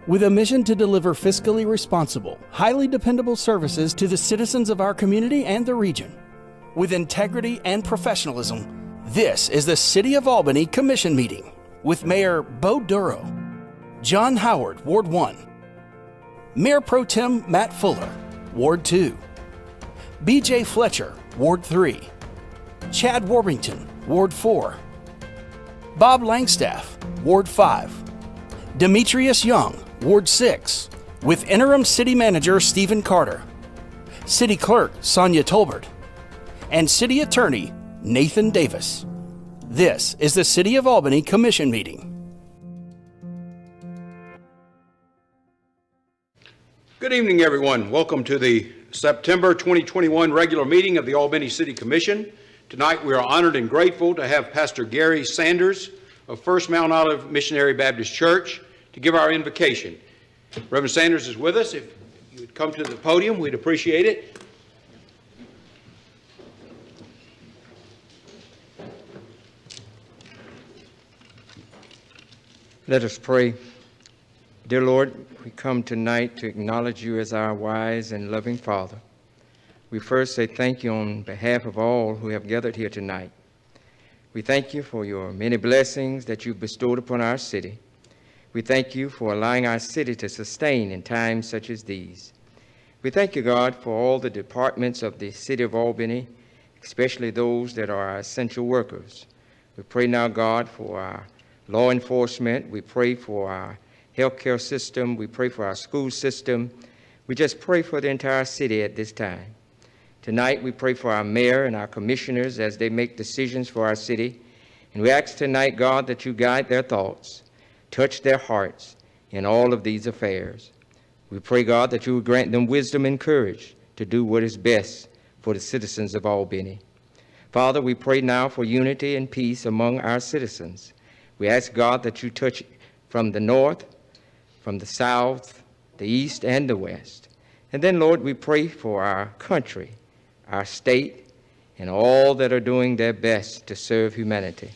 with a mission to deliver fiscally responsible, highly dependable services to the citizens of our community and the region. With integrity and professionalism, this is the City of Albany Commission Meeting with Mayor Bo Duro, John Howard, Ward 1, Mayor Pro Tem Matt Fuller, Ward 2, BJ Fletcher, Ward 3, Chad Warbington, Ward 4, Bob Langstaff, Ward 5, Demetrius Young, Ward 6, with Interim City Manager Stephen Carter, City Clerk Sonia Tolbert, and City Attorney Nathan Davis. This is the City of Albany Commission Meeting. Good evening, everyone. Welcome to the September 2021 regular meeting of the Albany City Commission. Tonight we are honored and grateful to have Pastor Gary Sanders of First Mount Olive Missionary Baptist Church to give our invocation. Reverend Sanders is with us. If you would come to the podium, we'd appreciate it. Let us pray. Dear Lord, we come tonight to acknowledge you as our wise and loving Father. We first say thank you on behalf of all who have gathered here tonight. We thank you for your many blessings that you've bestowed upon our city. We thank you for allowing our city to sustain in times such as these. We thank you, God, for all the departments of the City of Albany, especially those that are our essential workers. We pray now, God, for our law enforcement. We pray for our healthcare system. We pray for our school system. We just pray for the entire city at this time. Tonight, we pray for our mayor and our commissioners as they make decisions for our city. And we ask tonight, God, that you guide their thoughts, touch their hearts in all of these affairs. We pray, God, that you would grant them wisdom and courage to do what is best for the citizens of Albany. Father, we pray now for unity and peace among our citizens. We ask, God, that you touch from the north, from the south, the east, and the west. And then, Lord, we pray for our country, our state, and all that are doing their best to serve humanity.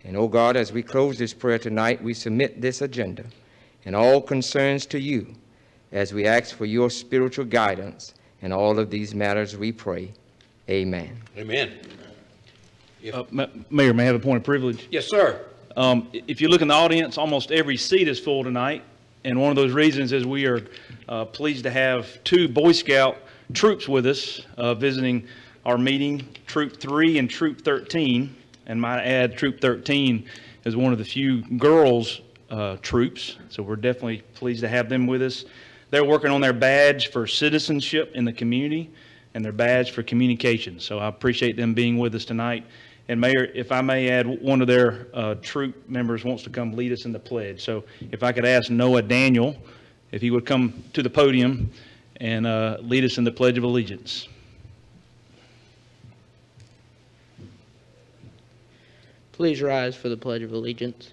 And, oh God, as we close this prayer tonight, we submit this agenda and all concerns to you as we ask for your spiritual guidance in all of these matters, we pray. Amen. Amen. Mayor, may I have a point of privilege? Yes, sir. If you look in the audience, almost every seat is full tonight. And one of those reasons is we are pleased to have two Boy Scout troops with us visiting our meeting, Troop 3 and Troop 13. And might add, Troop 13 is one of the few girls troops. So we're definitely pleased to have them with us. They're working on their badge for citizenship in the community and their badge for communication. So I appreciate them being with us tonight. And Mayor, if I may add, one of their troop members wants to come lead us in the pledge. So if I could ask Noah Daniel, if he would come to the podium and lead us in the Pledge of Allegiance. Please rise for the Pledge of Allegiance.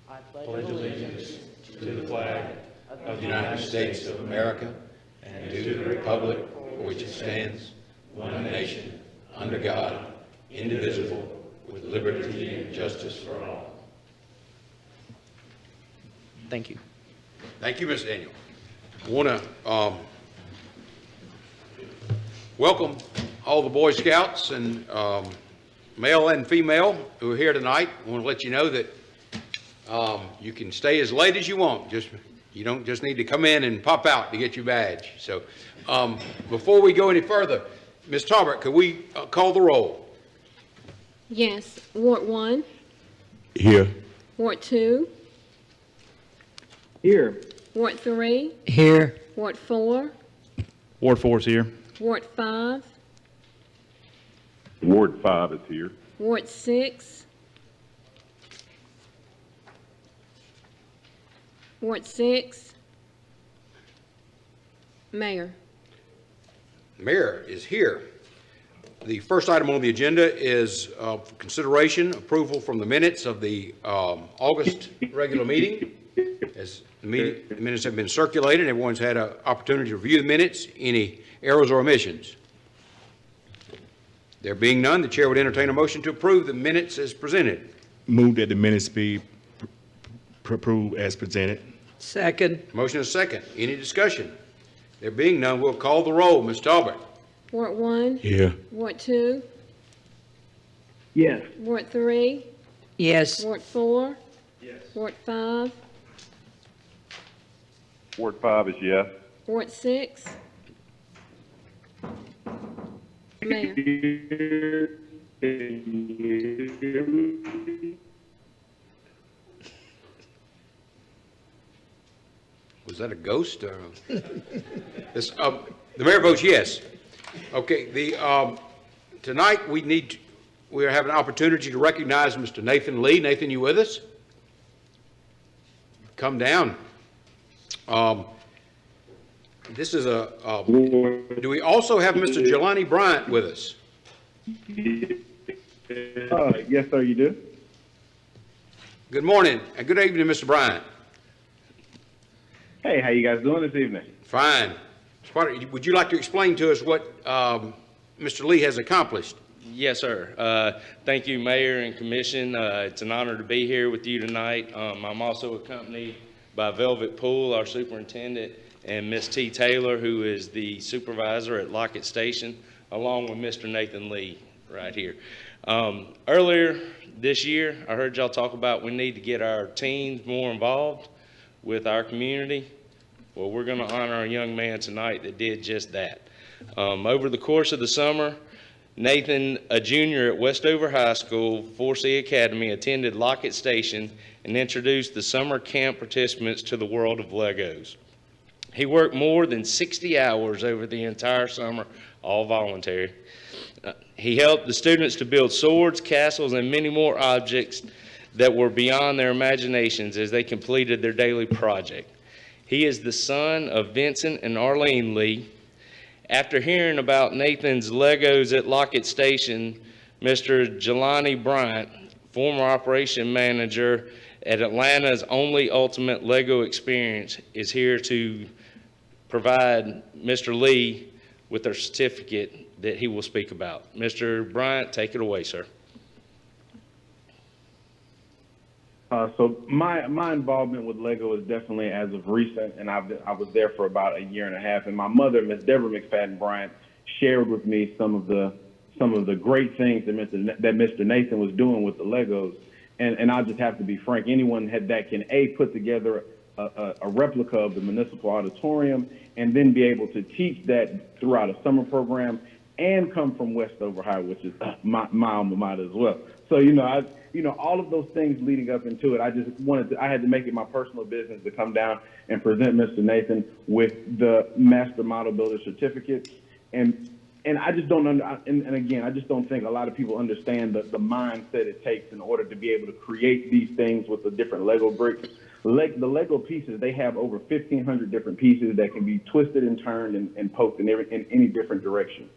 I pledge allegiance to the flag of the United States of America and to the republic for which it stands, one nation, under God, indivisible, with liberty and justice for all. Thank you. Thank you, Mr. Daniel. I want to welcome all the Boy Scouts and male and female who are here tonight. I want to let you know that you can stay as late as you want. You don't just need to come in and pop out to get your badge. So before we go any further, Ms. Tarbert, could we call the roll? Yes. Ward 1. Here. Ward 2. Here. Ward 3. Here. Ward 4. Ward 4 is here. Ward 5. Ward 5 is here. Ward 6. Ward 6. Mayor. Mayor is here. The first item on the agenda is for consideration, approval from the minutes of the August regular meeting. As the minutes have been circulated, everyone's had an opportunity to review the minutes. Any errors or omissions? There being none, the chair would entertain a motion to approve the minutes as presented. Move that the minutes be approve as presented. Second. Motion is second. Any discussion? There being none, we'll call the roll. Ms. Talbot? Ward 1, Here. Ward 2, Yes. Ward 3, Yes. Ward 4. Yes. Ward 5, Ward 5 is yes. Ward 6. Mayor. Was that a ghost? Or? This, the mayor votes yes. Okay, tonight we are having an opportunity to recognize Mr. Nathan Lee. Nathan, you with us? Come down. This is do we also have Mr. Jelani Bryant with us? Yes, sir, you do. Good morning and good evening, Mr. Bryant. Hey, how you guys doing this evening? Fine. Would you like to explain to us what Mr. Lee has accomplished? Yes, sir. Thank you, Mayor and Commission. It's an honor to be here with you tonight. I'm also accompanied by Velvet Poole, our superintendent, and Miss T. Taylor, who is the supervisor at Lockett Station, along with Mr. Nathan Lee right here. Earlier this year, I heard y'all talk about we need to get our teens more involved with our community. Well, we're going to honor a young man tonight that did just that. Over the course of the summer, Nathan, a junior at Westover High School, 4C Academy, attended Lockett Station and introduced the summer camp participants to the world of Legos. He worked more than 60 hours over the entire summer, all voluntary. He helped the students to build swords, castles, and many more objects that were beyond their imaginations as they completed their daily project. He is the son of Vincent and Arlene Lee. After hearing about Nathan's Legos at Lockett Station, Mr. Jelani Bryant, former operation manager at Atlanta's only ultimate Lego experience, is here to provide Mr. Lee with a certificate that he will speak about. Mr. Bryant, take it away, sir. So my involvement with Lego is definitely as of recent, and I was there for about a year and a half. And my mother, Miss Deborah McFadden Bryant, shared with me some of the great things that Mr. Nathan was doing with the Legos. And I'll just have to be frank. Anyone that can put together a replica of the municipal auditorium and then be able to teach that throughout a summer program and come from Westover High, which is my alma mater as well. So, all of those things leading up into it, I had to make it my personal business to come down and present Mr. Nathan with the Master Model Builder certificate. And I just don't, I just don't think a lot of people understand the mindset it takes in order to be able to create these things with the different Lego bricks. The Lego pieces, they have over 1,500 different pieces that can be twisted and turned and poked in any different direction.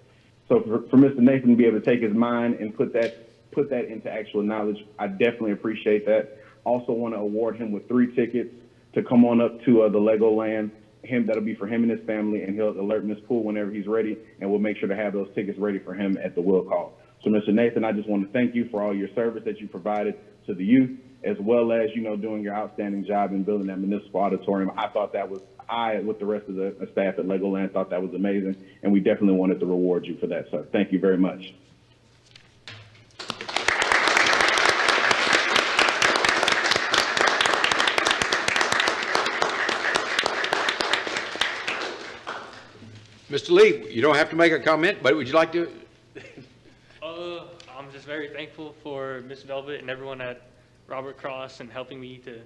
So for Mr. Nathan to be able to take his mind and put that into actual knowledge, I definitely appreciate that. Also want to award him with 3 tickets to come on up to the Legoland. That'll be for him and his family, and he'll alert Ms. Poole whenever he's ready, and we'll make sure to have those tickets ready for him at the will call. So, Mr. Nathan, I just want to thank you for all your service that you provided to the youth, as well as, doing your outstanding job in building that municipal auditorium. With the rest of the staff at Legoland, thought that was amazing, and we definitely wanted to reward you for that, sir. Thank you very much. Mr. Lee, you don't have to make a comment, but would you like to? I'm just very thankful for Miss Velvet and everyone at Robert Cross and helping me to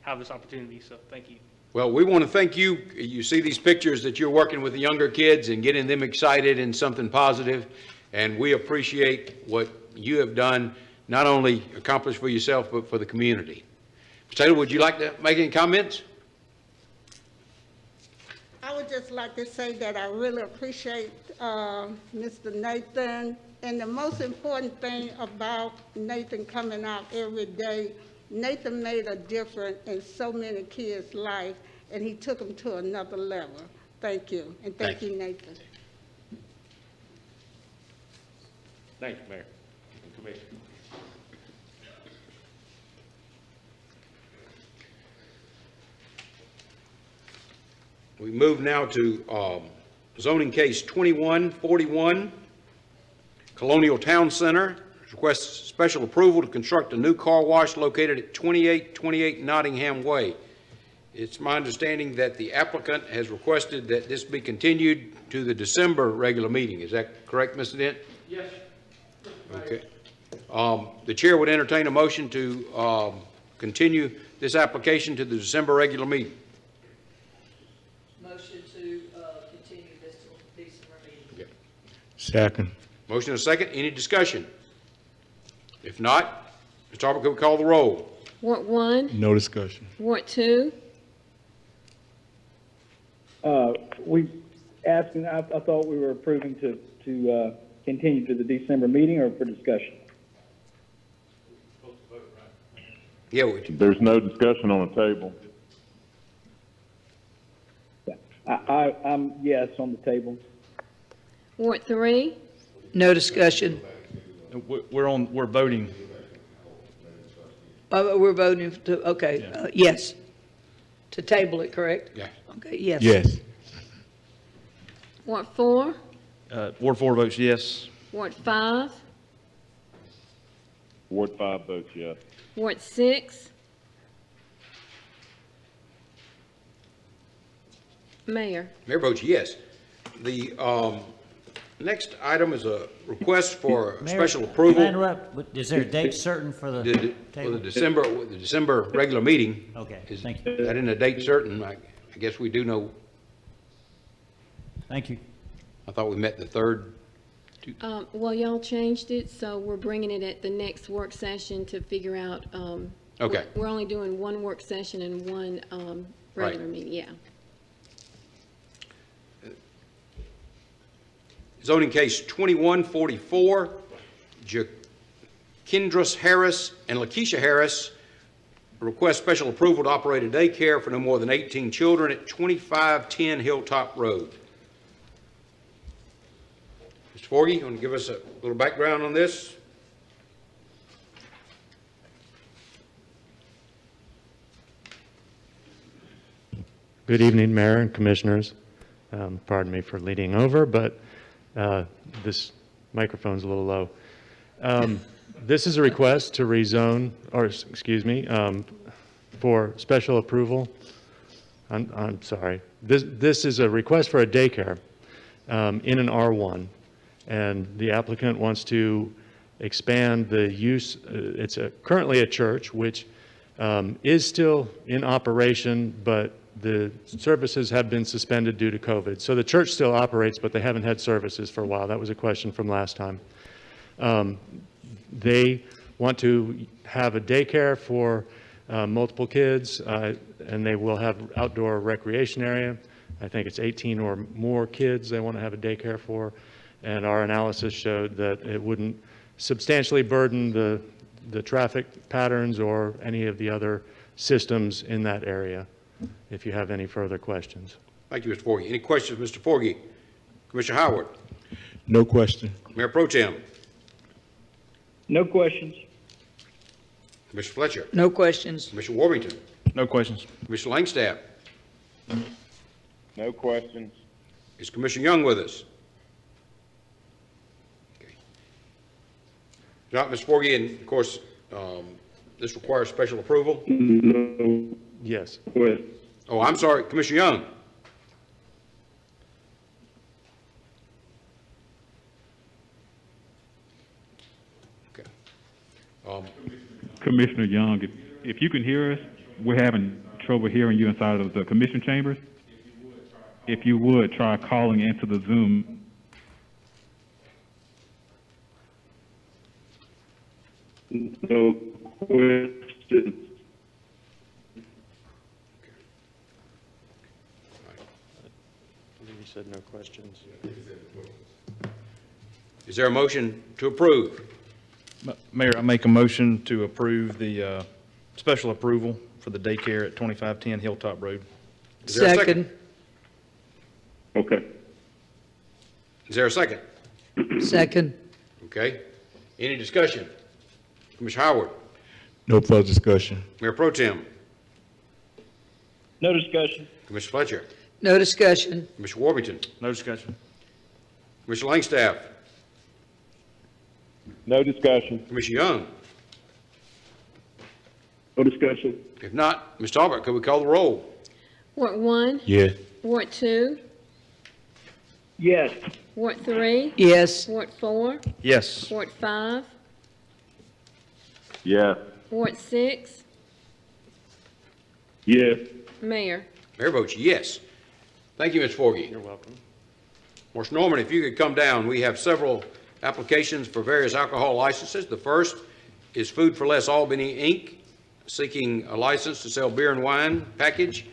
have this opportunity, so thank you. Well, we want to thank you. You see these pictures that you're working with the younger kids and getting them excited in something positive, and we appreciate what you have done, not only accomplished for yourself, but for the community. Mr. Taylor, would you like to make any comments? I would just like to say that I really appreciate Mr. Nathan, and the most important thing about Nathan coming out every day, Nathan made a difference in so many kids' life, and he took them to another level. Thank you, and thank you, Nathan. Thank you, Mayor and Commissioner. We move now to zoning case 2141, Colonial Town Center. Requests special approval to construct a new car wash located at 2828 Nottingham Way. It's my understanding that the applicant has requested that this be continued to the December regular meeting. Is that correct, Mr. Dent? Yes. Okay. The chair would entertain a motion to continue this application to the December regular meeting. Motion to continue this till December meeting. Okay. Second. Motion and a second. Any discussion? If not, Mr. Talbot, could we call the roll? Ward 1, No discussion. Ward 2, We asking, I thought we were approving to continue to the December meeting or for discussion? Yeah, There's no discussion on the table. I'm yes on the table. Ward 3, No discussion. We're voting. We're voting to, okay, yes. To table it, correct? Yeah. Okay, yes. Yes. Ward 4, Ward 4 votes yes. Ward 5, Ward 5 votes yes. Ward 6. Mayor. Mayor votes yes. The next item is a request for special approval. Can I interrupt? Is there a date certain for the For table? the December regular meeting. Okay, Is thank you. that in a date certain? I guess we do know. Thank you. I thought we met the third. Well, y'all changed it, so we're bringing it at the next work session to figure out. Okay. We're only doing one work session and one regular meeting, yeah. Zoning case 2144, Kendris Harris and Lakeisha Harris request special approval to operate a daycare for no more than 18 children at 2510 Hilltop Road. Mr. Forgy, you want to give us a little background on this? Good evening, Mayor and Commissioners. Pardon me for leading over, but this microphone's a little low. This is a request to rezone, or excuse me, for special approval. I'm sorry. This is a request for a daycare in an R1, and the applicant wants to expand the use. It's currently a church, which is still in operation, but the services have been suspended due to COVID. So the church still operates, but they haven't had services for a while. That was a question from last time. They want to have a daycare for multiple kids, and they will have outdoor recreation area. I think it's 18 or more kids they want to have a daycare for. And our analysis showed that it wouldn't substantially burden the traffic patterns or any of the other systems in that area. If you have any further questions. Thank you, Mr. Forgy. Any questions, Mr. Forgy? Commissioner Howard? No question. Mayor Pro Tem? No questions. Commissioner Fletcher? No questions. Commissioner Warrington? No questions. Commissioner Langstaff? No questions. Is Commissioner Young with us? Okay. Not Mr. Forgy, and of course, this requires special approval. No. Yes. Oh, I'm sorry, Commissioner Young. Okay. Commissioner Young, if you can hear us, we're having trouble hearing you inside of the commission chambers. If you would, try calling into the Zoom. No questions. You said no questions. Is there a motion to approve? Mayor, I make a motion to approve the special approval for the daycare at 2510 Hilltop Road. Is there a Second. Okay. Is there a second? Second. Okay. Any discussion? Commissioner Howard? No further discussion. Mayor Pro Tem? No discussion. Commissioner Fletcher? No discussion. Commissioner Warmington, No discussion. Commissioner Langstaff, No discussion. Commissioner Young. No discussion. If not, Ms. Talbot, could we call the roll? Ward 1, Yes. Ward 2, Yes. Ward 3, Yes. Ward 4, Yes. Ward 5, Yes. Ward 6, Yes. Mayor. Mayor votes yes. Thank you, Ms. Forgy. You're welcome. Morris Norman, if you could come down, we have several applications for various alcohol licenses. The first is Food for Less Albany, Inc., seeking a license to sell beer and wine package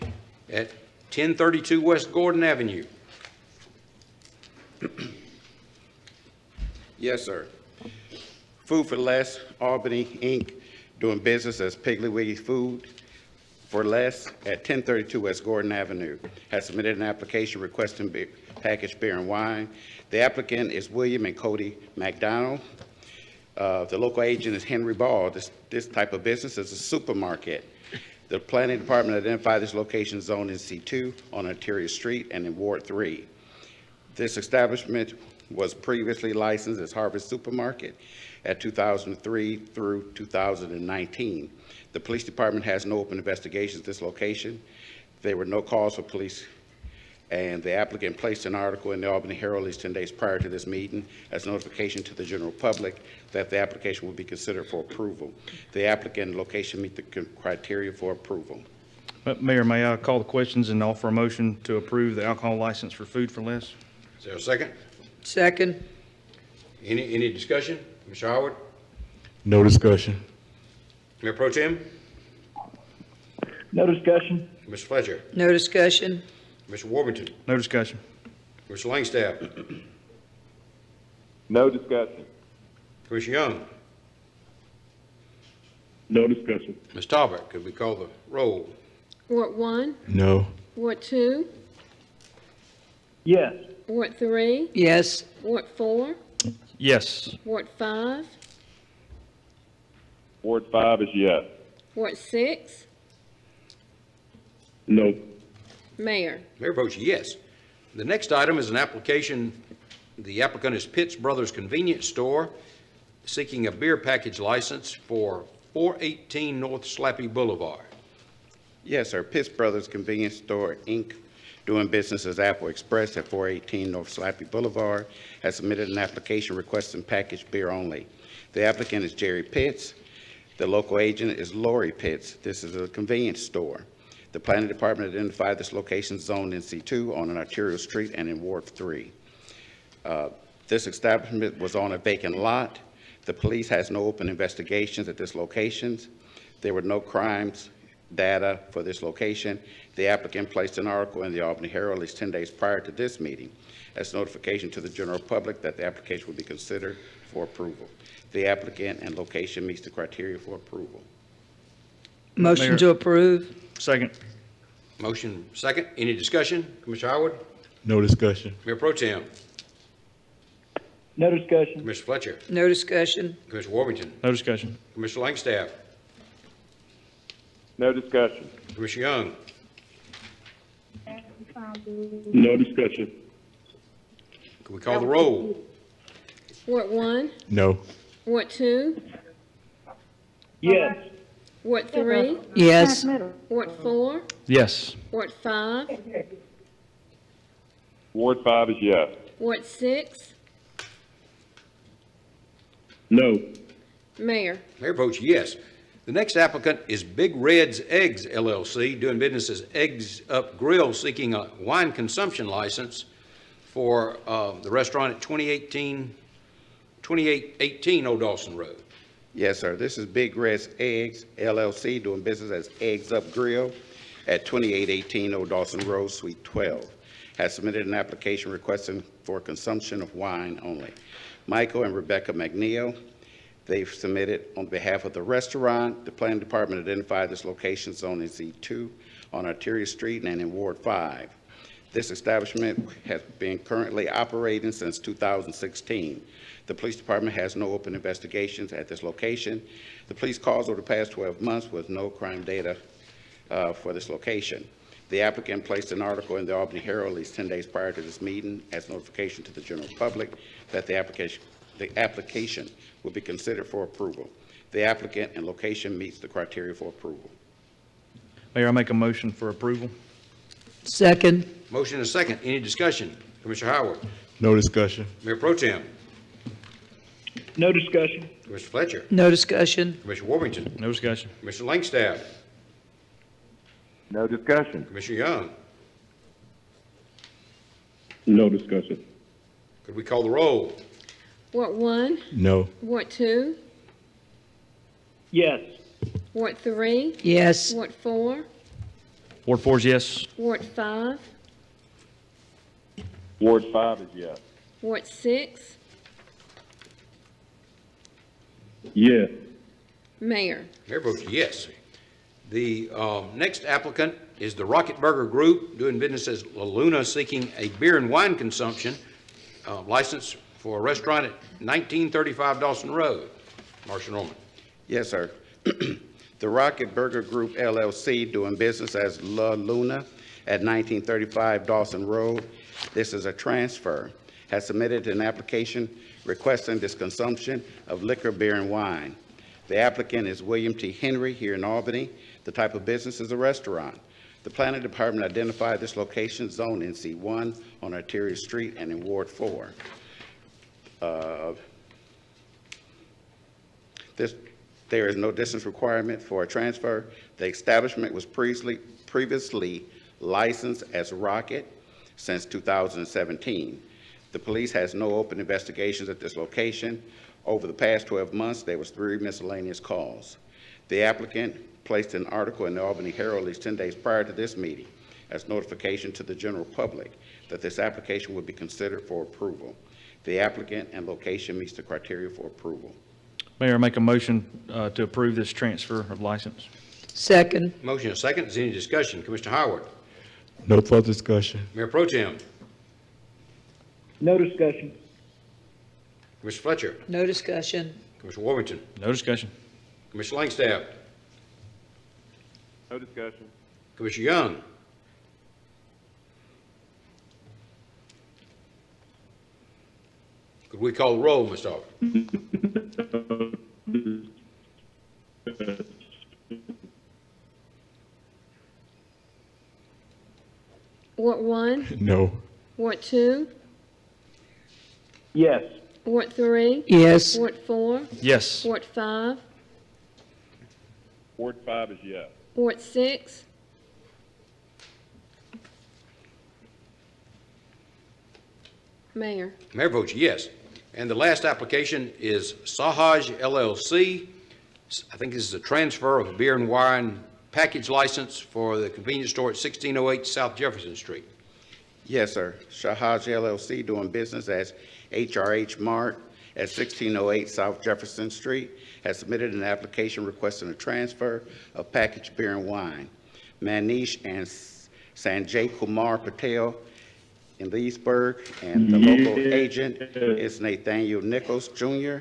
at 1032 West Gordon Avenue. Yes, sir. Food for Less, Albany, Inc., doing business as Piggly Wiggly Food for Less at 1032 West Gordon Avenue, has submitted an application requesting packaged beer and wine. The applicant is William and Cody McDonald. The local agent is Henry Ball. This type of business is a supermarket. The planning department identified this location zone in C2 on Ontario Street and in Ward 3. This establishment was previously licensed as Harvest Supermarket at 2003 through 2019. The police department has no open investigations at this location. There were no calls for police, and the applicant placed an article in the Albany Herald at least 10 days prior to this meeting as notification to the general public that the application will be considered for approval. The applicant and location meet the criteria for approval. Mayor, may I call the questions and offer a motion to approve the alcohol license for Food for Less? Is there a second? Second. Any discussion? Mr. Howard? No discussion. Mayor Pro Tem? No discussion. Mr. Fletcher? No discussion. Mr. Warmington? No discussion. Mr. Langstaff? No discussion. Commissioner Young? No discussion. Ms. Talbot, could we call the roll? Ward 1, No. Ward 2, Yes. Ward 3, Yes. Ward 4, Yes. Ward 5, Ward 5 is yes. Ward 6, No. Mayor. Mayor votes yes. The next item is an application. The applicant is Pitts Brothers Convenience Store, seeking a beer package license for 418 North Slappy Boulevard. Yes, sir. Pitts Brothers Convenience Store, Inc., doing business as Apple Express at 418 North Slappy Boulevard, has submitted an application requesting packaged beer only. The applicant is Jerry Pitts. The local agent is Lori Pitts. This is a convenience store. The planning department identified this location zoned in C2 on an arterial street and in Ward 3. This establishment was on a vacant lot. The police has no open investigations at this location. There were no crimes data for this location. The applicant placed an article in the Albany Herald at least 10 days prior to this meeting as notification to the general public that the application will be considered for approval. The applicant and location meets the criteria for approval. Motion Mayor. to approve. Second. Motion second. Any discussion? Commissioner Howard? No discussion. Mayor Pro Tem? No discussion. Commissioner Fletcher? No discussion. Commissioner Warmington? No discussion. Commissioner Langstaff? No discussion. Commissioner Young? No discussion. Can we call the roll? Ward 1, No. Ward 2, Yes. Ward 3, Yes. Ward 4, Yes. Ward 5, Ward 5 is yes. Ward 6, No. Mayor. Mayor votes yes. The next applicant is Big Red's Eggs LLC, doing business as Eggs Up Grill, seeking a wine consumption license for the restaurant at 2818 Old Dawson Road. Yes, sir. This is Big Red's Eggs LLC, doing business as Eggs Up Grill at 2818 Old Dawson Road, Suite 12. Has submitted an application requesting for consumption of wine only. Michael and Rebecca McNeil, they've submitted on behalf of the restaurant. The planning department identified this location zone in Z2 on Arteria Street and in Ward 5. This establishment has been currently operating since 2016. The police department has no open investigations at this location. The police calls over the past 12 months with no crime data for this location. The applicant placed an article in the Albany Herald at least 10 days prior to this meeting as notification to the general public that the application will be considered for approval. The applicant and location meets the criteria for approval. Mayor, I make a motion for approval. Second. Motion and a second. Any discussion? Commissioner Howard? No discussion. Mayor Pro Tem? No discussion. Commissioner Fletcher? No discussion. Commissioner Worthington? No discussion. Commissioner Langstaff? No discussion. Commissioner Young? No discussion. Could we call the roll? Ward 1, No. Ward 2, Yes. Ward 3, Yes. Ward 4, Ward 4 is yes. Ward 5, Ward 5 is yes. Ward 6, Yes. Mayor. Mayor votes yes. The next applicant is the Rocket Burger Group, doing business as La Luna, seeking a beer and wine consumption license for a restaurant at 1935 Dawson Road. Marshal Norman. Yes, sir. The Rocket Burger Group LLC, doing business as La Luna at 1935 Dawson Road. This is a transfer. Has submitted an application requesting this consumption of liquor, beer, and wine. The applicant is William T. Henry here in Albany. The type of business is a restaurant. The planning department identified this location zone in C1 on Arterial Street and in Ward 4. There is no distance requirement for a transfer. The establishment was previously licensed as Rocket since 2017. The police has no open investigations at this location. Over the past 12 months, there was 3 miscellaneous calls. The applicant placed an article in the Albany Herald at least 10 days prior to this meeting as notification to the general public that this application would be considered for approval. The applicant and location meets the criteria for approval. Mayor, I make a motion to approve this transfer of license. Second. Motion and a second. Is there any discussion? Commissioner Howard? No further discussion. Mayor Pro Tem? No discussion. Commissioner Fletcher? No discussion. Commissioner Worthington? No discussion. Commissioner Langstaff? No discussion. Commissioner Young? Could we call the roll, Mr. Howard? Ward 1, No. Ward 2, Yes. Ward 3, Yes. Ward 4, Yes. Ward 5, Ward 5 is yes. Ward 6, Mayor. Mayor votes yes. And the last application is Sahaj LLC. I think this is a transfer of a beer and wine package license for the convenience store at 1608 South Jefferson Street. Yes, sir. Shahaj LLC, doing business as HRH Mart at 1608 South Jefferson Street, has submitted an application requesting a transfer of packaged beer and wine. Manish and Sanjay Kumar Patel in Leesburg, and the local agent is Nathaniel Nichols Jr.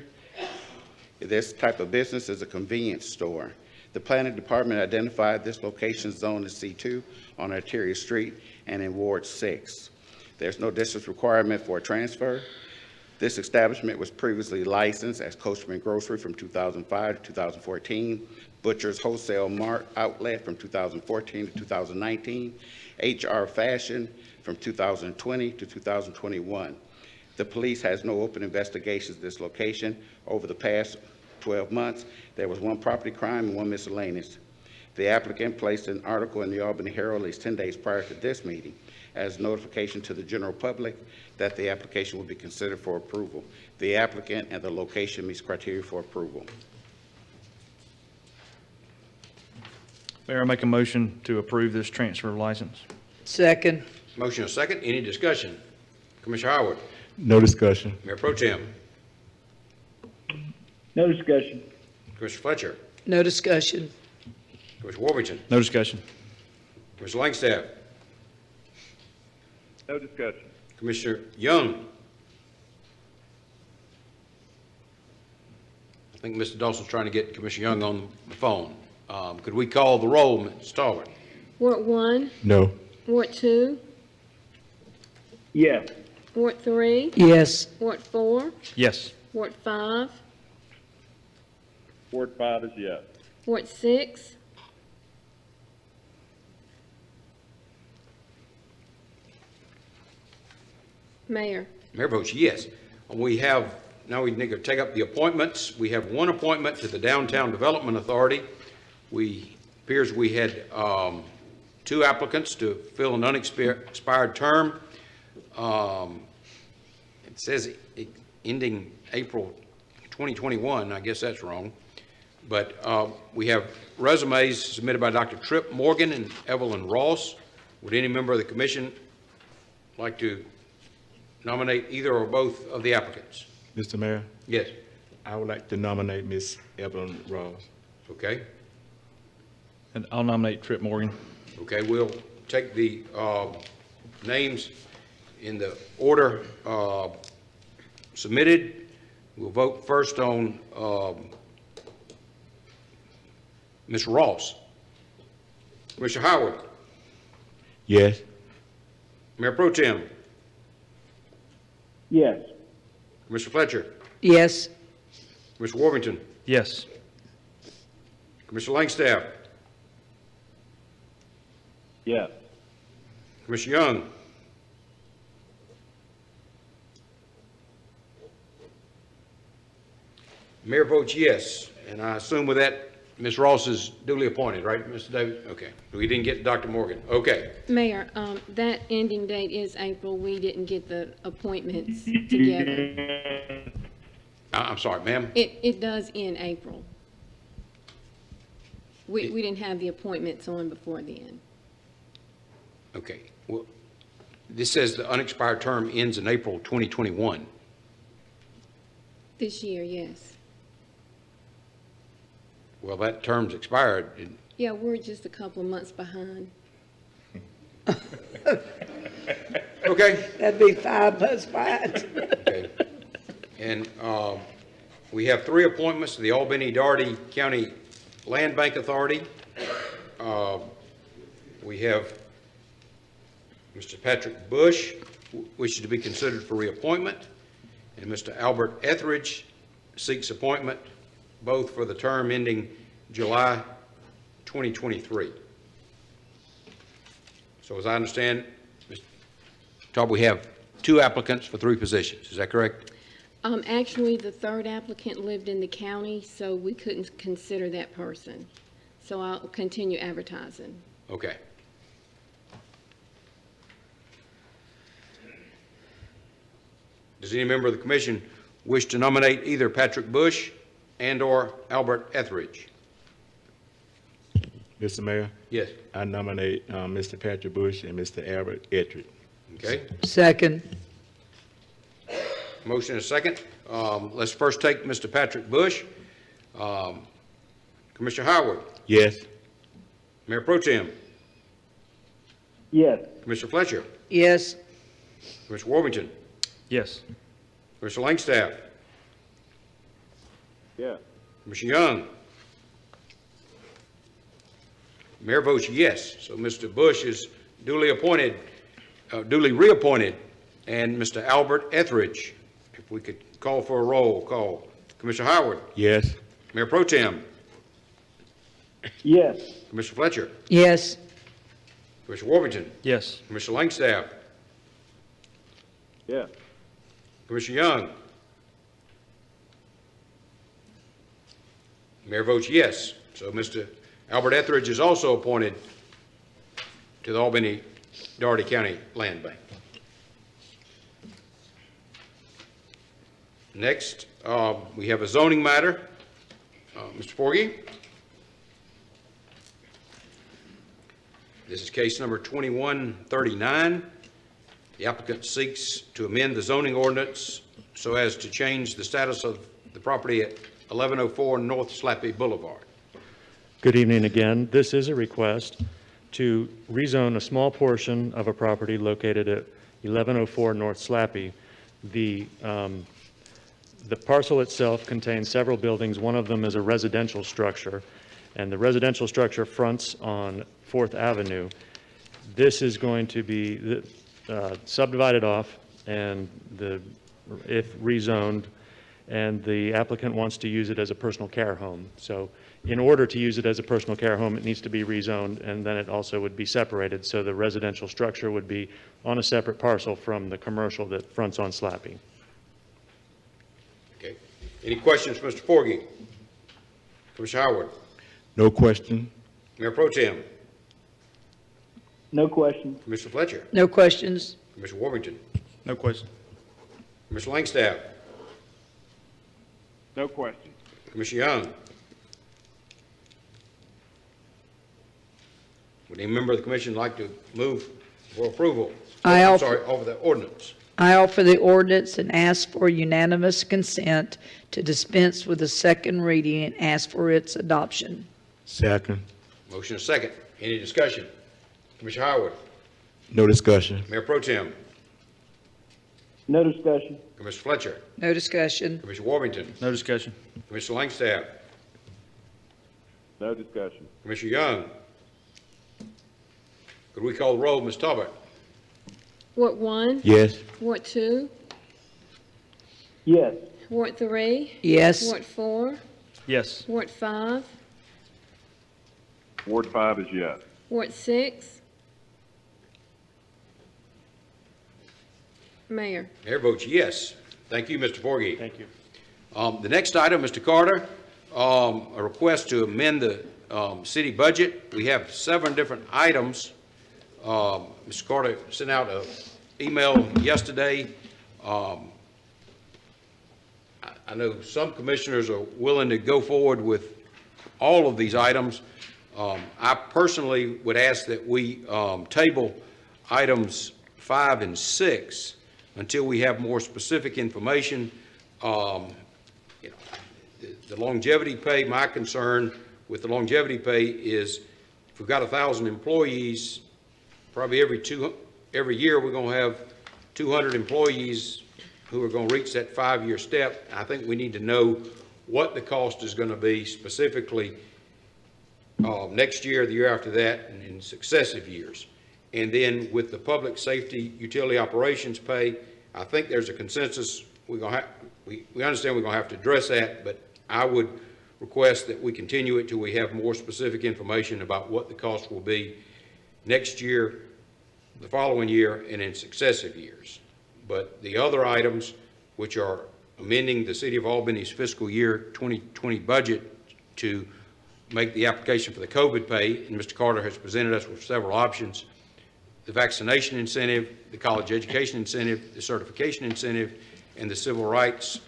This type of business is a convenience store. The planning department identified this location zone as C2 on Arterial Street and in Ward 6. There's no distance requirement for a transfer. This establishment was previously licensed as Coachman Grocery from 2005 to 2014, Butcher's Wholesale Mart Outlet from 2014 to 2019, HR Fashion from 2020 to 2021. The police has no open investigations at this location. Over the past 12 months, there was 1 property crime and 1 miscellaneous. The applicant placed an article in the Albany Herald at least 10 days prior to this meeting as notification to the general public that the application will be considered for approval. The applicant and the location meets criteria for approval. Mayor, I make a motion to approve this transfer of license. Second. Motion and a second. Any discussion? Commissioner Howard? No discussion. Mayor Pro Tem? No discussion. Commissioner Fletcher? No discussion. Commissioner Worthington? No discussion. Commissioner Langstaff? No discussion. Commissioner Young? I think Mr. Dawson's trying to get Commissioner Young on the phone. Could we call the roll, Ms. Stallworth? Ward 1, No. Ward 2, Yes. Ward 3, Yes. Ward 4, Yes. Ward 5, Ward 5 is yes. Ward 6, Mayor. Mayor votes yes. Now we need to take up the appointments. We have one appointment to the Downtown Development Authority. Appears we had two applicants to fill an unexpired term. It says ending April 2021. I guess that's wrong. But we have resumes submitted by Dr. Tripp Morgan and Evelyn Ross. Would any member of the commission like to nominate either or both of the applicants? Mr. Mayor, Yes. I would like to nominate Ms. Evelyn Ross. Okay. And I'll nominate Tripp Morgan. Okay, we'll take the names in the order submitted. We'll vote first on Ms. Ross. Mr. Howard. Yes. Mayor Pro Tem. Yes. Mr. Fletcher. Yes. Mr. Worthington. Yes. Commissioner Langstaff. Yes. Commissioner Young. Mayor votes yes, and I assume with that, Ms. Ross is duly appointed, right, Mr. David? Okay. We didn't get Dr. Morgan. Okay. Mayor, that ending date is April. We didn't get the appointments together. I'm sorry, ma'am. It does end April. We didn't have the appointments on before then. Okay. Well, this says the unexpired term ends in April 2021. This year, yes. Well, that term's expired. Yeah, we're just a couple of months behind. Okay. That'd be 5 months behind. Okay. And we have three appointments to the Albany-Daugherty County Land Bank Authority. We have Mr. Patrick Bush, wishes to be considered for reappointment, and Mr. Albert Etheridge seeks appointment, both for the term ending July 2023. So as I understand, Mr. Todd, we have two applicants for three positions. Is that correct? Actually, the third applicant lived in the county, so we couldn't consider that person. So I'll continue advertising. Okay. Does any member of the commission wish to nominate either Patrick Bush and/or Albert Etheridge? Mr. Mayor, Yes. I nominate Mr. Patrick Bush and Mr. Albert Etheridge. Okay. Second. Motion and a second. Let's first take Mr. Patrick Bush. Commissioner Howard. Yes. Mayor Pro Tem. Yes. Commissioner Fletcher. Yes. Commissioner Worthington. Yes. Commissioner Langstaff. Yes. Commissioner Young. Mayor votes yes. So Mr. Bush is duly appointed, duly reappointed, and Mr. Albert Etheridge. If we could call for a roll call. Commissioner Howard. Yes. Mayor Pro Tem. Yes. Commissioner Fletcher. Yes. Commissioner Worthington. Yes. Commissioner Langstaff. Yes. Commissioner Young. Mayor votes yes. So Mr. Albert Etheridge is also appointed to the Albany-Daugherty County Land Bank. Next, we have a zoning matter. Mr. Forgy. This is case number 2139. The applicant seeks to amend the zoning ordinance so as to change the status of the property at 1104 North Slappy Boulevard. Good evening again. This is a request to rezone a small portion of a property located at 1104 North Slappy. The parcel itself contains several buildings. One of them is a residential structure, and the residential structure fronts on 4th Avenue. This is going to be subdivided off and if rezoned, and the applicant wants to use it as a personal care home. So in order to use it as a personal care home, it needs to be rezoned, and then it also would be separated. So the residential structure would be on a separate parcel from the commercial that fronts on Slappy. Okay. Any questions, Mr. Forgy? Commissioner Howard? No question. Mayor Pro Tem? No question. Commissioner Fletcher? No questions. Commissioner Warmington? No question. Commissioner Langstaff? No question. Commissioner Young? Would any member of the commission like to move for approval? Over the ordinance. I offer the ordinance and ask for unanimous consent to dispense with the second reading and ask for its adoption. Second. Motion is second. Any discussion? Commissioner Howard? No discussion. Mayor Pro Tem? No discussion. Commissioner Fletcher? No discussion. Commissioner Warmington? No discussion. Commissioner Langstaff? No discussion. Commissioner Young? Could we call the roll, Ms. Talbot? Ward 1? Yes. Ward 2? Yes. Ward 3? Yes. Ward 4? Yes. Ward 5? Ward 5 is yes. Ward 6? Mayor? Mayor votes yes. Thank you, Mr. Forgy. Thank you. The next item, Mr. Carter, a request to amend the city budget. We have 7 different items. Mr. Carter sent out an email yesterday. I know some commissioners are willing to go forward with all of these items. I personally would ask that we table items 5 and 6 until we have more specific information. The longevity pay, my concern with the longevity pay is if we've got 1,000 employees, probably every year we're going to have 200 employees who are going to reach that 5-year step. I think we need to know what the cost is going to be specifically next year, the year after that, and in successive years. And then with the public safety utility operations pay, I think there's a consensus. We understand we're going to have to address that, but I would request that we continue it till we have more specific information about what the cost will be next year, the following year, and in successive years. But the other items, which are amending the City of Albany's fiscal year 2020 budget to make the application for the COVID pay, and Mr. Carter has presented us with several options: the vaccination incentive, the college education incentive, the certification incentive, and the Civil Rights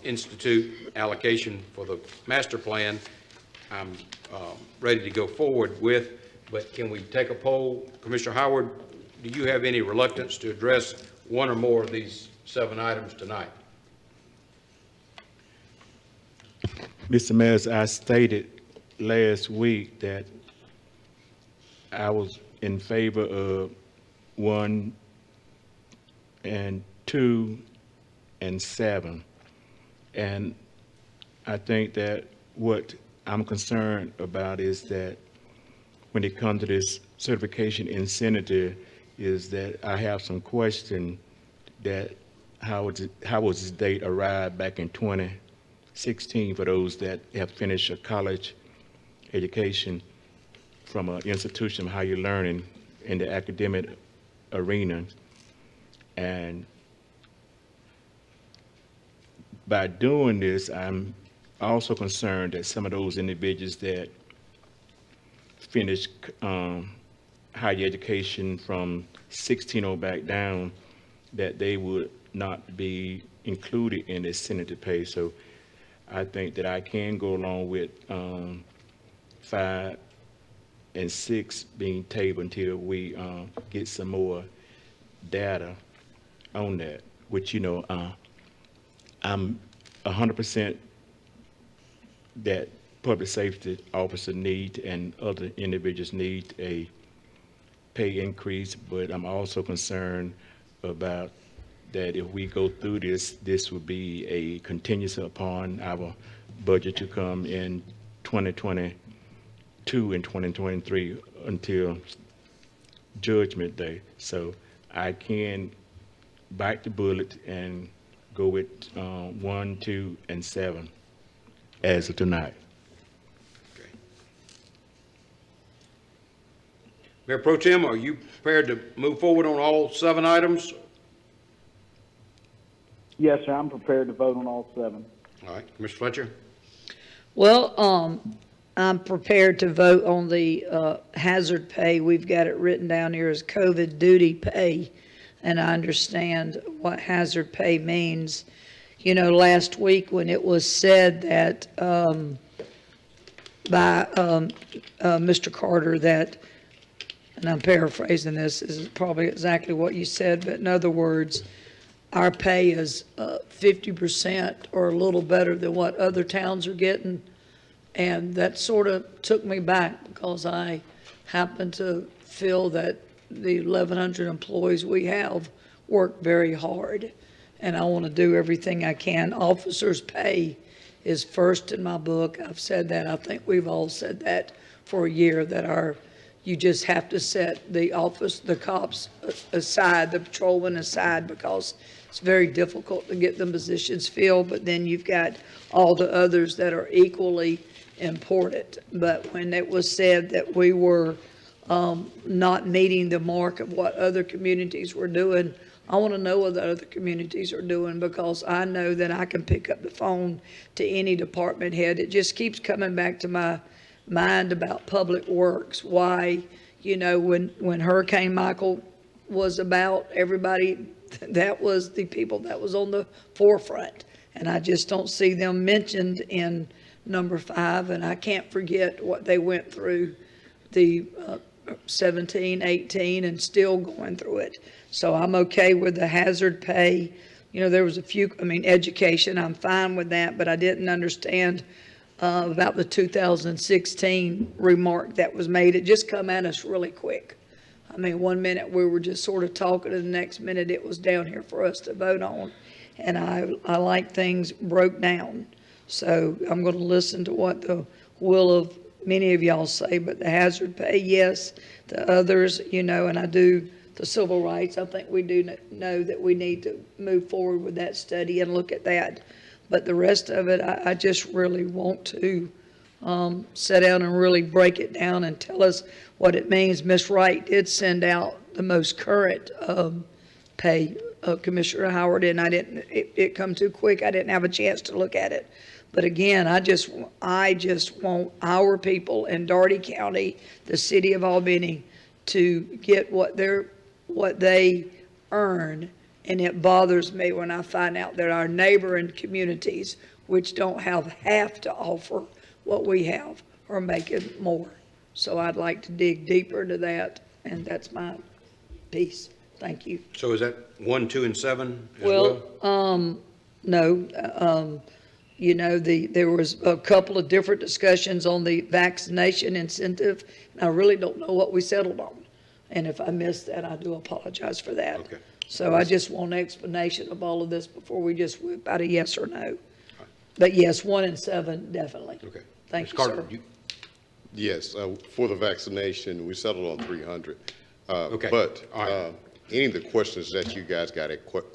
Institute allocation for the master plan. I'm ready to go forward with, but can we take a poll? Commissioner Howard, do you have any reluctance to address one or more of these 7 items tonight? Mr. Mayor, as I stated last week that I was in favor of 1 and 2 and 7. And I think that what I'm concerned about is that when it comes to this certification incentive, is that I have some question that how was this date arrived back in 2016 for those that have finished a college education from an institution of higher learning in the academic arena. And by doing this, I'm also concerned that some of those individuals that finished higher education from 16 back down, that they would not be included in this incentive pay. So I think that I can go along with 5 and 6 being tabled until we get some more data on that, which, you know, I'm 100% that public safety officer need and other individuals need a pay increase, but I'm also concerned about that if we go through this will be a contingency upon our budget to come in 2022 and 2023 until Judgment Day. So I can bite the bullet and go with 1, 2, and 7 as of tonight. Mayor Pro Tem, are you prepared to move forward on all 7 items? Yes, sir, I'm prepared to vote on all 7. All right, Commissioner Fletcher? Well, I'm prepared to vote on the hazard pay. We've got it written down here as COVID duty pay, and I understand what hazard pay means. You know, last week when it was said that by Mr. Carter that, and I'm paraphrasing this, is probably exactly what you said, but in other words, our pay is 50% or a little better than what other towns are getting. And that sort of took me back because I happen to feel that the 1,100 employees we have work very hard. And I want to do everything I can. Officers' pay is first in my book. I've said that. I think we've all said that for a year, that you just have to set the cops aside, the patrolmen aside, because it's very difficult to get them positions filled, but then you've got all the others that are equally important. But when it was said that we were not meeting the mark of what other communities were doing, I want to know what the other communities are doing, because I know that I can pick up the phone to any department head. It just keeps coming back to my mind about public works. Why, you know, when Hurricane Michael was about, everybody, that was the people that was on the forefront. And I just don't see them mentioned in number 5. And I can't forget what they went through the 17, 18, and still going through it. So I'm okay with the hazard pay. You know, there was a few, education, I'm fine with that, but I didn't understand about the 2016 remark that was made. It just come at us really quick. 1 minute we were just sort of talking, and the next minute it was down here for us to vote on. And I like things broke down. So I'm going to listen to what the will of many of y'all say, but the hazard pay, yes. The others, you know, and I do the civil rights. I think we do know that we need to move forward with that study and look at that. But the rest of it, I just really want to sit down and really break it down and tell us what it means. Ms. Wright did send out the most current pay, Commissioner Howard, and it come too quick. I didn't have a chance to look at it. But again, I just want our people in Daugherty County, the city of Albany, to get what they earn. And it bothers me when I find out that our neighboring communities, which don't have half to offer what we have, are making more. So I'd like to dig deeper into that, and that's my piece. Thank you. So is that 1, 2, and 7 as well? No. You know, there was a couple of different discussions on the vaccination incentive, and I really don't know what we settled on. And if I missed that, I do apologize for that. Okay. So I just want an explanation of all of this before we just whip out a yes or no. But yes, 1 and 7, definitely. Okay. Thank Ms. you, Carter, sir. Yes, for the vaccination, we settled on 300. Okay. But All right. any of the questions that you guys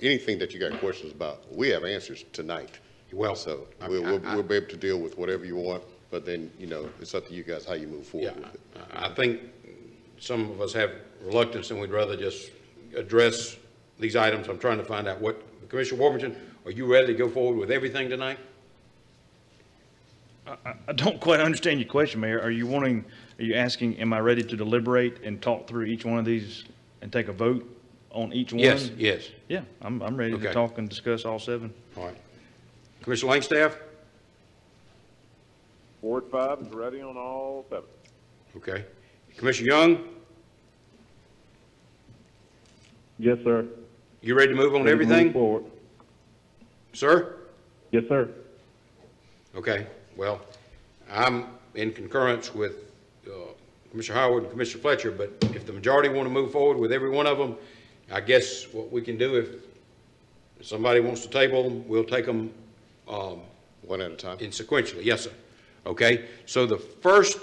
anything that you got questions about, we have answers tonight. Well, so we'll be able to deal with whatever you want, but then, you know, it's up to you guys how you move forward with it. I think some of us have reluctance, and we'd rather just address these items. I'm trying to find out Commissioner Warmington, are you ready to go forward with everything tonight? I don't quite understand your question, Mayor. Are you asking, am I ready to deliberate and talk through each one of these and take a vote on each one? Yes. Yeah, I'm ready Okay. to talk and discuss all 7. All right. Commissioner Langstaff? Ward 5 is ready on all 7. Okay. Commissioner Young? Yes, sir. You ready to move on Ready to everything? move forward. Sir? Yes, sir. Okay. Well, I'm in concurrence with Commissioner Howard and Commissioner Fletcher, but if the majority want to move forward with every one of them, I guess what we can do, if somebody wants to table them, we'll take them one at a time. In sequentially. Yes, sir. Okay. So the first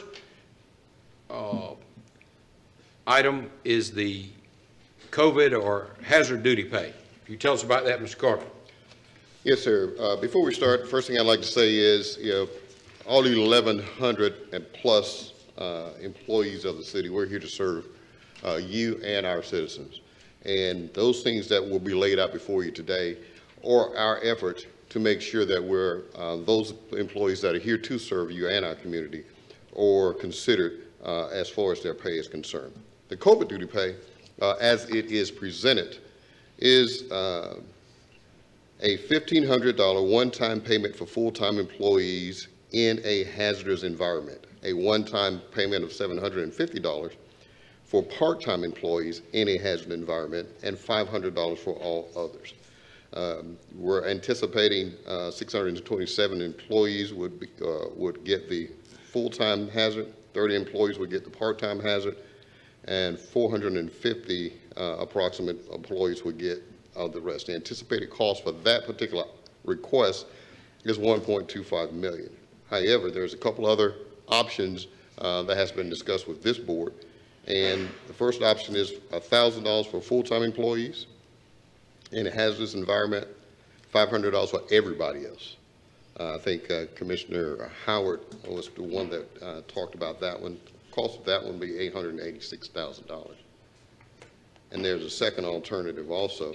item is the COVID or hazard duty pay. Can you tell us about that, Mr. Carter? Yes, sir. Before we start, the first thing I'd like to say is, all the 1,100 and plus employees of the city, we're here to serve you and our citizens. And those things that will be laid out before you today are our effort to make sure that those employees that are here to serve you and our community are considered as far as their pay is concerned. The COVID duty pay, as it is presented, is a $1,500 one-time payment for full-time employees in a hazardous environment, a one-time payment of $750 for part-time employees in a hazardous environment, and $500 for all others. We're anticipating 627 employees would get the full-time hazard, 30 employees would get the part-time hazard, and 450 approximate employees would get the rest. The anticipated cost for that particular request is $1.25 million. However, there's a couple other options that has been discussed with this board, and the first option is $1,000 for full-time employees in a hazardous environment, $500 for everybody else. I think Commissioner Howard was the one that talked about that one. Cost of that one would be $886,000. And there's a second alternative also,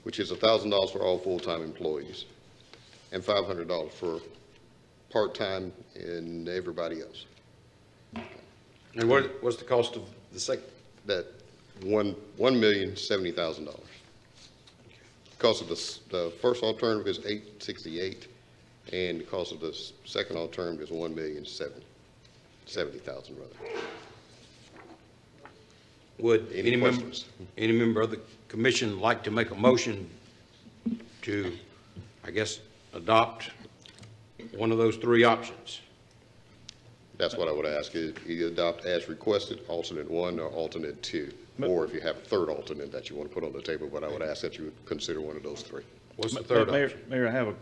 which is $1,000 for all full-time employees and $500 for part-time and everybody else. And what's the cost of the second? That $1,070,000. The cost of the first alternative is $868,000, and the cost of the second alternative is $1,070,000 rather. Would any member of the commission like to make a motion to, I guess, adopt one of those three options? That's what I would ask, is you adopt as requested, alternate 1 or alternate 2, or if you have a third alternate that you want to put on the table, but I would ask that you would consider one of those three. What's the third option? Mayor,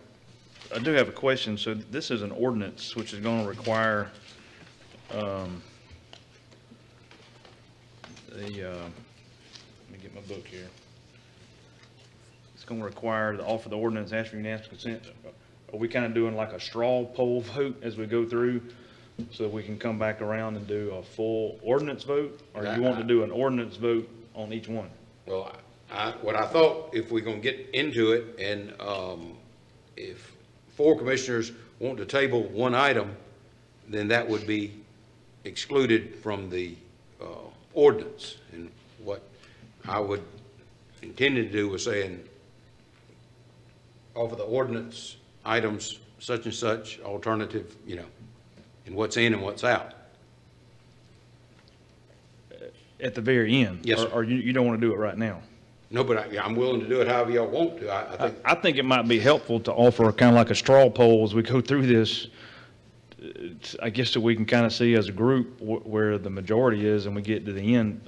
I do have a question. So this is an ordinance which is going to require let me get my book here. It's going to require the offer the ordinance, ask for unanimous consent. Are we kind of doing like a straw poll vote as we go through, so that we can come back around and do a full ordinance vote? Or do you want to do an ordinance vote on each one? Well, what I thought, if we're going to get into it, and if 4 commissioners want to table one item, then that would be excluded from the ordinance. And what I would intend to do was saying, offer the ordinance items such and such, alternative, and what's in and what's out. At the very end? Yes, sir. Or you don't want to do it right now? No, but I'm willing to do it however y'all want to. I think it might be helpful to offer kind of like a straw poll as we go through this, I guess, so we can kind of see as a group where the majority is and we get to the end.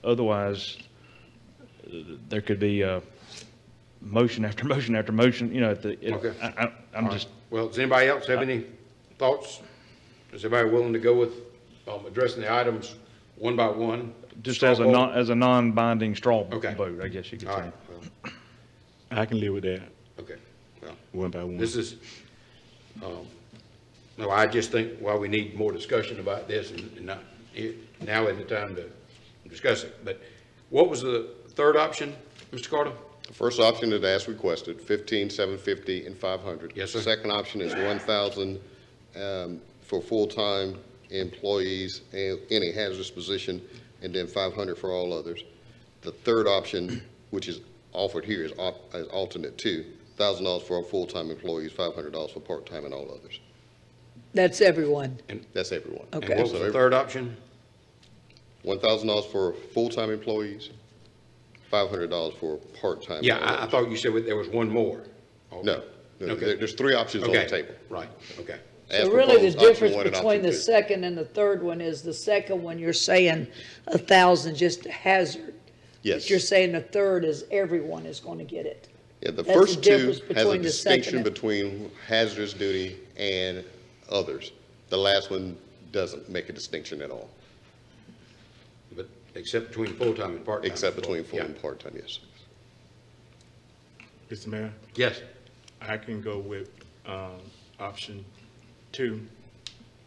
Otherwise, there could be motion after motion after motion, Okay. I'm just. Well, does anybody else have any thoughts? Is everybody willing to go with addressing the items one by one? Just as a non-binding straw vote, I guess you could say. All right. Well, I can live with that. okay. Well, one by one. this is, no, I just think, we need more discussion about this, and not, now isn't the time to discuss it. But what was the third option, Mr. Carter? The first option is as requested, $15,000, $750, and $500. Yes, sir. The second option is $1,000 for full-time employees in a hazardous position, and then $500 for all others. The third option, which is offered here, is alternate 2, $1,000 for full-time employees, $500 for part-time and all others. That's everyone. That's everyone. Okay. And what was the third option? $1,000 for full-time employees, $500 for part-time. Yeah, I thought you said there was one more. Okay. No, Okay. there's 3 options on the table. Right, okay. So really the difference between the second and the third one is the second one, you're saying 1,000 just a hazard. Yes. But you're saying the third is everyone is going to get it. Yeah, the That's first the 2 difference has a between the second distinction and- between hazardous duty and others. The last one doesn't make a distinction at all. But except between full-time and part-time. Except between full Yeah. and part-time, yes. Mr. Mayor, Yes. I can go with option 2,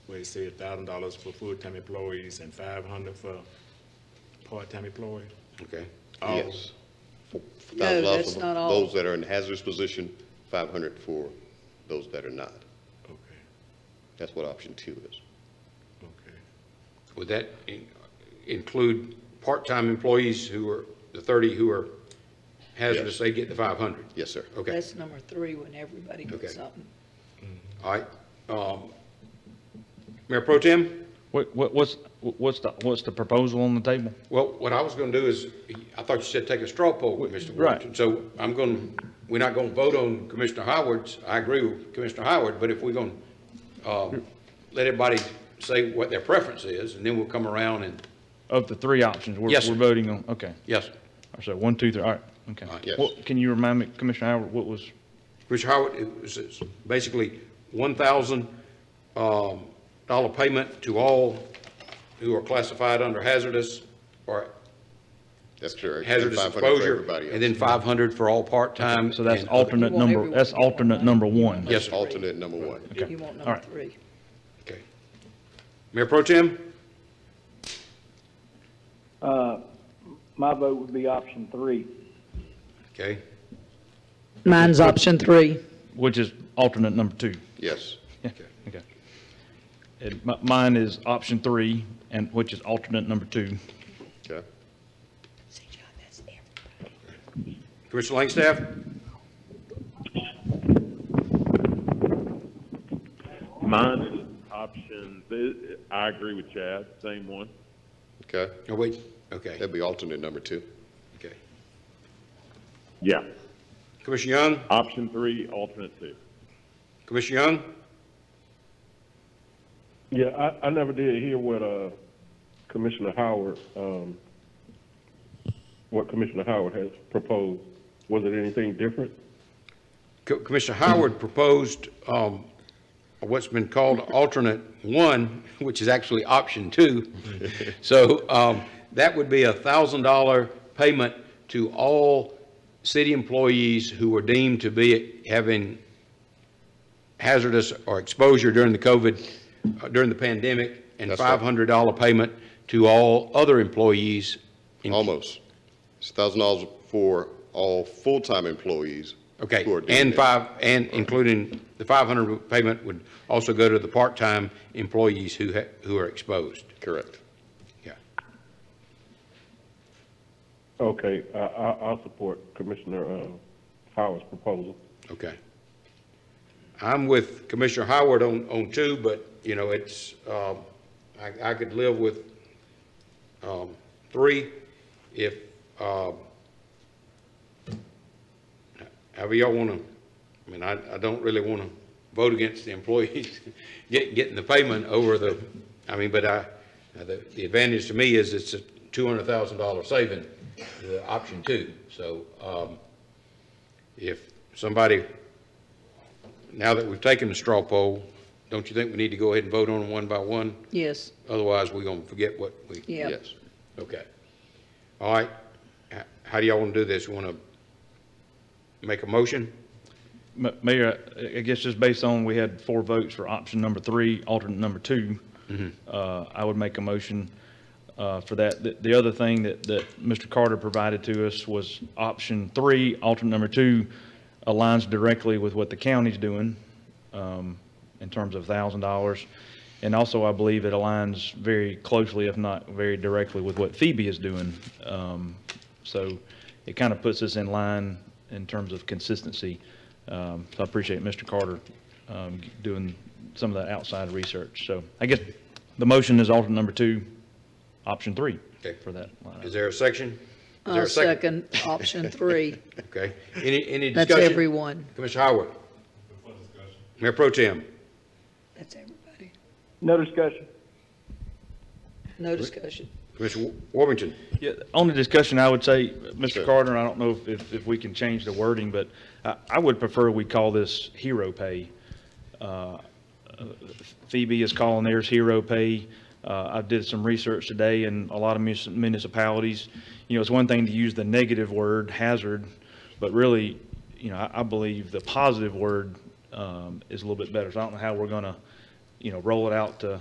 where it says $1,000 for full-time employees and $500 for part-time employees. Okay. Yes. No, $1,000 that's for not all. those that are in hazardous position, 500 for those that are not. Okay, That's what option 2 is. okay. Would that include part-time employees who are, the 30 who are hazardous, Yes. they get the 500? Yes, sir. Okay, That's number 3 when everybody Okay. gets something. all right. Mayor Pro Tem? What's the proposal on the table? Well, what I was going to do is, I thought you said take a straw poll with Mr. Right. Warrington. So we're not going to vote on Commissioner Howard's. I agree with Commissioner Howard, but if we're going to let everybody say what their preference is, and then we'll come around and, Of the 3 options we're Yes, sir. voting on, okay. yes. So 1, 2, 3, all right, okay. Yes. Can you remind me, Commissioner Howard, what was, Commissioner Howard, it's basically $1,000 payment to all who are classified under hazardous or That's correct. hazardous And 500 for exposure, everybody else. and then 500 for all part-time. so that's and- alternate You want number, everyone that's to get alternate one. number 1? Yes, sir. Alternate number 1. Okay. You want All number right. 3. Okay. Mayor Pro Tem? My vote would be option 3. Okay. Mine's option 3. Which is alternate number 2? Yes. Okay. And mine is option 3, and which is alternate number 2. Okay. Commissioner Langstaff? Mine is option, I agree with Chad, same one. Okay. Oh, wait, okay, That'd be alternate number 2. okay. Yeah. Commissioner Young? Option 3, alternate 2. Commissioner Young? Yeah, I never did hear what Commissioner Howard has proposed. Was it anything different? Commissioner Howard proposed what's been called alternate 1, which is actually option 2. So that would be a $1,000 payment to all city employees who were deemed to be having hazardous or exposure during the COVID, during the pandemic, and That's right. $500 payment to all other employees. Almost. It's $1,000 for all full-time employees. Okay, who are deemed and including the 500 payment would also go to the part-time employees who are exposed. Correct. Yeah. Okay, I'll support Commissioner Howard's proposal. Okay. I'm with Commissioner Howard on 2, but, you know, it's, I could live with 3 if, however y'all want to, I mean, I don't really want to vote against the employees getting the payment over the, I mean, but the advantage to me is it's a $200,000 saving, the option 2. So if somebody, now that we've taken the straw poll, don't you think we need to go ahead and vote on them one by one? Yes. Otherwise, we're going to forget what we. Yeah. Yes. Okay. All right. How do y'all want to do this? You want to make a motion? Mayor, I guess just based on, we had 4 votes for option number 3, alternate number 2. I would make a motion for that. The other thing that Mr. Carter provided to us was option 3, alternate number 2, aligns directly with what the county's doing in terms of $1,000. And also, I believe it aligns very closely, if not very directly, with what Phoebe is doing. So it kind of puts us in line in terms of consistency. So I appreciate Mr. Carter doing some of that outside research. So I guess the motion is alternate number 2, option 3 for that line. Is there a section? Is there I'll a second? second option 3. Okay. Any That's discussion? everyone. Commissioner Howard? Mayor Pro Tem? That's everybody. No discussion. No discussion. Commissioner Warrington? Yeah, on the discussion, I would say, Mr. Carter, I don't know if we can change the wording, but I would prefer we call this hero pay. Phoebe is calling theirs hero pay. I did some research today, and a lot of municipalities, it's one thing to use the negative word, hazard, but really, I believe the positive word is a little bit better. So I don't know how we're going to, roll it out to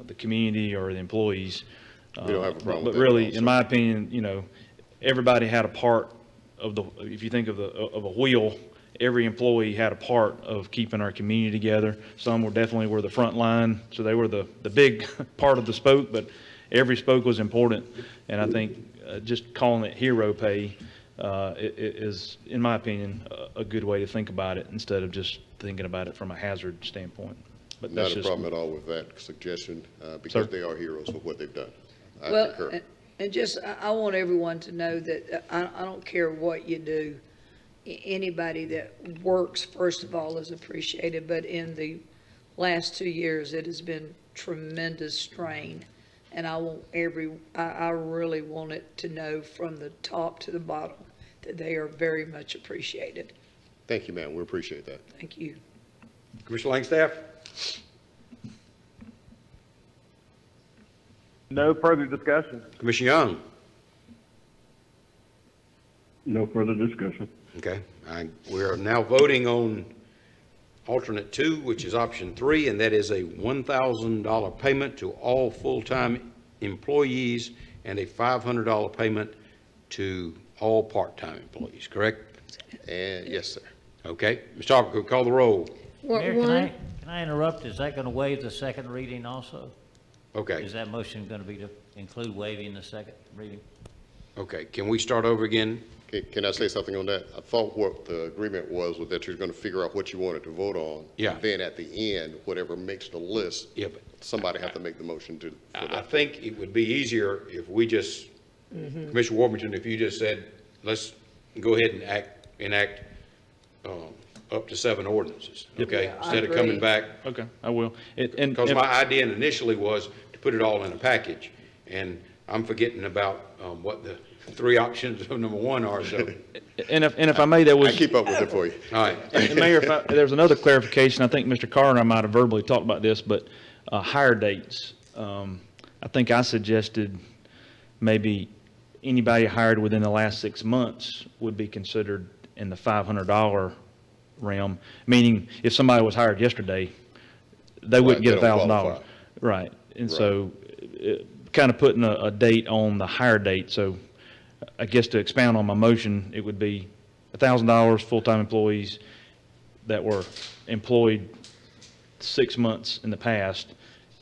the community or the employees. We don't have a problem But with that really, at all, in my opinion, everybody had a part of if you think of a wheel, every employee had a part of keeping our community together. Some were definitely the front line, so they were the big part of the spoke, but every spoke was important. And I think just calling it hero pay is, in my opinion, a good way to think about it instead of just thinking about it from a hazard standpoint. But Not that's a just, problem at all with that suggestion, because Sir? they are heroes for what they've done. I Well, concur. and just, I want everyone to know that I don't care what you do. Anybody that works, first of all, is appreciated, but in the last 2 years, it has been tremendous strain. And I really want it to know from the top to the bottom that they are very much appreciated. Thank you, ma'am. We appreciate that. Thank you. Commissioner Langstaff? No further discussion. Commissioner Young? No further discussion. Okay. We are now voting on alternate 2, which is option 3, and that is a $1,000 payment to all full-time employees and a $500 payment to all part-time employees, correct? And yes, sir. Okay. Ms. Talbot, call the roll. Mayor, can I interrupt? Is that going to waive the second reading also? Okay. Is that motion going to be to include waiving the second reading? Okay. Can we start over again? Can I say something on that? I thought what the agreement was that you're going to figure out what you wanted to vote on. Yeah. And then at the end, whatever makes the list, Yeah, but somebody have to make the motion for I that. think it would be easier if we just, Commissioner Warmington, if you just said, let's go ahead and enact up to 7 ordinances, okay? Yeah, I Instead of coming agree. back, okay, I will. because my idea initially was to put it all in a package, and I'm forgetting about what the 3 options of number 1 are, so, And if I may, there was. I keep up with it for you. all right. And Mayor, there's another clarification. I think Mr. Carter and I might have verbally talked about this, but hire dates. I think I suggested maybe anybody hired within the last 6 months would be considered in the $500 realm, meaning if somebody was hired yesterday, they wouldn't get they don't $1,000. qualify. Right. And Right. so kind of putting a date on the hire date. So I guess to expound on my motion, it would be $1,000 full-time employees that were employed 6 months in the past,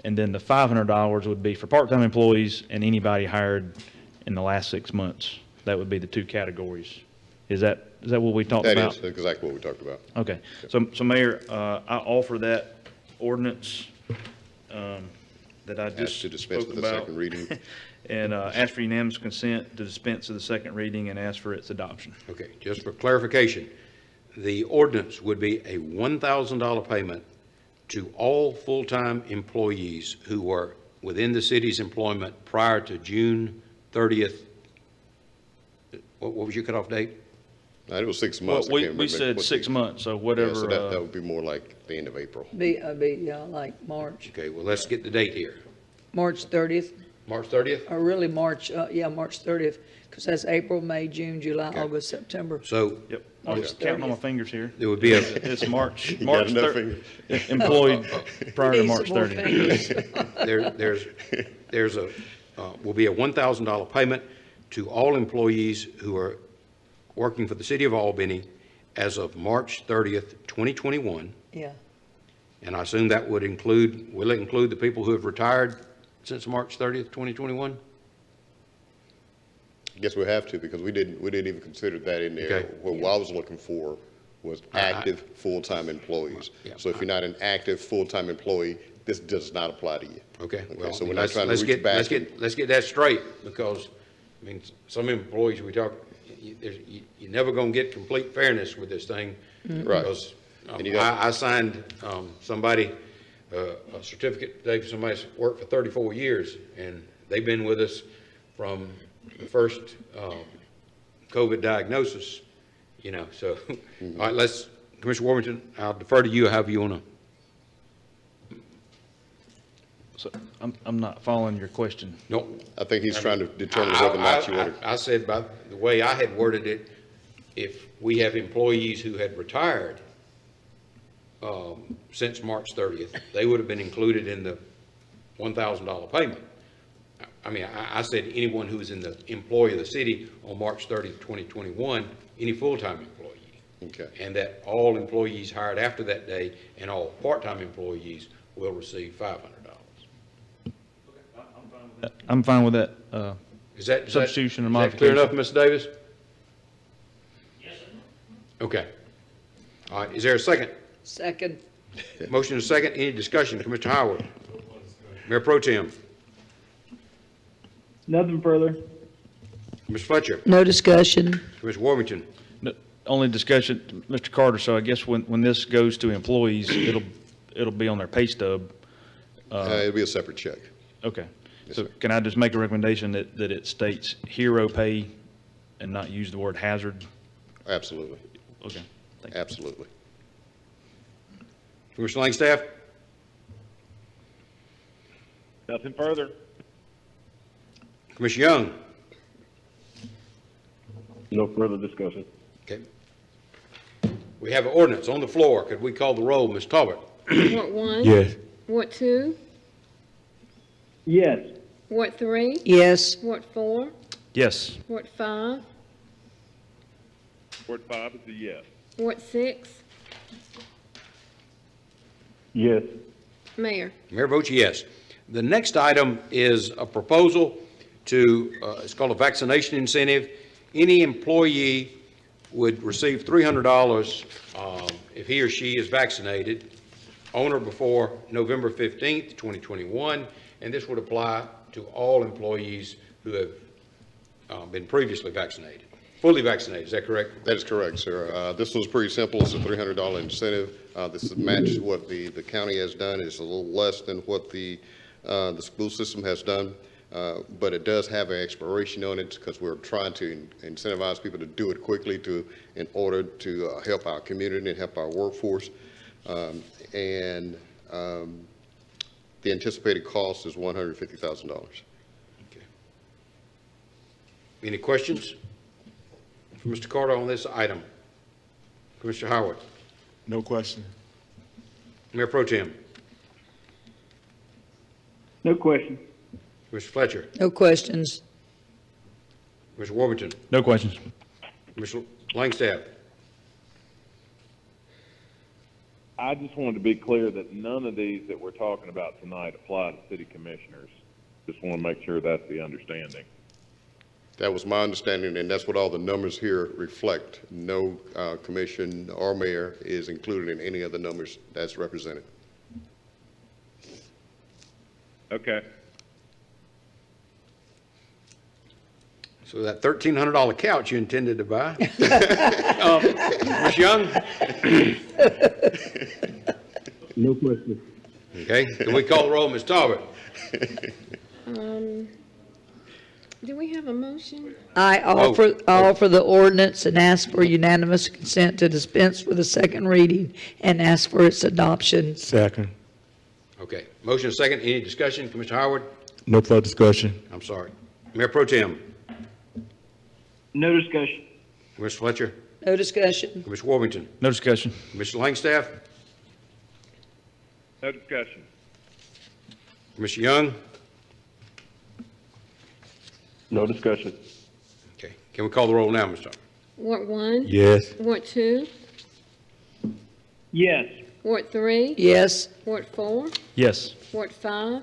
and then the $500 would be for part-time employees and anybody hired in the last 6 months. That would be the 2 categories. Is that what we talked about? That is exactly what we talked about. Okay. So Mayor, I offer that ordinance that I Ask just to dispense spoke with the about. second reading. And ask for unanimous consent to dispense of the second reading and ask for its adoption. Okay, just for clarification, the ordinance would be a $1,000 payment to all full-time employees who were within the city's employment prior to June 30th. What was your cutoff date? It was 6 months. I Well, can't we remember said what 6 the- months, so Yeah, whatever. so that would be more like the end of April. Like March Okay, well, let's get the date here. 30th, March 30th? or really March 30th, because that's April, May, June, July, August, September. So Yep. March I'm counting on my 30th. fingers here. there would be a, It's March, You got March enough 30th, employed prior to Need March some more 30th. there's will be a $1,000 payment to all employees who are working for the city of Albany as of March 30th, 2021. Yeah, And I assume that would include, will it include the people who have retired since March 30th, 2021? Guess we have to, because we didn't even consider that in there. Okay. What I was looking for was active full-time employees. Yeah. So if you're not an active full-time employee, this does not apply to you. Okay, well, so we're not trying to reach get, back let's get that straight, because, I mean, some employees we talk, you're never gonna get complete fairness with this thing. Right. Because And you got- I signed somebody, a certificate today for somebody that's worked for 34 years, and they've been with us from the first COVID diagnosis, so, all right, Commissioner Warmington, I'll defer to you however you wanna. So I'm not following your question. No. I think he's trying to determine whether or not you want to. I said by the way I had worded it, if we have employees who had retired since March 30th, they would have been included in the $1,000 payment. I mean, I said anyone who is in the employ of the city on March 30th, 2021, any full-time employee. Okay. And that all employees hired after that day and all part-time employees will receive $500. I'm fine with that substitution and Is that clear modification. enough, Ms. Davis? Yes, sir. Okay. All right, is there a second? Second. Motion is second. Any discussion? Commissioner Howard? Mayor Pro Tem? Nothing further. Ms. Fletcher? No discussion. Commissioner Warmington? No, only discussion, Mr. Carter, so I guess when this goes to employees, it'll be on their pay stub. It'll be a separate check. Okay. So can I just make a recommendation that it states hero pay and not use the word hazard? Absolutely. Okay. Thank you. Absolutely. Commissioner Langstaff? Nothing further. Commissioner Young? No further discussion. Okay. We have an ordinance on the floor. Could we call the roll, Ms. Talbot? Ward 1? Yes. Ward 2? Yes. Ward 3? Yes. Ward 4? Yes. Ward 5? Ward 5 is a yes. Ward 6? Yes. Mayor? Mayor votes yes. The next item is a proposal to, it's called a vaccination incentive. Any employee would receive $300 if he or she is vaccinated on or before November 15th, 2021, and this would apply to all employees who have been previously vaccinated, fully vaccinated. Is that correct? That is correct, sir. This one's pretty simple. It's a $300 incentive. This matches what the county has done. It's a little less than what the school system has done, but it does have an expiration on it because we're trying to incentivize people to do it quickly in order to help our community and help our workforce. And the anticipated cost is $150,000. Okay. Any questions for Mr. Carter on this item? Commissioner Howard? No question. Mayor Pro Tem? No question. Commissioner Fletcher? No questions. Commissioner Warmington? No questions. Commissioner Langstaff? I just wanted to be clear that none of these that we're talking about tonight apply to city commissioners. Just want to make sure that's the understanding. That was my understanding, and that's what all the numbers here reflect. No commission or mayor is included in any of the numbers that's represented. Okay. So that $1,300 couch you intended to buy? Ms. Young? No question. Okay, can we call the roll, Ms. Talbot? Do we have a motion? I offer the ordinance and ask for unanimous consent to dispense with the second reading and ask for its adoption. Second. Okay, motion is second. Any discussion? Commissioner Howard? No further discussion. I'm sorry. Mayor Pro Tem? No discussion. Commissioner Fletcher? No discussion. Commissioner Warmington? No discussion. Commissioner Langstaff? No discussion. Commissioner Young? No discussion. Okay, can we call the roll now, Mr. Talbot? Ward 1? Yes. Ward 2? Yes. Ward 3? Yes. Ward 4? Yes. Ward 5?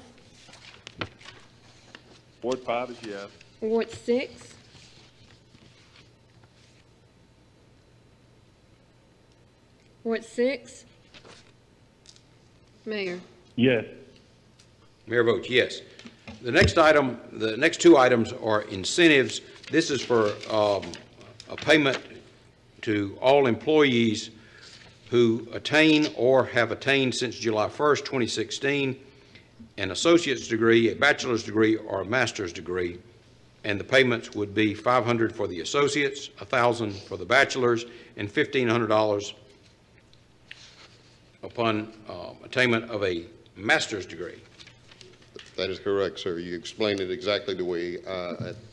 Ward 5 is yes. Ward 6? Ward 6? Mayor? Yes. Mayor votes yes. The next item, the next two items are incentives. This is for a payment to all employees who attain or have attained since July 1st, 2016, an associate's degree, a bachelor's degree, or a master's degree. And the payments would be $500 for the associates, $1,000 for the bachelor's, and $1,500 upon attainment of a master's degree. That is correct, sir. You explained it exactly the way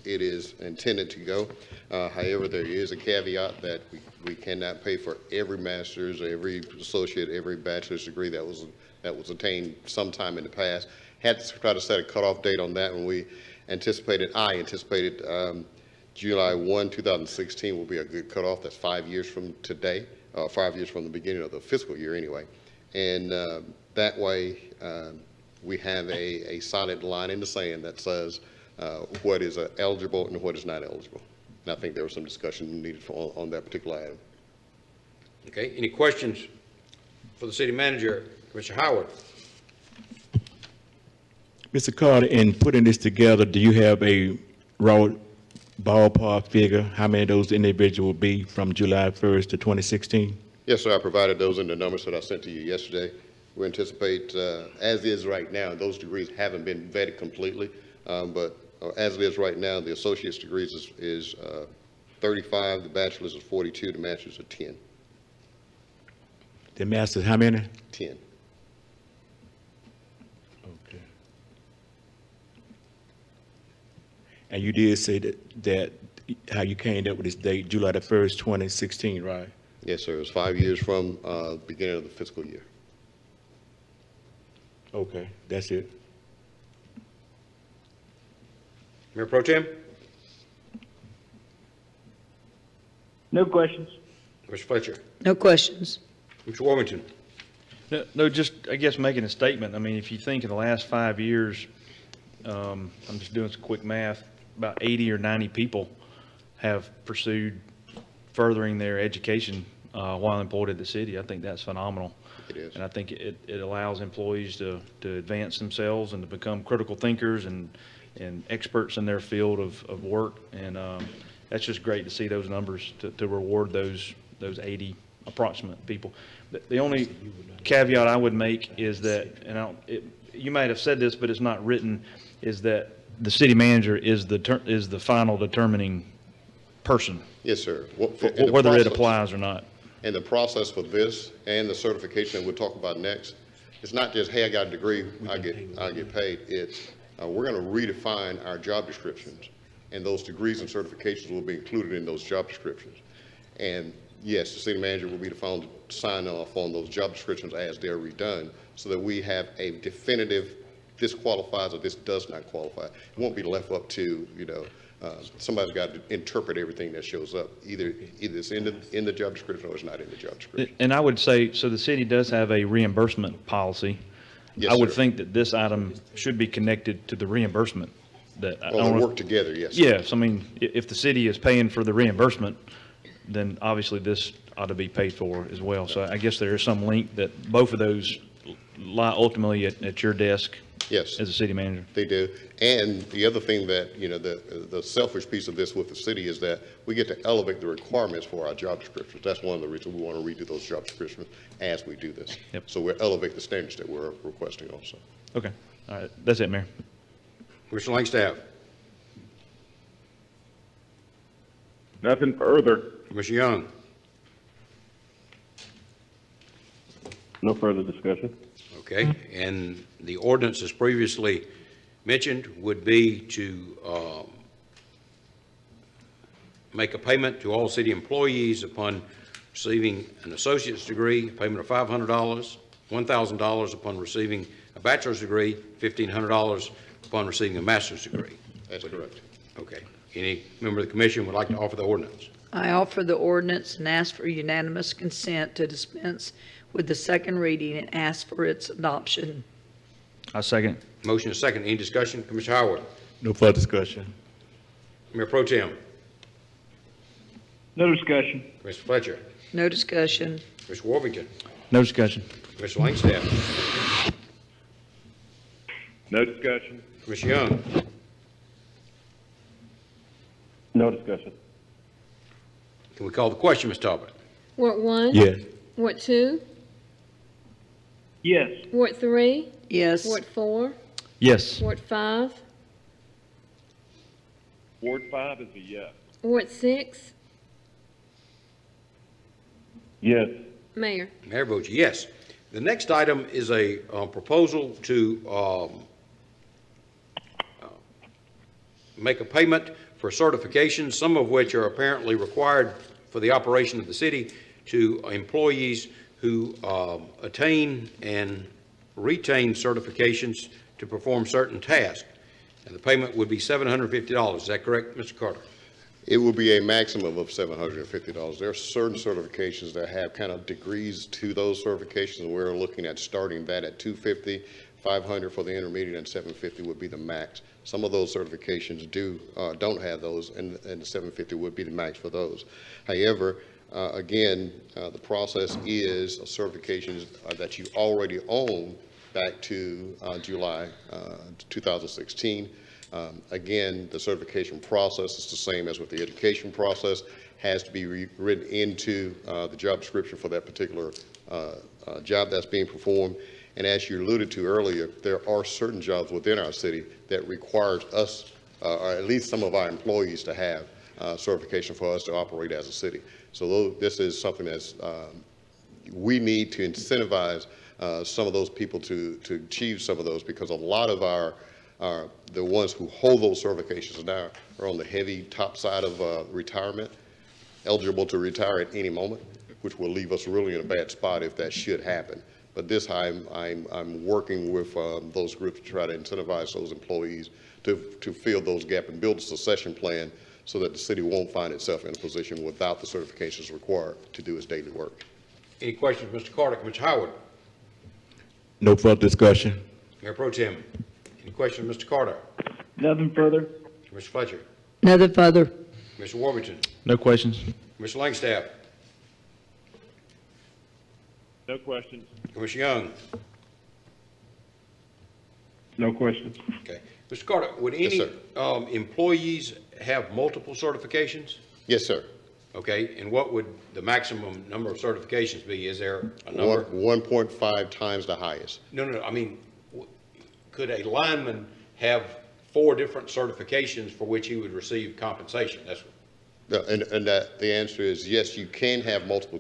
it is intended to go. However, there is a caveat that we cannot pay for every master's, every associate, every bachelor's degree that was attained sometime in the past. Had to try to set a cutoff date on that when I anticipated July 1, 2016 will be a good cutoff. That's 5 years from today, 5 years from the beginning of the fiscal year anyway. And that way, we have a solid line in the sand that says what is eligible and what is not eligible. And I think there was some discussion needed on that particular item. Okay, any questions for the city manager? Commissioner Howard. Mr. Carter, in putting this together, do you have a raw ballpark figure, how many of those individuals will be from July 1st to 2016? Yes, sir. I provided those in the numbers that I sent to you yesterday. We anticipate, as is right now, those degrees haven't been vetted completely, but as it is right now, the associate's degrees is 35, the bachelor's is 42, the master's is 10. The master's how many? 10. Okay. And you did say that how you came up with this date, July the 1st, 2016, right? Yes, sir. It was 5 years from beginning of the fiscal year. Okay, that's it. Mayor Pro Tem? No questions. Mr. Fletcher? No questions. Mr. Warmington? No, just, I guess, making a statement. I mean, if you think in the last 5 years, I'm just doing some quick math, about 80 or 90 people have pursued furthering their education while employed at the city. I think that's phenomenal. It is. And I think it allows employees to advance themselves and to become critical thinkers and experts in their field of work. And that's just great to see those numbers, to reward those 80 approximate people. The only caveat I would make is that, and you might have said this, but it's not written, is that the city manager is the final determining person. Yes, sir. Whether it applies or not. And the process for this and the certification that we'll talk about next, it's not just, hey, I got a degree, I get paid. It's we're going to redefine our job descriptions, and those degrees and certifications will be included in those job descriptions. And yes, the city manager will be the final to sign off on those job descriptions as they're redone, so that we have a definitive, this qualifies or this does not qualify. It won't be left up to, somebody's got to interpret everything that shows up. Either it's in the job description or it's not in the job description. And I would say, so the city does have a reimbursement policy. Yes, I would sir. think that this item should be connected to the reimbursement. That Well, they work together, yes. Sir. Yes, I mean, if the city is paying for the reimbursement, then obviously this ought to be paid for as well. So I guess there is some link that both of those lie ultimately at your desk. Yes. As a city manager. They do. And the other thing that, the selfish piece of this with the city is that we get to elevate the requirements for our job descriptions. That's one of the reasons we want to redo those job descriptions as we do this. Yep. So we'll elevate the standards that we're requesting also. Okay. All right. That's it, Mayor. Commissioner Langstaff? Nothing further. Commissioner Young? No further discussion. Okay, and the ordinance, as previously mentioned, would be to make a payment to all city employees upon receiving an associate's degree, a payment of $500, $1,000 upon receiving a bachelor's degree, $1,500 upon receiving a master's degree. That's correct. Okay. Any member of the commission would like to offer the ordinance? I offer the ordinance and ask for unanimous consent to dispense with the second reading and ask for its adoption. I second. Motion is second. Any discussion? Commissioner Howard? No further discussion. Mayor Pro Tem? No discussion. Mr. Fletcher? No discussion. Mr. Warmington? No discussion. Mr. Langstaff? No discussion. Commissioner Young? No discussion. Can we call the question, Ms. Talbot? Ward 1? Yes. Ward 2? Yes. Ward 3? Yes. Ward 4? Yes. Ward 5? Ward 5 is a yes. Ward 6? Yes. Mayor? Mayor votes yes. The next item is a proposal to make a payment for certifications, some of which are apparently required for the operation of the city, to employees who attain and retain certifications to perform certain tasks. And the payment would be $750. Is that correct, Mr. Carter? It will be a maximum of $750. There are certain certifications that have kind of degrees to those certifications, and we're looking at starting that at $250, $500 for the intermediate, and $750 would be the max. Some of those certifications don't have those, and the $750 would be the max for those. However, again, the process is certifications that you already own back to July 2016. Again, the certification process is the same as with the education process, has to be written into the job description for that particular job that's being performed. And as you alluded to earlier, there are certain jobs within our city that requires us, or at least some of our employees, to have certification for us to operate as a city. So this is something that's, we need to incentivize some of those people to achieve some of those, because a lot of the ones who hold those certifications now are on the heavy top side of retirement, eligible to retire at any moment, which will leave us really in a bad spot if that should happen. But this time, I'm working with those groups to try to incentivize those employees to fill those gaps and build a succession plan so that the city won't find itself in a position without the certifications required to do its daily work. Any questions, Mr. Carter? Mr. Howard? No further discussion. Mayor Pro Tem? Any questions, Mr. Carter? Nothing further. Mr. Fletcher? Nothing further. Mr. Warburton? No questions. Mr. Langstaff? No questions. Mr. Young? No questions. Okay. Mr. Carter, would any employees have multiple certifications? Yes, sir. Okay, and what would the maximum number of certifications be? Is there a number? 1.5 times the highest. No, I mean, could a lineman have 4 different certifications for which he would receive compensation? That's And the answer is yes, you can have multiple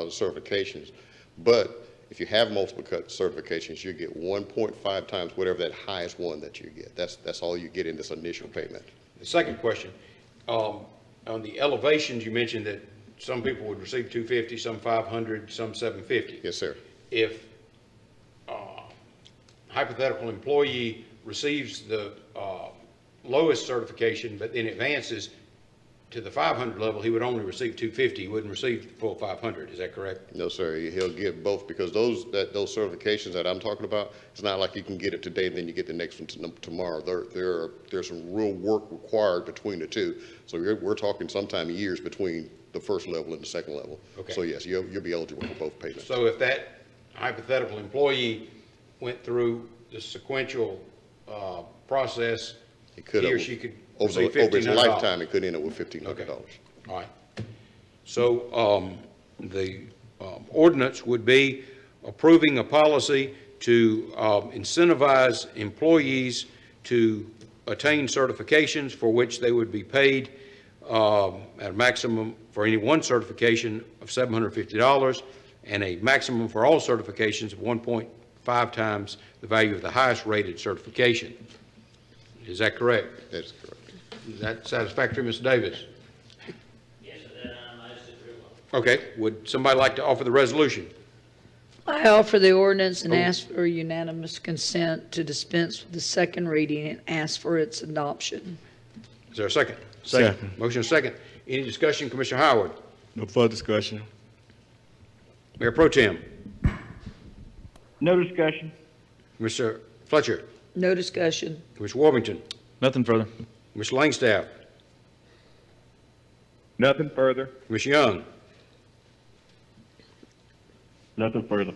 certifications, but if you have multiple certifications, you get 1.5 times whatever that highest one that you get. That's all you get in this initial payment. The second question, on the elevations, you mentioned that some people would receive $250, some $500, some $750. Yes, sir. If hypothetical employee receives the lowest certification, but then advances to the 500 level, he would only receive $250. He wouldn't receive the full 500. Is that correct? No, sir. He'll get both, because those certifications that I'm talking about, it's not like you can get it today and then you get the next one tomorrow. There's some real work required between the two. So we're talking sometime years between the first level and the second level. Okay. So yes, you'll be eligible for both payments. So if that hypothetical employee went through the sequential process, he or she could receive $1,500. Over his lifetime, it could end up with $1,500. Okay. All right. So the ordinance would be approving a policy to incentivize employees to attain certifications for which they would be paid at a maximum for any one certification of $750 and a maximum for all certifications of 1.5 times the value of the highest rated certification. Is that correct? That's correct. Is that satisfactory, Mr. Davis? Yes, sir, I understood very well. Okay. Would somebody like to offer the resolution? I offer the ordinance and ask for unanimous consent to dispense with the second reading and ask for its adoption. Is there a second? Second. Motion is second. Any discussion, Commissioner Howard? No further discussion. Mayor Pro Tem? No discussion. Mr. Fletcher? No discussion. Mr. Warmington? Nothing further. Mr. Langstaff? Nothing further. Ms. Young? Nothing further.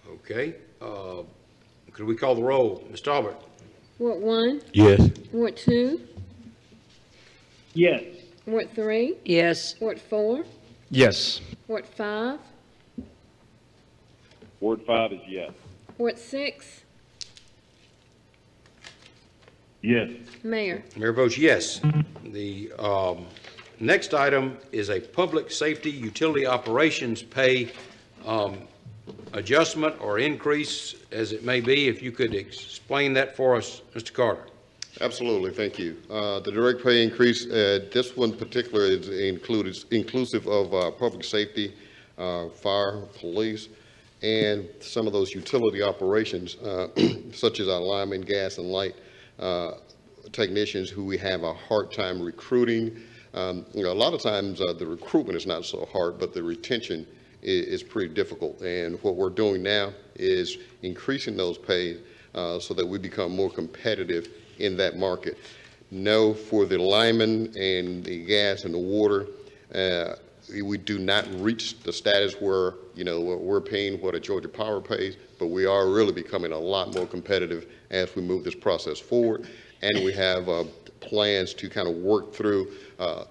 Okay. Could we call the roll? Ms. Talbot? Ward 1, Yes. Ward 2, Yes. Ward 3, Yes. Ward 4, Yes. Ward 5, Ward 5 is yes. Ward 6, Yes. Mayor. Mayor votes yes. The next item is a public safety utility operations pay adjustment or increase, as it may be. If you could explain that for us, Mr. Carter. Absolutely, thank you. The direct pay increase, this one particular is inclusive of public safety, fire, police, and some of those utility operations, such as our linemen, gas and light technicians who we have a hard time recruiting. A lot of times the recruitment is not so hard, but the retention is pretty difficult. And what we're doing now is increasing those pays so that we become more competitive in that market. No, for the linemen and the gas and the water, we do not reach the status where, we're paying what a Georgia Power pays, but we are really becoming a lot more competitive as we move this process forward. And we have plans to kind of work through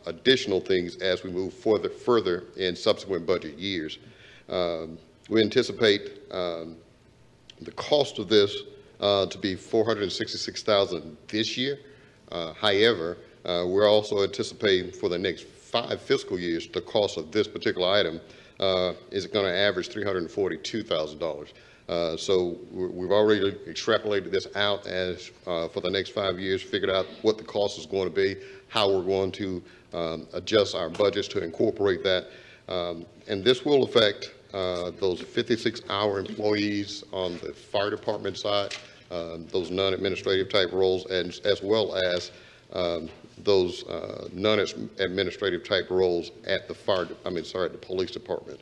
additional things as we move further in subsequent budget years. We anticipate the cost of this to be $466,000 this year. However, we're also anticipating for the next 5 fiscal years, the cost of this particular item is going to average $342,000. So we've already extrapolated this out as for the next 5 years, figured out what the cost is going to be, how we're going to adjust our budgets to incorporate that. And this will affect those 56-hour employees on the fire department side, those non-administrative type roles, and as well as those non-administrative type roles at the at the police department.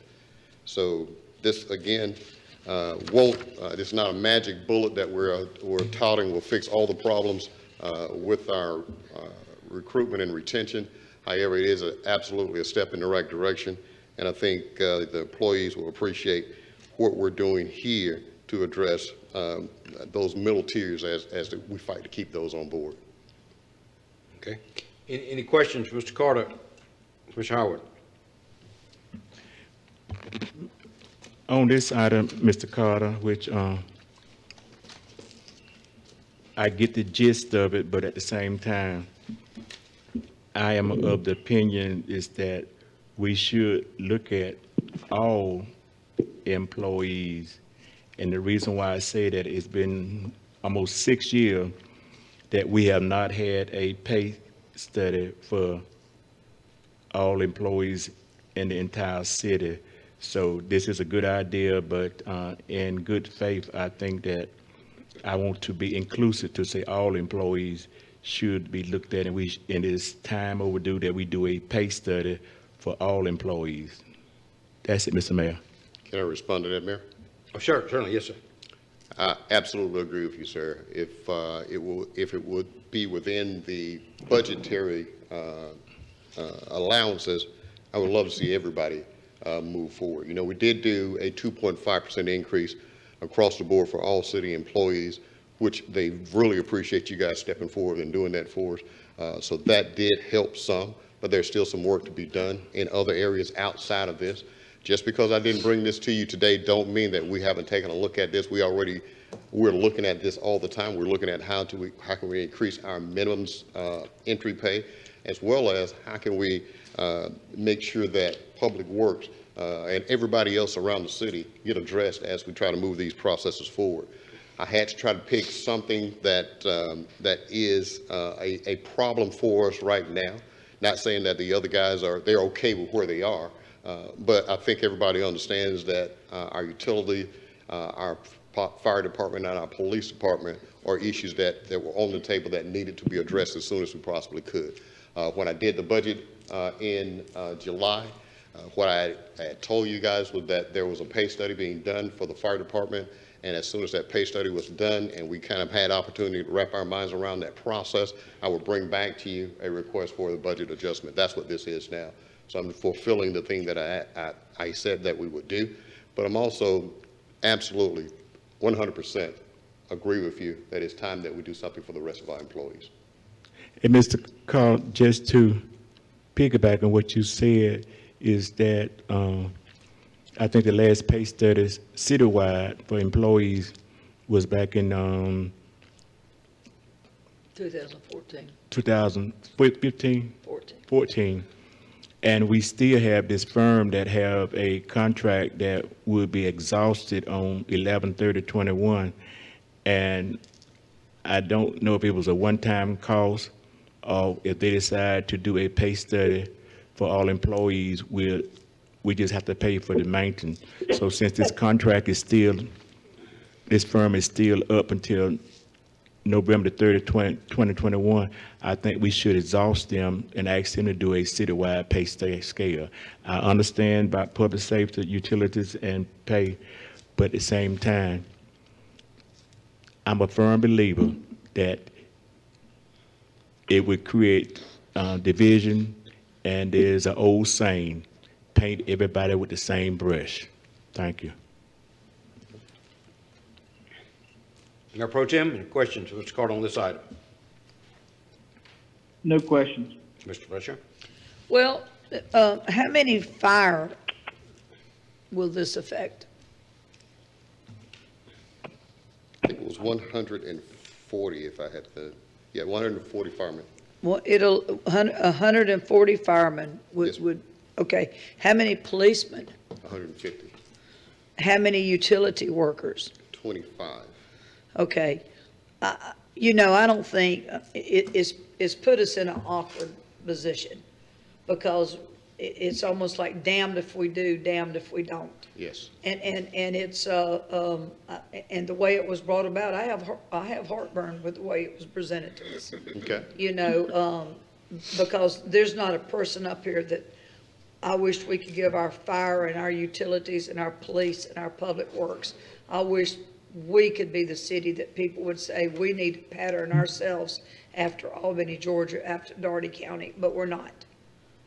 So this again it's not a magic bullet that we're touting will fix all the problems with our recruitment and retention. However, it is absolutely a step in the right direction, and I think the employees will appreciate what we're doing here to address those middle tiers as we fight to keep those on board. Okay. Any questions, Mr. Carter? Mr. Howard? On this item, Mr. Carter, which I get the gist of it, but at the same time, I am of the opinion is that we should look at all employees. And the reason why I say that it's been almost 6 years that we have not had a pay study for all employees in the entire city. So this is a good idea, but in good faith, I think that I want to be inclusive to say all employees should be looked at, and it is time overdue that we do a pay study for all employees. That's it, Mr. Mayor. Can I respond to that, Mayor? Oh, sure, certainly, yes, sir. I absolutely agree with you, sir. If it would be within the budgetary allowances, I would love to see everybody move forward. We did do a 2.5% increase across the board for all city employees, which they really appreciate you guys stepping forward and doing that for us. So that did help some, but there's still some work to be done in other areas outside of this. Just because I didn't bring this to you today don't mean that we haven't taken a look at this. We're looking at this all the time. We're looking at how can we increase our minimums entry pay, as well as how can we make sure that Public Works and everybody else around the city get addressed as we try to move these processes forward. I had to try to pick something that is a problem for us right now. Not saying that the other guys they're okay with where they are, but I think everybody understands that our utility, our fire department, and our police department are issues that were on the table that needed to be addressed as soon as we possibly could. When I did the budget in July, what I had told you guys was that there was a pay study being done for the fire department, and as soon as that pay study was done and we kind of had opportunity to wrap our minds around that process, I would bring back to you a request for the budget adjustment. That's what this is now. So I'm fulfilling the thing that I said that we would do, but I'm also absolutely 100% agree with you that it's time that we do something for the rest of our employees. And Mr. Carl, just to piggyback on what you said, is that I think the last pay studies citywide for employees was back in 2014. 2015? 14. And we still have this firm that have a contract that will be exhausted on 11/30/21. And I don't know if it was a one-time cost or if they decide to do a pay study for all employees, we just have to pay for the maintenance. So since this contract is still, this firm is still up until November 30th, 2021, I think we should exhaust them and ask them to do a citywide pay scale. I understand about public safety, utilities, and pay, but at the same time, I'm a firm believer that it would create division, and there's an old saying, paint everybody with the same brush. Thank you. Mayor Pro Tem, any questions for Mr. Carter on this item? No questions. Mr. Fletcher? Well, how many fire will this affect? I think it was 140 if I had to, 140 firemen. Well, 140 firemen would, okay. How many policemen? 150. How many utility workers? 25. Okay. You know, I don't think it's put us in an awkward position because it's almost like damned if we do, damned if we don't. Yes. And it's and the way it was brought about, I have heartburn with the way it was presented to us. Okay. You know, because there's not a person up here that I wish we could give our fire and our utilities and our police and our public works. I wish we could be the city that people would say we need to pattern ourselves after Albany, Georgia, after Dougherty County, but we're not.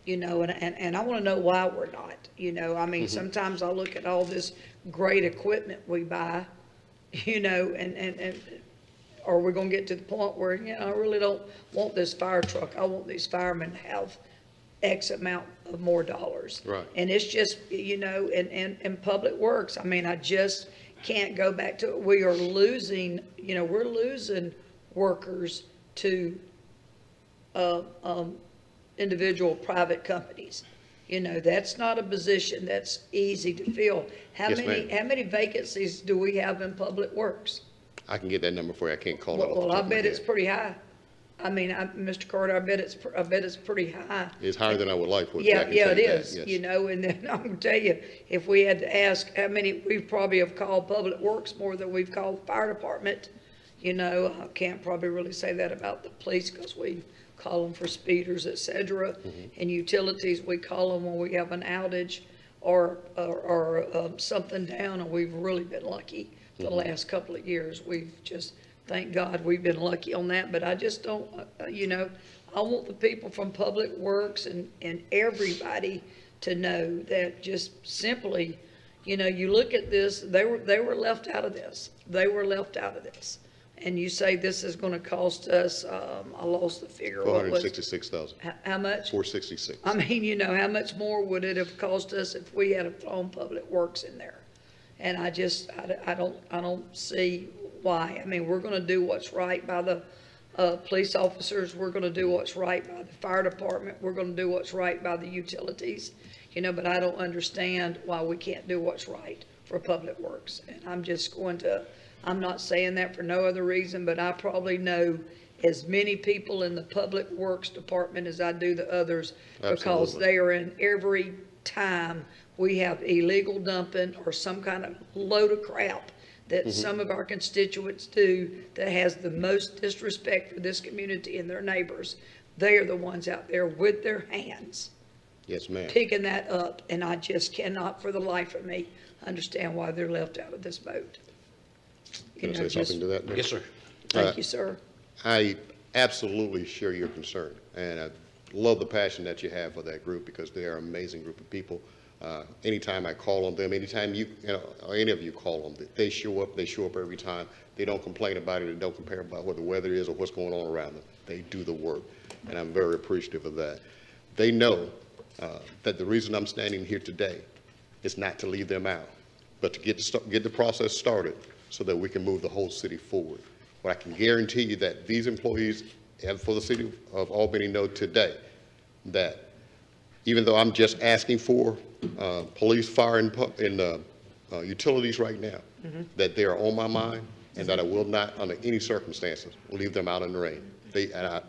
You know, and I want to know why we're not. You know, I mean, sometimes I look at all this great equipment we buy, you know, and are we going to get to the point where, you know, I really don't want this fire truck. I want these firemen to have X amount of more dollars. Right. And it's just, you know, and public works, I mean, I just can't go back to it. We are losing, you know, we're losing workers to individual private companies. You know, that's not a position that's easy to fill. How many vacancies do we have in public works? I can get that number for you. I can't call it off the Well, top I of my bet it's head. pretty high. I mean, Mr. Carter, I bet it's pretty high. It's higher than I would like for it. I can Yeah, tell it you that, is, yes. you know, and then I'm gonna tell you, if we had to ask how many, we probably have called Public Works more than we've called Fire Department. You know, I can't probably really say that about the police because we call them for speeders, et cetera. And utilities, we call them when we have an outage or something down, and we've really been lucky the last couple of years. We've just, thank God, we've been lucky on that, but I just don't, you know, I want the people from Public Works and everybody to know that just simply, you know, you look at this, they were left out of this. They were left out of this. And you say this is going to cost us, I lost the figure. What was it? $466,000. How much? $466. I mean, you know, how much more would it have cost us if we had thrown Public Works in there? And I just, I don't see why. I mean, we're going to do what's right by the police officers. We're going to do what's right by the fire department. We're going to do what's right by the utilities. You know, but I don't understand why we can't do what's right for Public Works. And I'm just going to, I'm not saying that for no other reason, but I probably know as many people in the Public Works Department as I do the others, because Absolutely. they are in every time we have illegal dumping or some kind of load of crap that some of our constituents do that has the most disrespect for this community and their neighbors. They are the ones out there with their hands Yes, ma'am. picking that up, and I just cannot for the life of me understand why they're left out of this boat. Can I You know, say something to that, Nick? Yes, sir. Thank you, sir. I absolutely share your concern, and I love the passion that you have for that group because they are an amazing group of people. Anytime I call on them, anytime you know, or any of you call them, they show up. They show up every time. They don't complain about it. They don't compare about what the weather is or what's going on around them. They do the work, and I'm very appreciative of that. They know that the reason I'm standing here today is not to leave them out, but to get the process started so that we can move the whole city forward. But I can guarantee you that these employees, and for the city of Albany, know today that even though I'm just asking for police, fire, and utilities right now, that they are on my mind, and that I will not, under any circumstances, leave them out in the rain.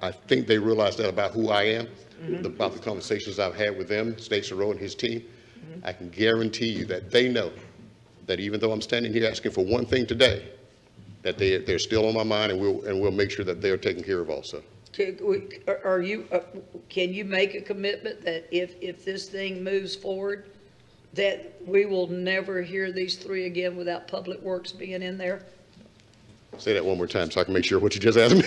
I think they realize that about who I am, about the conversations I've had with them, Stacey Rowe and his team. I can guarantee you that they know that even though I'm standing here asking for one thing today, that they're still on my mind, and we'll make sure that they're taken care of also. Can you make a commitment that if this thing moves forward, that we will never hear these three again without Public Works being in there? Say that one more time so I can make sure what you just asked me.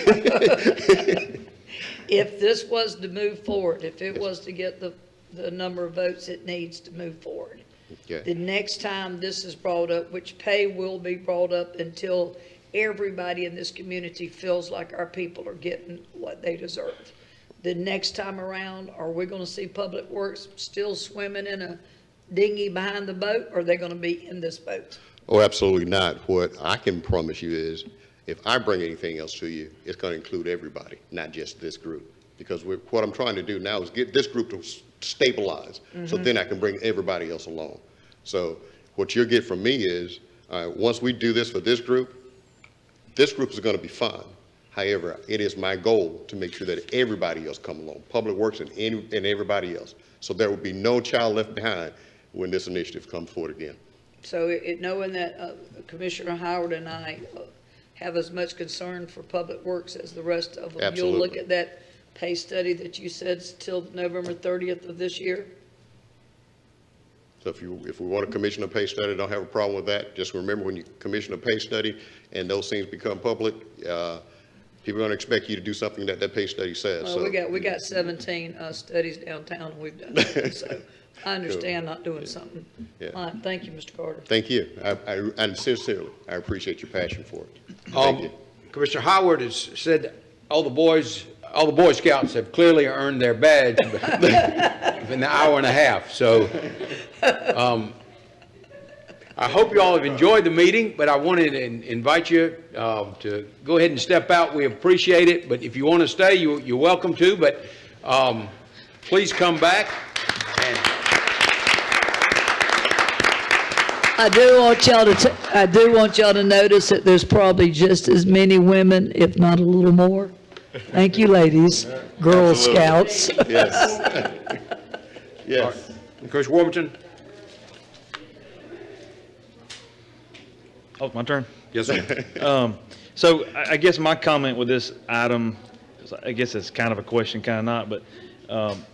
If this was to move forward, if it was to get the number of votes it needs to move forward, the next time this is brought up, which pay will be brought up until everybody in this community feels like our people are getting what they deserve. The next time around, are we going to see Public Works still swimming in a dinghy behind the boat, or are they going to be in this boat? Oh, absolutely not. What I can promise you is, if I bring anything else to you, it's going to include everybody, not just this group. Because what I'm trying to do now is get this group to stabilize, so then I can bring everybody else along. So what you'll get from me is, once we do this for this group is going to be fine. However, it is my goal to make sure that everybody else come along, Public Works and everybody else. So there will be no child left behind when this initiative comes forward again. So knowing that Commissioner Howard and I have as much concern for Public Works as the rest of them, Absolutely. You'll look at that pay study that you said is till November 30th of this year? So if we want to commission a pay study, don't have a problem with that. Just remember, when you commission a pay study and those things become public, people are going to expect you to do something that pay study says. Well, so we got 17 studies downtown and we've done that, so I understand not doing something. Yeah. All right, thank you, Mr. Carter. Thank you. And sincerely, I appreciate your passion for it. Thank you. Commissioner Howard has said all the Boy Scouts have clearly earned their badge in the hour and a half. So I hope you all have enjoyed the meeting, but I wanted to invite you to go ahead and step out. We appreciate it, but if you want to stay, you're welcome to, but please come back. I do want y'all to notice that there's probably just as many women, if not a little more. Thank you, ladies, Girl Scouts. Yes. Yes. Commissioner Warburton? Oh, my turn? Yes, sir. So I guess my comment with this item, I guess it's kind of a question, kind of not, but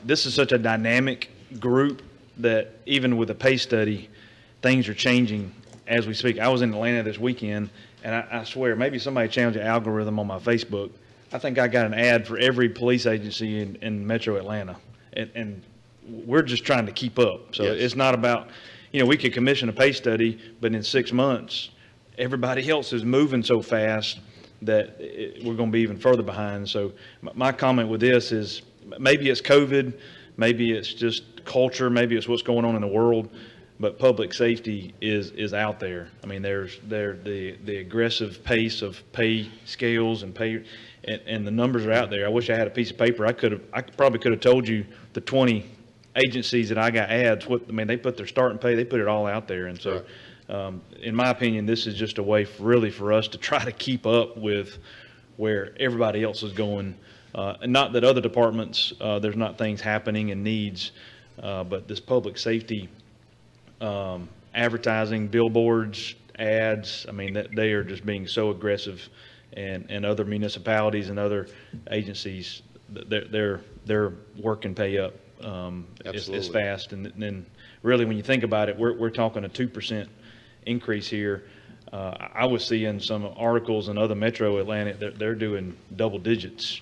this is such a dynamic group that even with a pay study, things are changing as we speak. I was in Atlanta this weekend, and I swear, maybe somebody challenged the algorithm on my Facebook. I think I got an ad for every police agency in Metro Atlanta, and we're just trying to keep up. So Yes. it's not about, we could commission a pay study, but in 6 months, everybody else is moving so fast that we're going to be even further behind. So my comment with this is maybe it's COVID, maybe it's just culture, maybe it's what's going on in the world, but public safety is out there. I mean, there's the aggressive pace of pay scales and pay, and the numbers are out there. I wish I had a piece of paper. I probably could have told you the 20 agencies that I got ads. They put their starting pay, they put it all out there, and so. In my opinion, this is just a way for us to try to keep up with where everybody else is going. And not that other departments, there's not things happening and needs, but this public safety advertising, billboards, ads, that they are just being so aggressive, and other municipalities and other agencies, they're working pay up as fast. And then really, when you think about it, we're talking a 2% increase here. I was seeing some articles in other Metro Atlanta that they're doing double digits.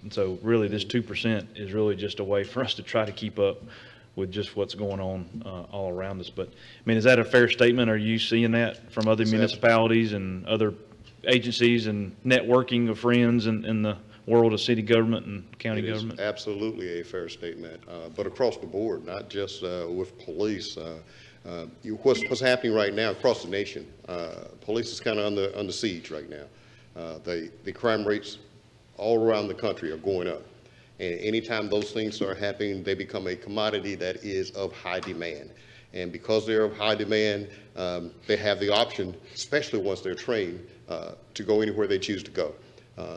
And so really this 2% is really just a way for us to try to keep up with just what's going on all around us. But is that a fair statement? Are you seeing that from other municipalities and other agencies and networking of friends in the world of city government and county government? Absolutely a fair statement, but across the board, not just with police. What's happening right now across the nation, police is kind of under siege right now. The crime rates all around the country are going up, and anytime those things start happening, they become a commodity that is of high demand. And because they're of high demand, they have the option, especially once they're trained, to go anywhere they choose to go.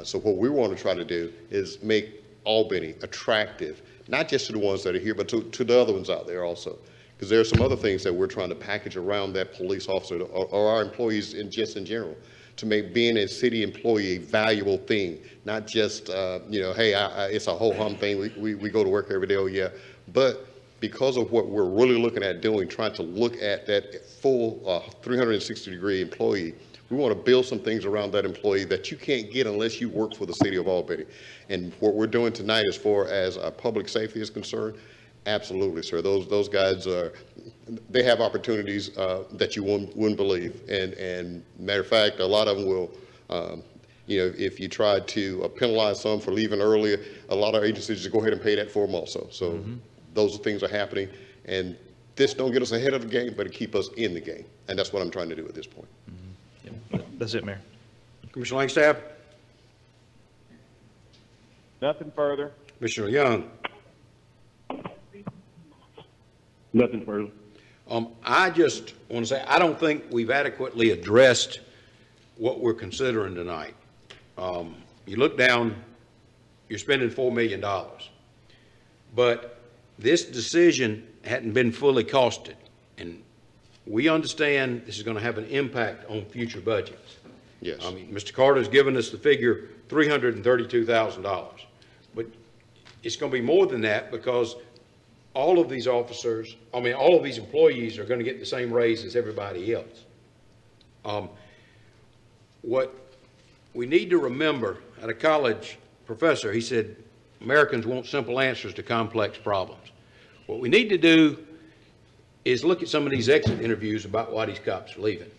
So what we want to try to do is make Albany attractive, not just to the ones that are here, but to the other ones out there also. Because there are some other things that we're trying to package around that police officer or our employees in general, to make being a city employee a valuable thing, not just, hey, it's a ho-hum thing. We go to work every day, oh yeah. But because of what we're really looking at doing, trying to look at that full 360-degree employee, we want to build some things around that employee that you can't get unless you work for the city of Albany. And what we're doing tonight as far as public safety is concerned, absolutely, sir. Those guys they have opportunities that you wouldn't believe. And matter of fact, a lot of them will, if you try to penalize some for leaving earlier, a lot of agencies just go ahead and pay that for them also. So those things are happening. And this don't get us ahead of the game, but it keep us in the game. And that's what I'm trying to do at this point. That's it, Mayor. Commissioner Langstaff? Nothing further. Commissioner Young? Nothing further. I just want to say, I don't think we've adequately addressed what we're considering tonight. You look down, you're spending $4 million. But this decision hadn't been fully costed. And we understand this is going to have an impact on future budgets. Yes. I mean, Mr. Carter's given us the figure $332,000. But it's going to be more than that, because all of these officers, all of these employees are going to get the same raise as everybody else. What we need to remember, at a college professor, he said, Americans want simple answers to complex problems. What we need to do is look at some of these exit interviews about why these cops are leaving.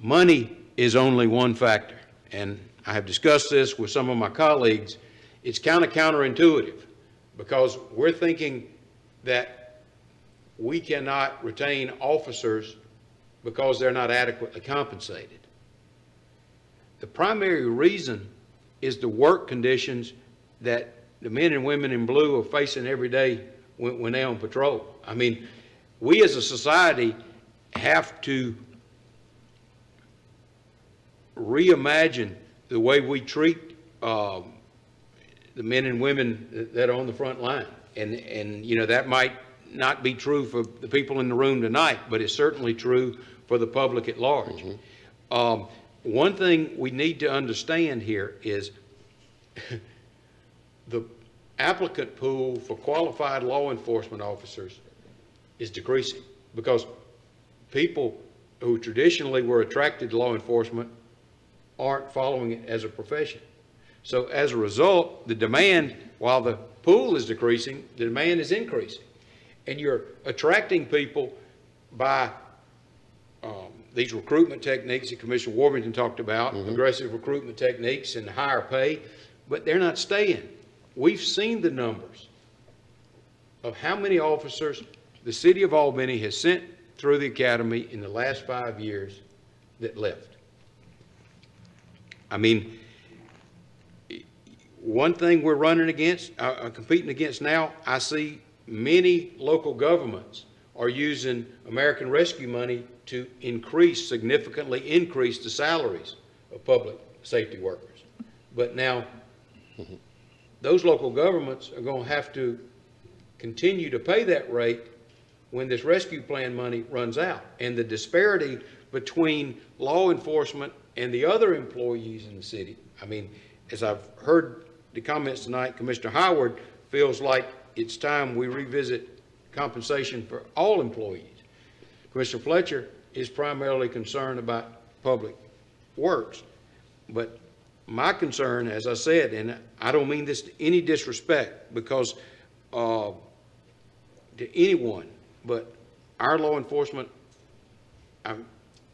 Money is only one factor. And I have discussed this with some of my colleagues. It's kind of counterintuitive, because we're thinking that we cannot retain officers because they're not adequately compensated. The primary reason is the work conditions that the men and women in blue are facing every day when they're on patrol. I mean, we as a society have to reimagine the way we treat the men and women that are on the front line. And that might not be true for the people in the room tonight, but it's certainly true for the public at large. One thing we need to understand here is the applicant pool for qualified law enforcement officers is decreasing, because people who traditionally were attracted to law enforcement aren't following it as a profession. So as a result, the demand, while the pool is decreasing, the demand is increasing. And you're attracting people by these recruitment techniques that Commissioner Warrington talked about, aggressive recruitment techniques and higher pay, but they're not staying. We've seen the numbers of how many officers the city of Albany has sent through the academy in the last 5 years that left. I mean, one thing we're running against, competing against now, I see many local governments are using American Rescue money to significantly increase the salaries of public safety workers. But now, those local governments are going to have to continue to pay that rate when this rescue plan money runs out. And the disparity between law enforcement and the other employees in the city, I mean, as I've heard the comments tonight, Commissioner Howard feels like it's time we revisit compensation for all employees. Commissioner Fletcher is primarily concerned about public works. But my concern, as I said, and I don't mean this to any disrespect, because to anyone, but our law enforcement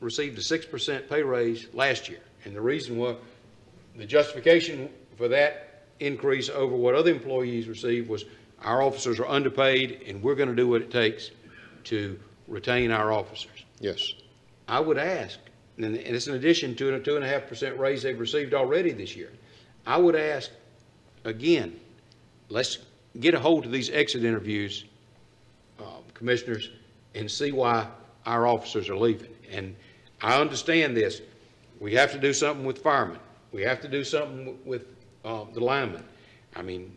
received a 6% pay raise last year. And the reason was, the justification for that increase over what other employees received was our officers are underpaid, and we're going to do what it takes to retain our officers. Yes. I would ask, and it's in addition to a 2.5% raise they've received already this year. I would ask, again, let's get a hold of these exit interviews, commissioners, and see why our officers are leaving. And I understand this. We have to do something with firemen. We have to do something with the linemen. I mean,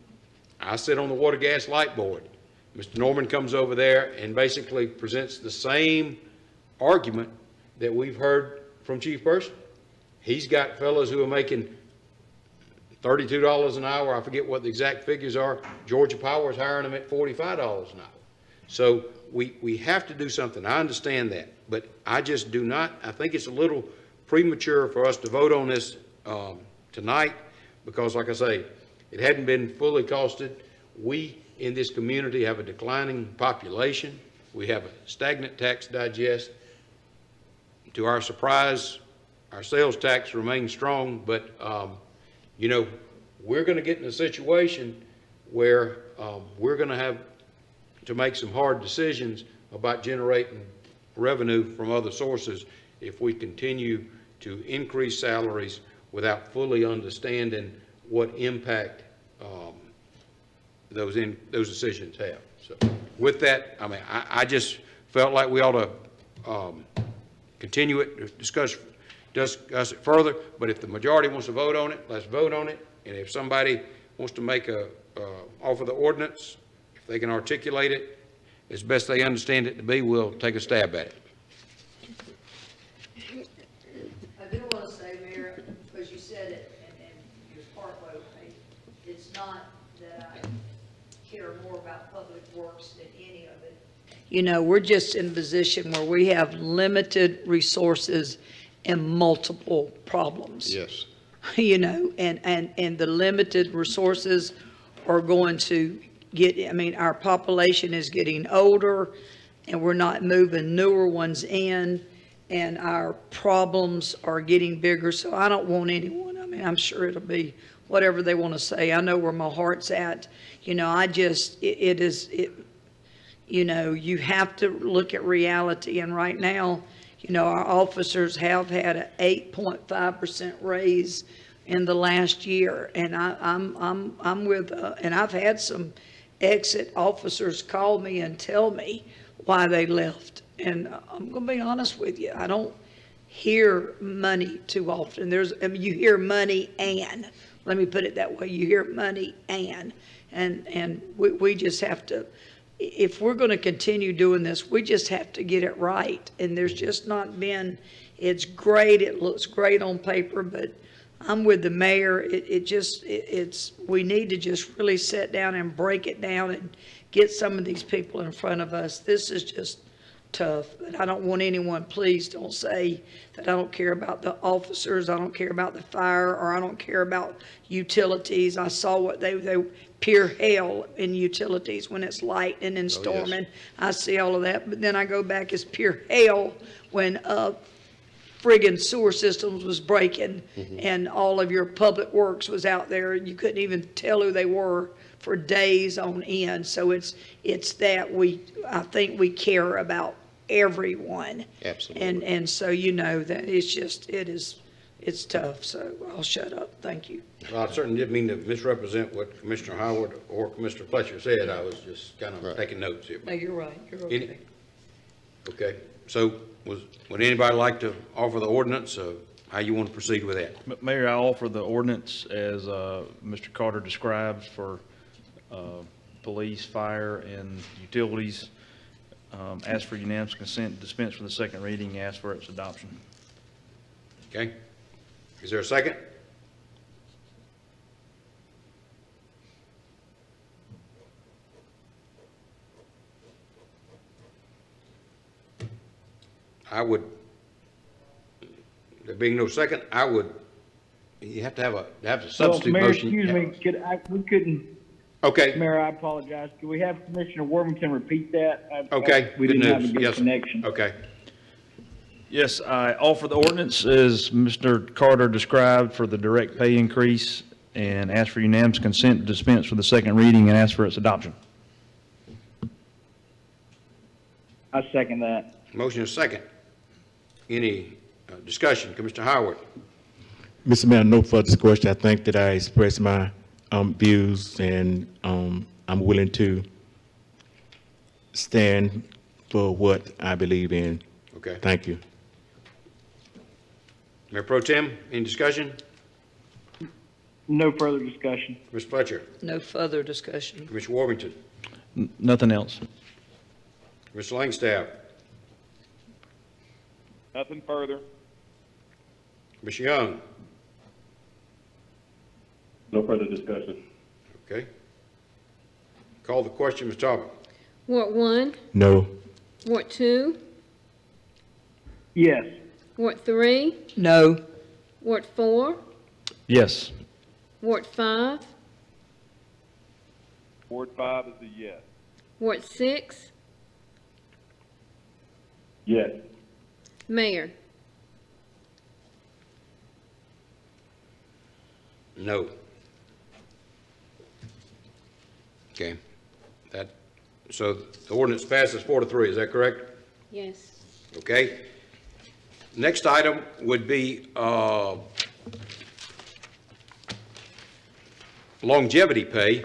I sit on the water gas light board. Mr. Norman comes over there and basically presents the same argument that we've heard from Chief Person. He's got fellows who are making $32 an hour. I forget what the exact figures are. Georgia Power is hiring them at $45 an hour. So we have to do something. I understand that, but I just do not. I think it's a little premature for us to vote on this tonight because, like I say, it hadn't been fully costed. We in this community have a declining population. We have a stagnant tax digest. To our surprise, our sales tax remains strong, but you know, we're going to get in a situation where we're going to have to make some hard decisions about generating revenue from other sources if we continue to increase salaries without fully understanding what impact those decisions have. So with that, I mean, I just felt like we ought to continue it, discuss it further, but if the majority wants to vote on it, let's vote on it. And if somebody wants to make offer the ordinance, if they can articulate it as best they understand it to be, we'll take a stab at it. I do want to say, Mayor, because you said it, and you're partway with me, it's not that I care more about public works than any of it. You know, we're just in a position where we have limited resources and multiple problems. Yes. You know, and the limited resources are going to get, I mean, our population is getting older and we're not moving newer ones in and our problems are getting bigger. So I don't want anyone, I mean, I'm sure it'll be whatever they want to say. I know where my heart's at. You know, I just, you know, you have to look at reality. And right now, you know, our officers have had an 8.5% raise in the last year. And I'm with, and I've had some exit officers call me and tell me why they left. And I'm going to be honest with you. I don't hear money too often. I mean, you hear money and, let me put it that way. You hear money and we just have to, if we're going to continue doing this, we just have to get it right. And there's just not been, it's great. It looks great on paper, but I'm with the mayor. We need to just really sit down and break it down and get some of these people in front of us. This is just tough, but I don't want anyone, please don't say that I don't care about the officers, I don't care about the fire, or I don't care about utilities. I saw what they pure hell in utilities when it's lightning and storming. Yes. I see all of that, but then I go back, it's pure hell when friggin' sewer systems was breaking and all of your public works was out there and you couldn't even tell who they were for days on end. So it's that I think we care about everyone. Absolutely. And so you know that it's tough. So I'll shut up. Thank you. Well, I certainly didn't mean to misrepresent what Commissioner Howard or Commissioner Fletcher said. I was just kind of taking notes here. No, you're right. You're okay. Okay. So would anybody like to offer the ordinance? How you want to proceed with that? Mayor, I offer the ordinance as Mr. Carter describes for police, fire, and utilities. Ask for unanimous consent, dispense for the second reading, ask for its adoption. Okay. Is there a second? There being no second, you have to have a substitute Mayor, motion. excuse me, we couldn't. Okay. Mayor, I apologize. Could we have Commissioner Worthington repeat that? Okay. We Good didn't have a news. good Yes. connection. Okay. Yes, I offer the ordinance as Mr. Carter described for the direct pay increase and ask for unanimous consent to dispense for the second reading and ask for its adoption. I second that. Motion is second. Any discussion? Commissioner Howard? Mr. Mayor, no further discussion. I think that I expressed my views, and I'm willing to stand for what I believe in. Okay. Thank you. Mayor Pro Tem, any discussion? No further discussion. Ms. Fletcher? No further discussion. Commissioner Warrington? Nothing else. Mr. Langstaff? Nothing further. Ms. Young? No further discussion. Okay. Call the question, Ms. Talbot. Ward 1, No. Ward 2, Yes. Ward 3, No. Ward 4, Yes. Ward 5, Ward 5 is a yes. Ward 6, Yes. Mayor. No. Okay. So the ordinance passes 4-3, is that correct? Yes. Okay. Next item would be longevity pay.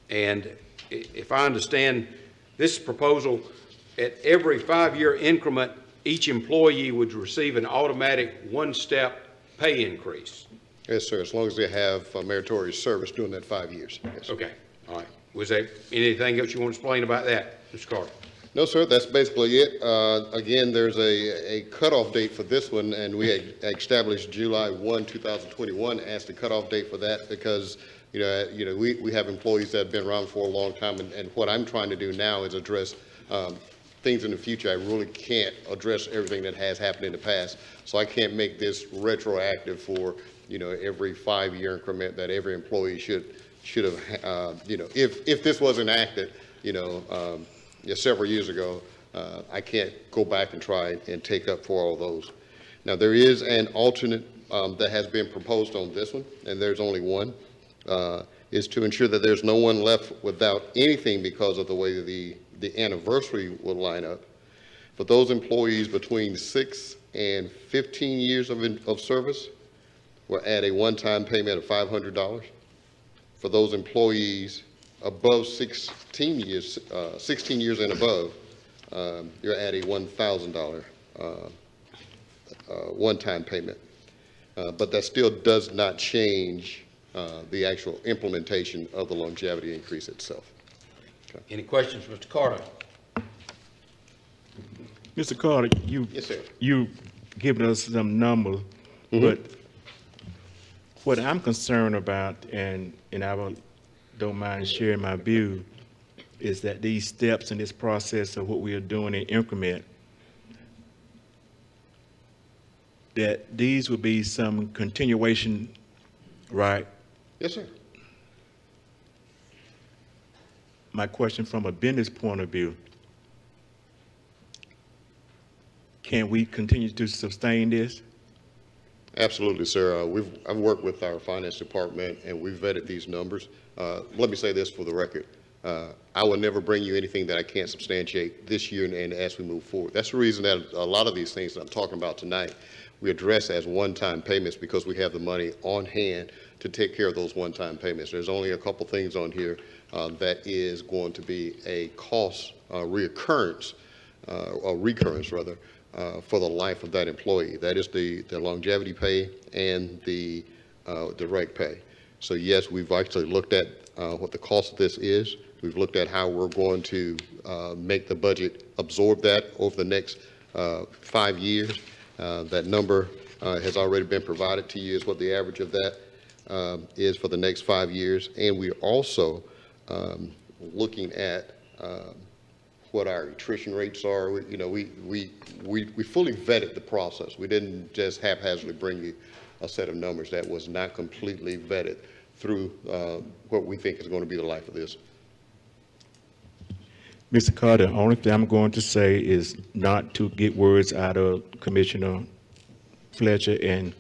And if I understand this proposal, at every 5-year increment, each employee would receive an automatic one-step pay increase. Yes, sir, as long as they have meritorious service during that 5 years. Yes. Okay, all right. Was there anything else you want to explain about that, Mr. Carter? No, sir, that's basically it. Again, there's a cutoff date for this one, and we had established July 1, 2021 as the cutoff date for that because, we have employees that have been around for a long time, and what I'm trying to do now is address things in the future. I really can't address everything that has happened in the past, so I can't make this retroactive for, every 5-year increment that every employee should have, if this was enacted, several years ago, I can't go back and try and take up for all those. Now, there is an alternate that has been proposed on this one, and there's only one, is to ensure that there's no one left without anything because of the way the anniversary will line up. For those employees between 6 and 15 years of service, we'll add a one-time payment of $500. For those employees above 16 years and above, you're at a $1,000 one-time payment. But that still does not change the actual implementation of the longevity increase itself. Okay. Any questions, Mr. Carter? Mr. Carter, Yes, sir. you given us some numbers, but what I'm concerned about, and I don't mind sharing my view, is that these steps in this process of what we are doing in increment, that these will be some continuation, right? Yes, sir. My question from a business point of view, can we continue to sustain this? Absolutely, sir. I've worked with our finance department and we've vetted these numbers. Let me say this for the record. I will never bring you anything that I can't substantiate this year and as we move forward. That's the reason that a lot of these things that I'm talking about tonight, we address as one-time payments because we have the money on hand to take care of those one-time payments. There's only a couple things on here that is going to be a cost recurrence for the life of that employee. That is the longevity pay and the direct pay. So yes, we've actually looked at what the cost of this is. We've looked at how we're going to make the budget absorb that over the next 5 years. That number has already been provided to you is what the average of that is for the next 5 years. And we're also looking at what our attrition rates are. We fully vetted the process. We didn't just haphazardly bring you a set of numbers that was not completely vetted through what we think is going to be the life of this. Mr. Carter, the only thing I'm going to say is not to get words out of Commissioner Fletcher and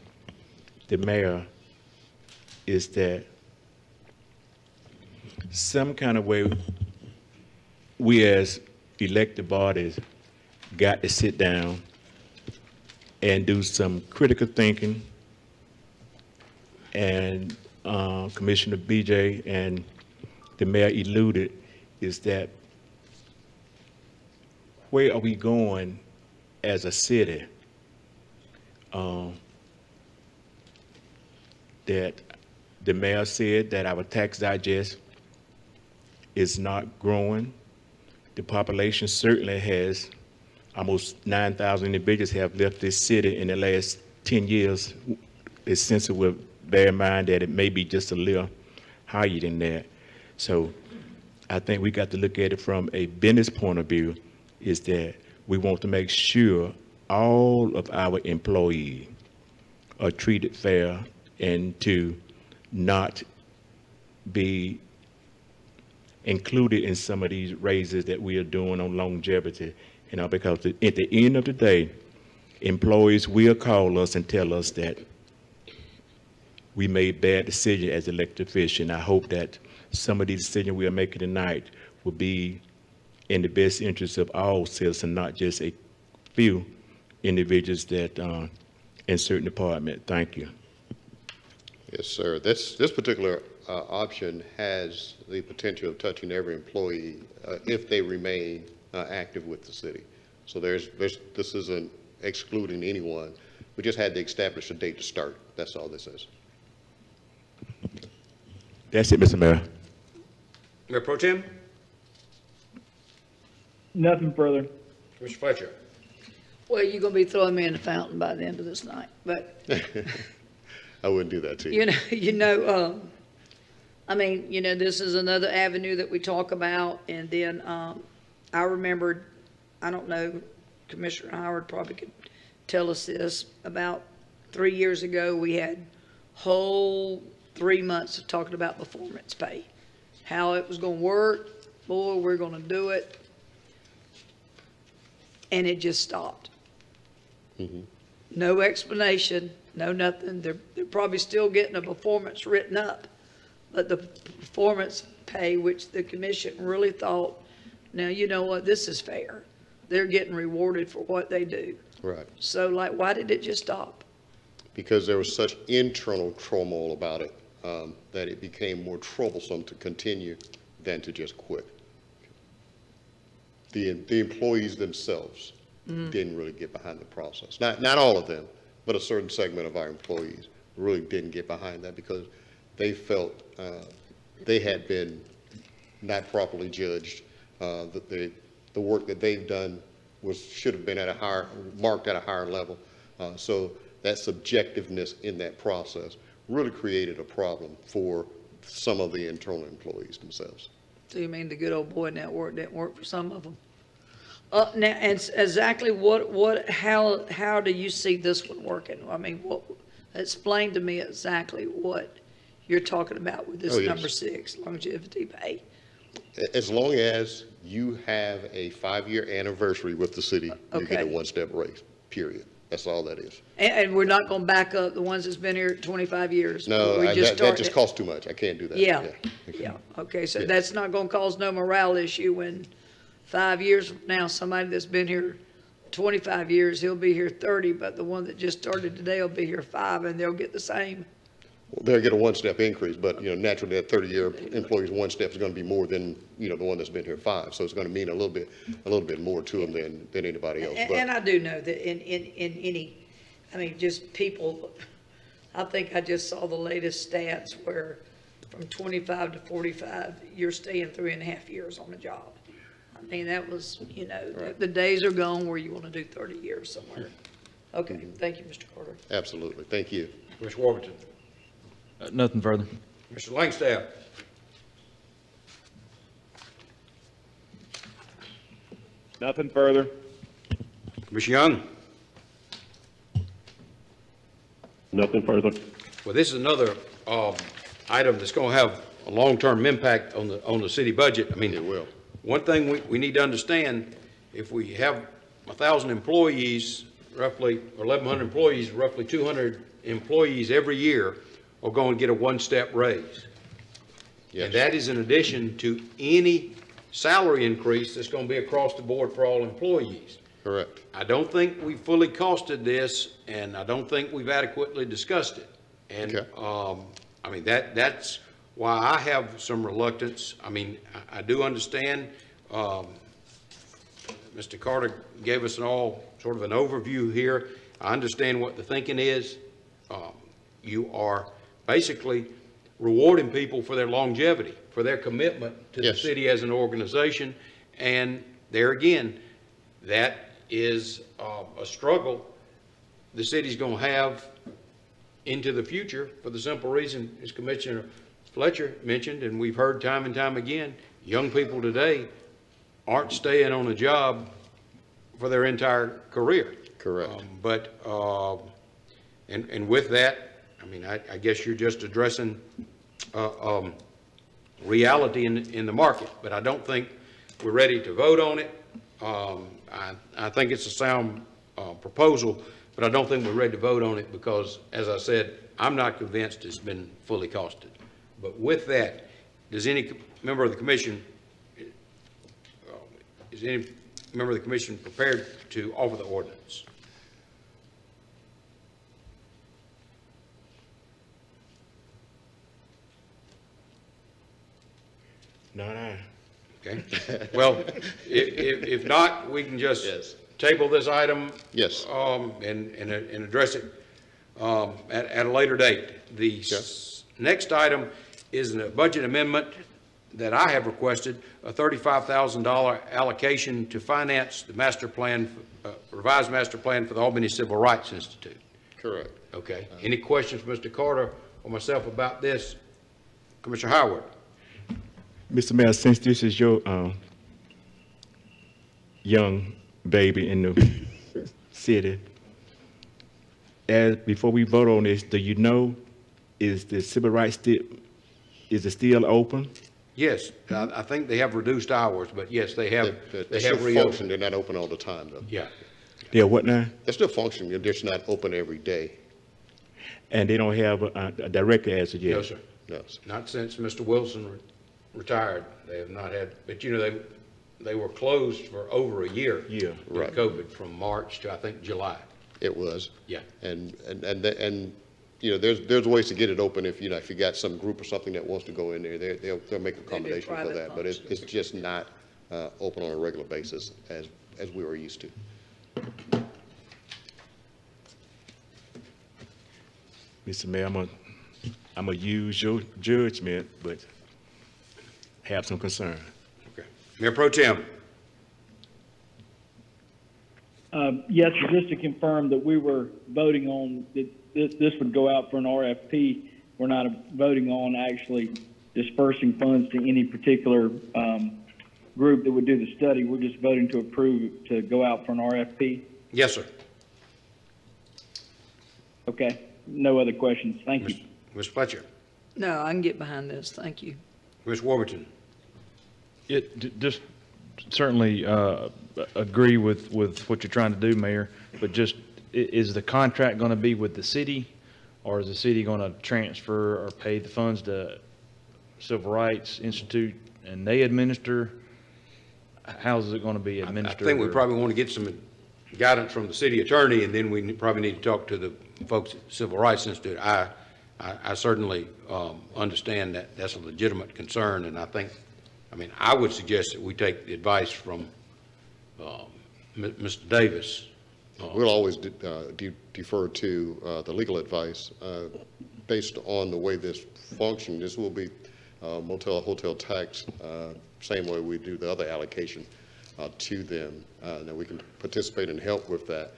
the mayor, is that some kind of way we as elected bodies got to sit down and do some critical thinking, and Commissioner BJ and the mayor alluded, is that where are we going as a city? that the mayor said that our tax digest is not growing. The population certainly has, almost 9,000 individuals have left this city in the last 10 years. It's sensible to bear in mind that it may be just a little higher than that. So I think we got to look at it from a business point of view, is that we want to make sure all of our employees are treated fair and to not be included in some of these raises that we are doing on longevity, because at the end of the day, employees will call us and tell us that we made bad decisions as elected officials. And I hope that some of these decisions we are making tonight will be in the best interest of all citizens, not just a few individuals that in certain departments. Thank you. Yes, sir. This particular option has the potential of touching every employee if they remain active with the city. So this isn't excluding anyone. We just had to establish a date to start. That's all this is. That's it, Mr. Mayor. Mayor Pro Tem? Nothing further. Mr. Fletcher? Well, you're going to be throwing me in the fountain by the end of this night, but I wouldn't do that to you. This is another avenue that we talk about. And then I remembered, I don't know, Commissioner Howard probably could tell us this, about 3 years ago, we had whole 3 months of talking about performance pay, how it was going to work. Boy, we're going to do it. And it just stopped. Mm-hmm. No explanation, no nothing. They're probably still getting a performance written up, but the performance pay, which the commission really thought, now, you know what, this is fair. They're getting rewarded for what they do. Right. So, why did it just stop? Because there was such internal turmoil about it that it became more troublesome to continue than to just quit. The employees themselves didn't really get behind the process. Not all of them, but a certain segment of our employees really didn't get behind that because they felt they had been not properly judged. That the work that they've done should have been marked at a higher level. So that subjectiveness in that process really created a problem for some of the internal employees themselves. So you mean the good old boy network didn't work for some of them? Now, and exactly how do you see this one working? I mean, explain to me exactly what you're talking about with this number 6, longevity pay. As long as you have a 5-year anniversary with the city, you get a one-step raise, period. That's all that is. And we're not going to back up the ones that's been here 25 years. No, that just costs too much. I can't do that. Yeah. Okay, so that's not going to cause no morale issue when 5 years from now, somebody that's been here 25 years, he'll be here 30, but the one that just started today will be here 5, and they'll get the same. Well, they'll get a one-step increase, but naturally that 30-year employee's one step is going to be more than the one that's been here 5. So it's going to mean a little bit more to them than anybody else. And I do know that in any, just people. I think I just saw the latest stats where from 25 to 45, you're staying 3.5 years on the job. That was right. The days are gone where you want to do 30 years somewhere. Okay, thank you, Mr. Carter. Absolutely, thank you, Mr. Warburton. Nothing further. Mr. Langstaff. Nothing further. Ms. Young. Nothing further. Well, this is another item that's going to have a long-term impact on the city budget. It will. One thing we need to understand, if we have 1,000 employees, roughly, or 1,100 employees, roughly 200 employees every year are going to get a one-step raise. Yes. And that is in addition to any salary increase that's going to be across the board for all employees. Correct. I don't think we fully costed this, and I don't think we've adequately discussed it. And that's why I have some reluctance. I do understand. Mr. Carter gave us sort of an overview here, I understand what the thinking is. You are basically rewarding people for their longevity, for their commitment to the city as an organization. And there again, that is a struggle the city's going to have into the future for the simple reason, as Commissioner Fletcher mentioned, and we've heard time and time again, young people today aren't staying on a job for their entire career. Correct. And with that, I mean, I guess you're just addressing reality in the market, but I don't think we're ready to vote on it. I think it's a sound proposal, but I don't think we're ready to vote on it because, as I said, I'm not convinced it's been fully costed. But with that, does any member of the commission, is any member of the commission prepared to offer the ordinance? No. Okay. Well, if not, we can just table this item. Yes. And address it at a later date. The next item is a budget amendment that I have requested, a $35,000 allocation to finance the master plan, revised master plan for the Albany Civil Rights Institute. Correct. Okay. Any questions for Mr. Carter or myself about this? Commissioner Howard. Mr. Mayor, since this is your young baby in the city, before we vote on this, do you know, is the civil rights is it still open? Yes, I think they have reduced hours, but yes, they have. They still function. They're not open all the time, though. Yeah. They're what now? They're still functioning. They're just not open every day. And they don't have a director as of yet? No, sir. No. Not since Mr. Wilson retired. They have not had, but you know, they were closed for over a year. Yeah. Right. COVID from March to, I think, July. It was. Yeah. And you know, there's ways to get it open if, you know, if you got some group or something that wants to go in there, they'll make accommodation for that. But it's just not open on a regular basis as we were used to. Mr. Mayor, I'm gonna use your judgment, but have some concern. Okay. Mayor Pro Tem. Yes, just to confirm that we were voting on that this would go out for an RFP. We're not voting on actually dispersing funds to any particular group that would do the study. We're just voting to approve to go out for an RFP. Yes, sir. Okay. No other questions. Thank you. Ms. Fletcher. No, I can get behind this. Thank you. Ms. Warburton. Just certainly agree with what you're trying to do, Mayor, but just, is the contract going to be with the city, or is the city going to transfer or pay the funds to Civil Rights Institute and they administer? How's it going to be administered? I think we probably want to get some guidance from the city attorney, and then we probably need to talk to the folks at Civil Rights Institute. I certainly understand that that's a legitimate concern, and I mean, I would suggest that we take the advice from Mr. Davis. We'll always defer to the legal advice based on the way this functions. This will be motel, hotel tax, same way we do the other allocation to them. Now we can participate and help with that,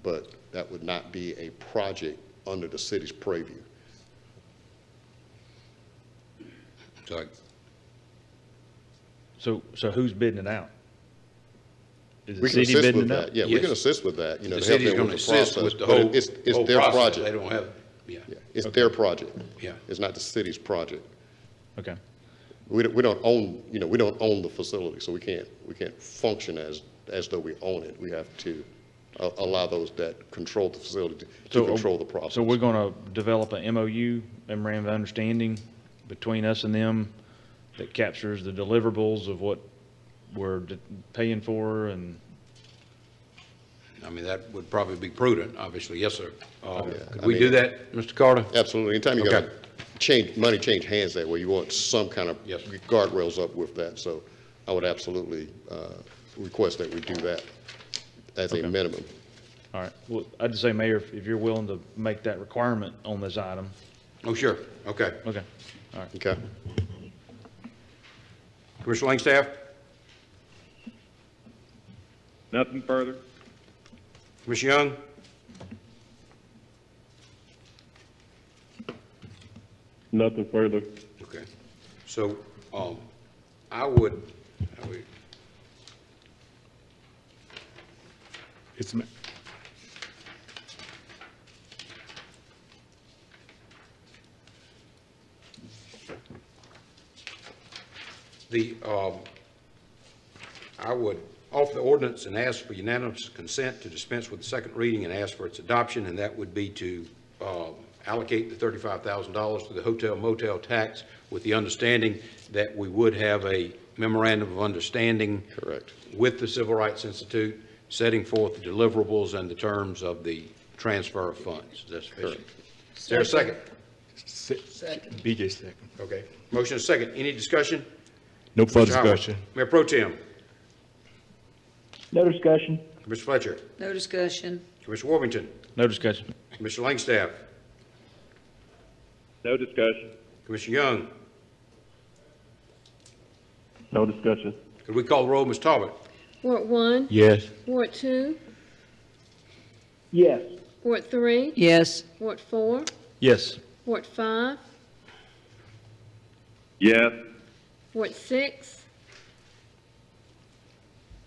but that would not be a project under the city's purview. So who's bidding it out? Is We the can city assist bidding with it that. out? Yeah, we can assist with that. You know, The to help city's them going to with the assist process, with the but whole it's whole their process. project. They don't have, It's their project. Yeah. It's not the city's project. Okay. We don't own, you know, we don't own the facility, so we can't function as though we own it. We have to allow those that control the facility to control the process. So we're going to develop an MOU, memorandum of understanding, between us and them that captures the deliverables of what we're paying for, and I mean, that would probably be prudent, obviously. Yes, sir. Could I we mean, do that, Mr. Carter? Absolutely. Anytime you Okay. got money change hands that way, you want some kind of guardrails up with that. So I would absolutely request that we do that as a minimum. All right. Well, I'd just say, Mayor, if you're willing to make that requirement on this item. Oh, sure. Okay. Okay. All right. Okay. Commissioner Langstaff? Nothing further? Commissioner Young? Nothing further. Okay. So, I would, It's, I would offer the ordinance and ask for unanimous consent to dispense with the second reading and ask for its adoption, and that would be to allocate the $35,000 to the hotel motel tax with the understanding that we would have a memorandum of understanding. Correct. With the Civil Rights Institute, setting forth the deliverables and the terms of the transfer of funds. Is that sufficient? Is there a second? Second. BJ second. Okay. Motion is second. Any discussion? No further Mr. Howard. discussion. Mayor Pro Tem. No discussion. Commissioner Fletcher. No discussion. Commissioner Worthington. No discussion. Commissioner Langstaff. No discussion. Commissioner Young. No discussion. Could we call the roll, Ms. Talbot? Ward 1, Yes. Ward 2, Yes. Ward 3, Yes. Ward 4, Yes. Ward 5, Yes. Ward 6,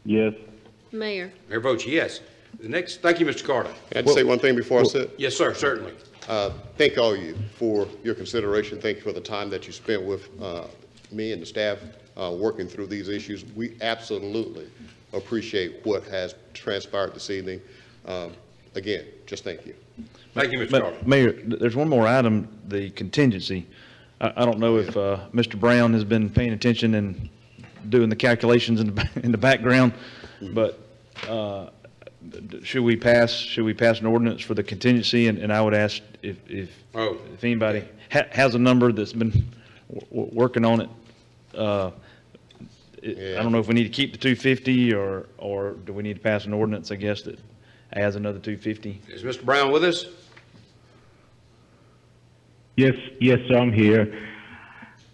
Yes. Mayor. Mayor votes yes. The next, thank you, Mr. Carter. Can I just say one thing before I sit? Yes, sir, certainly. Thank all of you for your consideration. Thank you for the time that you spent with me and the staff working through these issues. We absolutely appreciate what has transpired this evening. Again, just thank you. Thank you, Mr. But, Carter. Mayor, there's one more item, the contingency. I don't know if Mr. Brown has been paying attention and doing the calculations in the background, but should we pass an ordinance for the contingency? And I would ask if anybody has a number that's been working on it. I don't know if we need to keep the 250 or do we need to pass an ordinance, I guess, that adds another 250? Is Mr. Brown with us? Yes, sir, I'm here.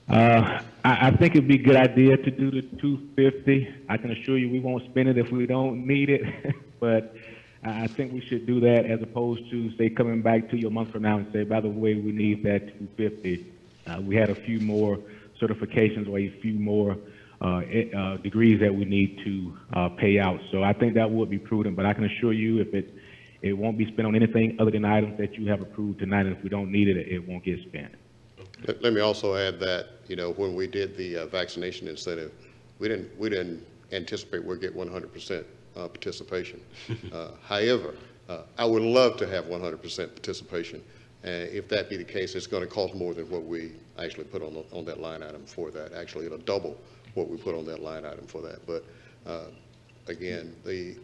I think it'd be a good idea to do the 250. I can assure you we won't spend it if we don't need it, but I think we should do that as opposed to, say, coming back to you a month from now and say, by the way, we need that 250. We had a few more certifications or a few more degrees that we need to pay out. So I think that would be prudent, but I can assure you if it won't be spent on anything other than items that you have approved tonight, and if we don't need it, it won't get spent. Let me also add that, when we did the vaccination incentive, we didn't anticipate we'd get 100% participation. However, I would love to have 100% participation. And if that be the case, it's going to cost more than what we actually put on that line item for that. Actually, it'll double what we put on that line item for that. But again, the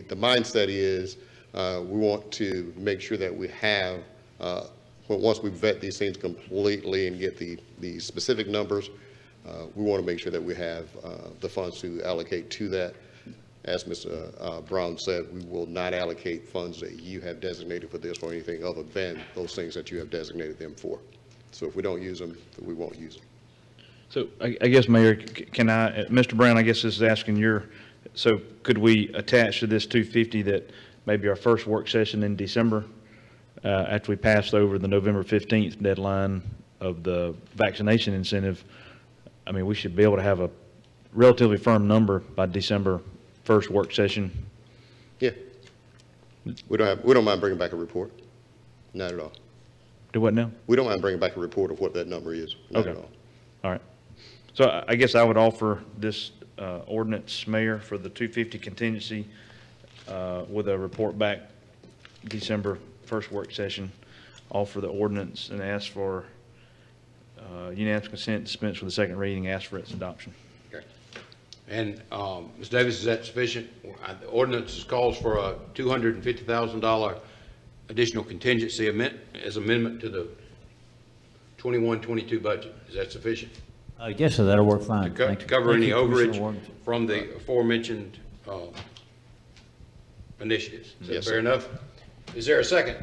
mindset is we want to make sure that we have, once we vet these things completely and get the specific numbers, we want to make sure that we have the funds to allocate to that. As Mr. Brown said, we will not allocate funds that you have designated for this or anything other than those things that you have designated them for. So if we don't use them, we won't use them. So I guess, Mayor, can I, Mr. Brown, I guess this is asking so could we attach to this 250 that maybe our first work session in December, after we passed over the November 15th deadline of the vaccination incentive, I mean, we should be able to have a relatively firm number by December first work session? Yeah. We don't mind bringing back a report. Not at all. Do what now? We don't mind bringing back a report of what that number is. Not at all. All right. So I guess I would offer this ordinance, Mayor, for the 250 contingency with a report back December first work session. Offer the ordinance and ask for unanimous consent, dispense with the second reading, ask for its adoption. Okay. And Ms. Davis, is that sufficient? The ordinance calls for a $250,000 additional contingency as amendment to the 21-22 budget. Is that sufficient? Yes, sir, that'll work fine. To cover any overage from the aforementioned initiatives. Is that Yes, fair sir. enough? Is there a second?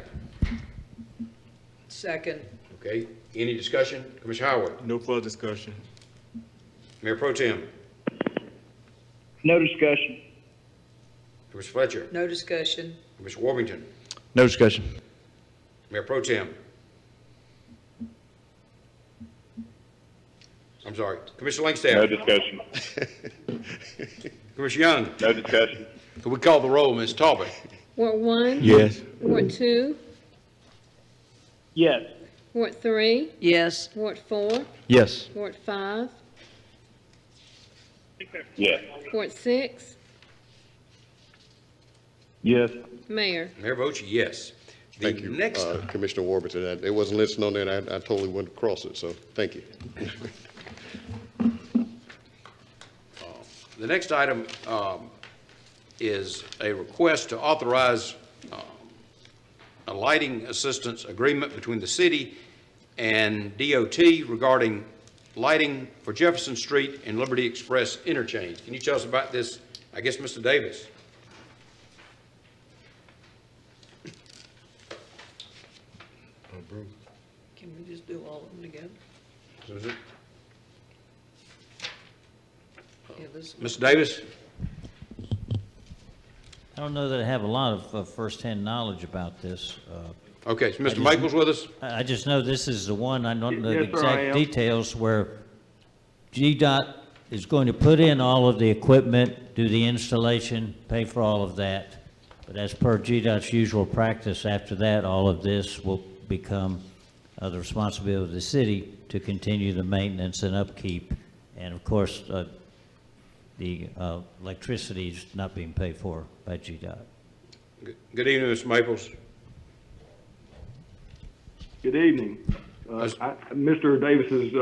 Second. Okay, any discussion? Commissioner Howard? No further discussion. Mayor Pro Tem? No discussion. Commissioner Fletcher? No discussion. Commissioner Worthington? No discussion. Mayor Pro Tem? I'm sorry, Commissioner Langstaff? No discussion. Commissioner Young? No discussion. Could we call the roll, Ms. Talbot? Ward 1? Yes. Ward 2? Yes. Ward 3? Yes. Ward 4? Yes. Ward 5? Yes. Ward 6? Yes. Mayor? Mayor votes yes. The Thank you, next, Commissioner Warburton. It wasn't listed on there, and I totally went across it, so thank you. the next item is a request to authorize a lighting assistance agreement between the city and DOT regarding lighting for Jefferson Street and Liberty Express Interchange. Can you tell us about this? I guess Mr. Davis. Can we just do all of them together? So is it? Yeah, this. Mr. Davis? I don't know that I have a lot of firsthand knowledge about this. Okay, so Mr. Maples with us? I just know this is the one, I don't know the Yes, sir, I exact am. details, where GDOT is going to put in all of the equipment, do the installation, pay for all of that. But as per GDOT's usual practice, after that, all of this will become the responsibility of the city to continue the maintenance and upkeep. And of course, the electricity is not being paid for by GDOT. Good evening, Mr. Maples. Good evening. Mr. Davis's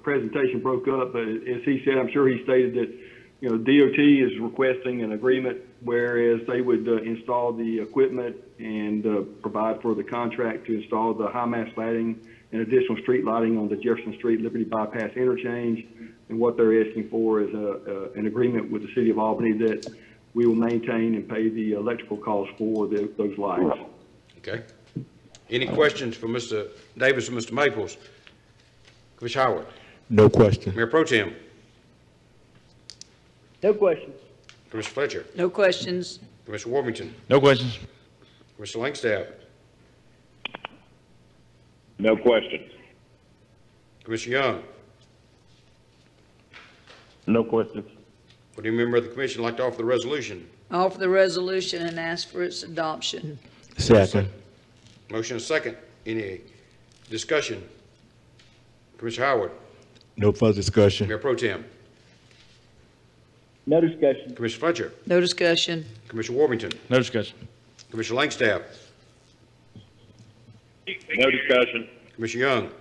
presentation broke up, but as he said, I'm sure he stated that, you know, DOT is requesting an agreement whereas they would install the equipment and provide for the contract to install the high mast lighting and additional street lighting on the Jefferson Street Liberty Bypass interchange. And what they're asking for is an agreement with the city of Albany that we will maintain and pay the electrical costs for those lights. Okay. Any questions for Mr. Davis or Mr. Maples? Commissioner Howard? No question. Mayor Pro Tem? No questions. Commissioner Fletcher? No questions. Commissioner Worthington? No questions. Commissioner Langstaff? No questions. Commissioner Young? No questions. Would any member of the commission like to offer the resolution? Offer the resolution and ask for its adoption. Second. Motion is second. Any discussion? Commissioner Howard? No further discussion. Mayor Pro Tem? No discussion. Commissioner Fletcher? No discussion. Commissioner Worthington? No discussion. Commissioner Langstaff? No discussion. Commissioner Young?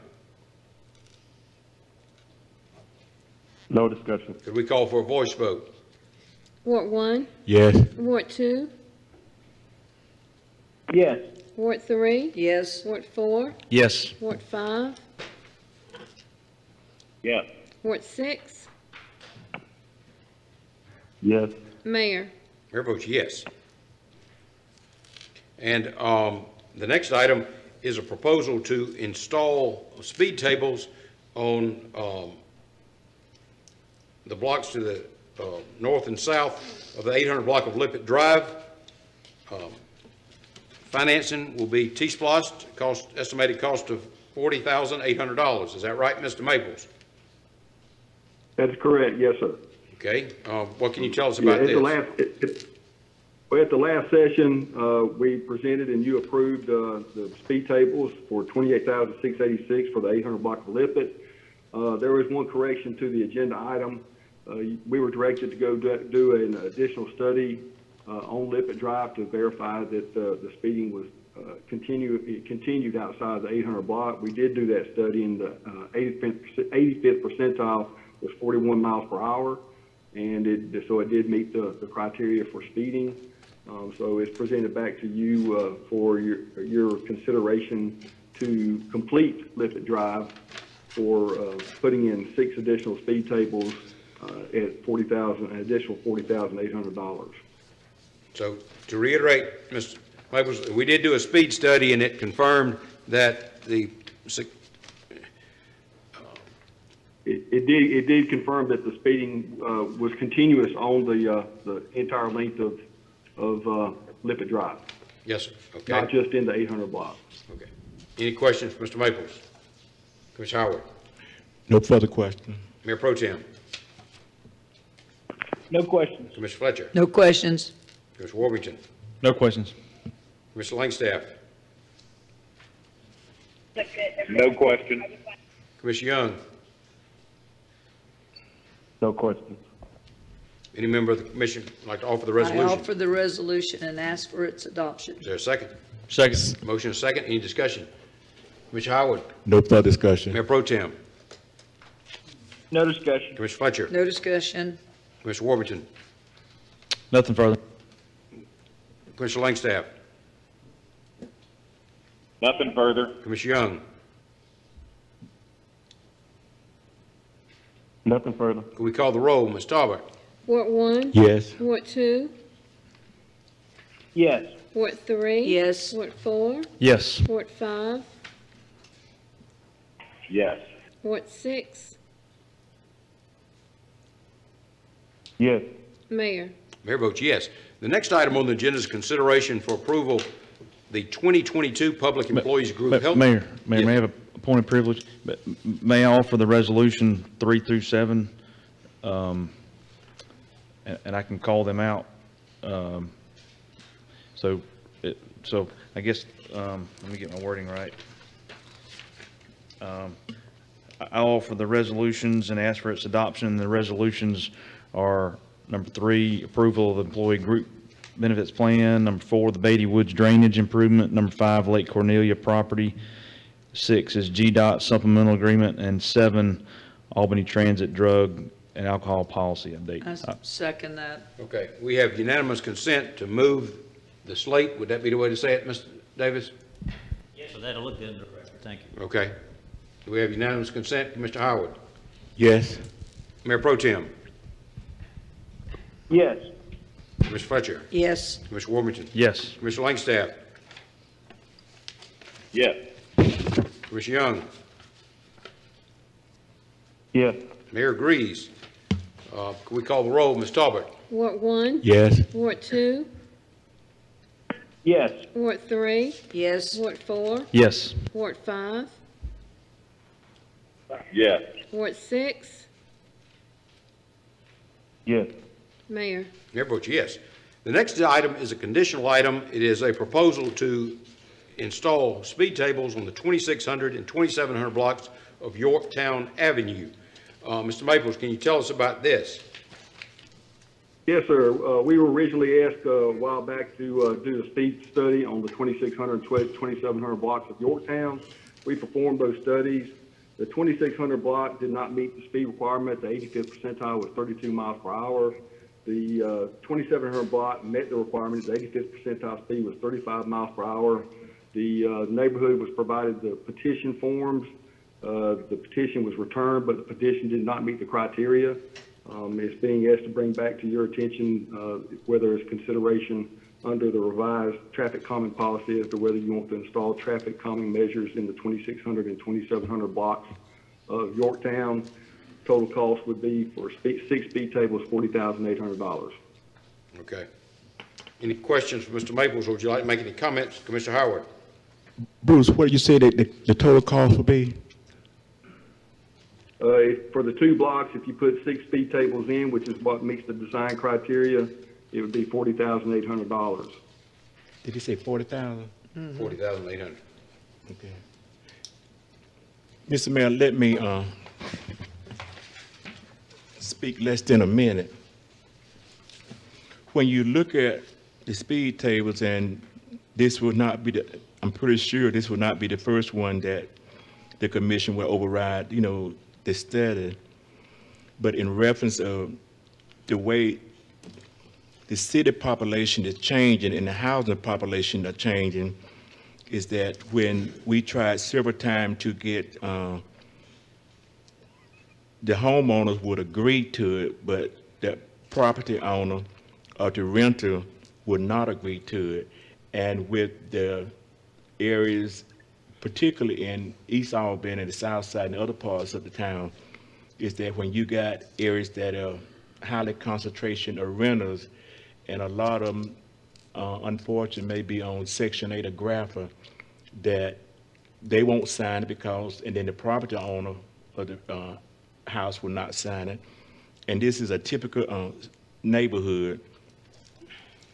No discussion. Could we call for a voice vote? Ward 1? Yes. Ward 2? Yes. Ward 3? Yes. Ward 4? Yes. Ward 5? Yes. Ward 6? Yes. Mayor? Mayor votes yes. And the next item is a proposal to install speed tables on the blocks to the north and south of the 800 block of Lippett Drive. Financing will be T-Splost, estimated cost of $40,800. Is that right, Mr. Maples? That's correct, yes, sir. Okay. What can you tell us about At this? At the last session, we presented and you approved the speed tables for $28,686 for the 800 block of Lippett. There was one correction to the agenda item. We were directed to go do an additional study on Lippett Drive to verify that the speeding was continued outside the 800 block. We did do that study, and the 85th percentile was 41 miles per hour, and so it did meet the criteria for speeding. So it's presented back to you for your consideration to complete Lippett Drive for putting in 6 additional speed tables at an additional $40,800. So to reiterate, Mr. Maples, we did do a speed study, and it confirmed that It did confirm that the speeding was continuous on the entire length of Lippert Drive, Yes, sir. Okay. not just in the 800 block. Okay. Any questions for Mr. Maples? Commissioner Howard? No further question. Mayor Pro Tem? No questions. Commissioner Fletcher? No questions. Commissioner Warrington? No questions. Commissioner Langstaff? No question. Commissioner Young? No questions. Any member of the commission would like to offer the I resolution? offer the resolution and ask for its adoption. Is there a second? Second. Motion is second. Any discussion? Commissioner Howard? No further discussion. Mayor Pro Tem? No discussion. Commissioner Fletcher? No discussion. Commissioner Warrington? Nothing further. Commissioner Langstaff? Nothing further. Commissioner Young? Nothing further. Can we call the roll? Ms. Talbot? Ward 1? Yes. Ward 2? Yes. Ward 3? Yes. Ward 4? Yes. Ward 5? Yes. Ward 6? Yes. Mayor? Mayor votes yes. The next item on the agenda is consideration for approval, the 2022 Public Employees Group Health. Mayor, Yes. may I have a point of privilege? May I offer the resolution 3 through 7? And I can call them out. So I guess, let me get my wording right. I'll offer the resolutions and ask for its adoption. The resolutions are number 3, approval of the employee group benefits plan. Number 4, the Beatty Woods drainage improvement. Number 5, Lake Cornelia property. 6 is GDOT supplemental agreement. And 7, Albany Transit drug and alcohol policy update. I second that. Okay, we have unanimous consent to move the slate. Would that be the way to say it, Mr. Davis? Yes. So that'll look good in the record. Thank you. Okay. Do we have unanimous consent? Commissioner Howard? Yes. Mayor Pro Tem? Yes. Commissioner Fletcher? Yes. Commissioner Warrington? Yes. Commissioner Langstaff? Yes. Commissioner Young? Yes. Mayor agrees. Can we call the roll? Ms. Talbot? Ward 1? Yes. Ward 2? Yes. Ward 3? Yes. Ward 4? Yes. Ward 5? Yes. Ward 6? Yes. Mayor? Mayor votes yes. The next item is a conditional item. It is a proposal to install speed tables on the 2600 and 2700 blocks of Yorktown Avenue. Mr. Maples, can you tell us about this? Yes, sir. We were originally asked a while back to do a speed study on the 2600 and 2700 blocks of Yorktown. We performed those studies. The 2600 block did not meet the speed requirement. The 85th percentile was 32 miles per hour. The 2700 block met the requirement. The 85th percentile speed was 35 miles per hour. The neighborhood was provided the petition forms. The petition was returned, but the petition did not meet the criteria. It's being asked to bring back to your attention whether it's consideration under the revised traffic calming policy as to whether you want to install traffic calming measures in the 2600 and 2700 blocks of Yorktown. Total cost would be for 6 speed tables, $40,800. Okay. Any questions for Mr. Maples, or would you like to make any comments? Commissioner Howard? Bruce, what did you say that the total cost would be? For the 2 blocks, if you put 6 speed tables in, which is what meets the design criteria, it would be $40,800. Did he say 40,000? 40,800. Okay. Mr. Mayor, let me speak less than a minute. When you look at the speed tables, and this will not be I'm pretty sure this will not be the first one that the commission will override, the study. But in reference of the way the city population is changing and the housing population are changing, is that when we tried several times to get the homeowners would agree to it, but the property owner or the renter would not agree to it. And with the areas, particularly in East Albany and the south side and other parts of the town, is that when you got areas that are highly concentration of renters, and a lot of them, unfortunately, may be on Section 8 or Grappa, that they won't sign it because, and then the property owner of the house will not sign it. And this is a typical neighborhood.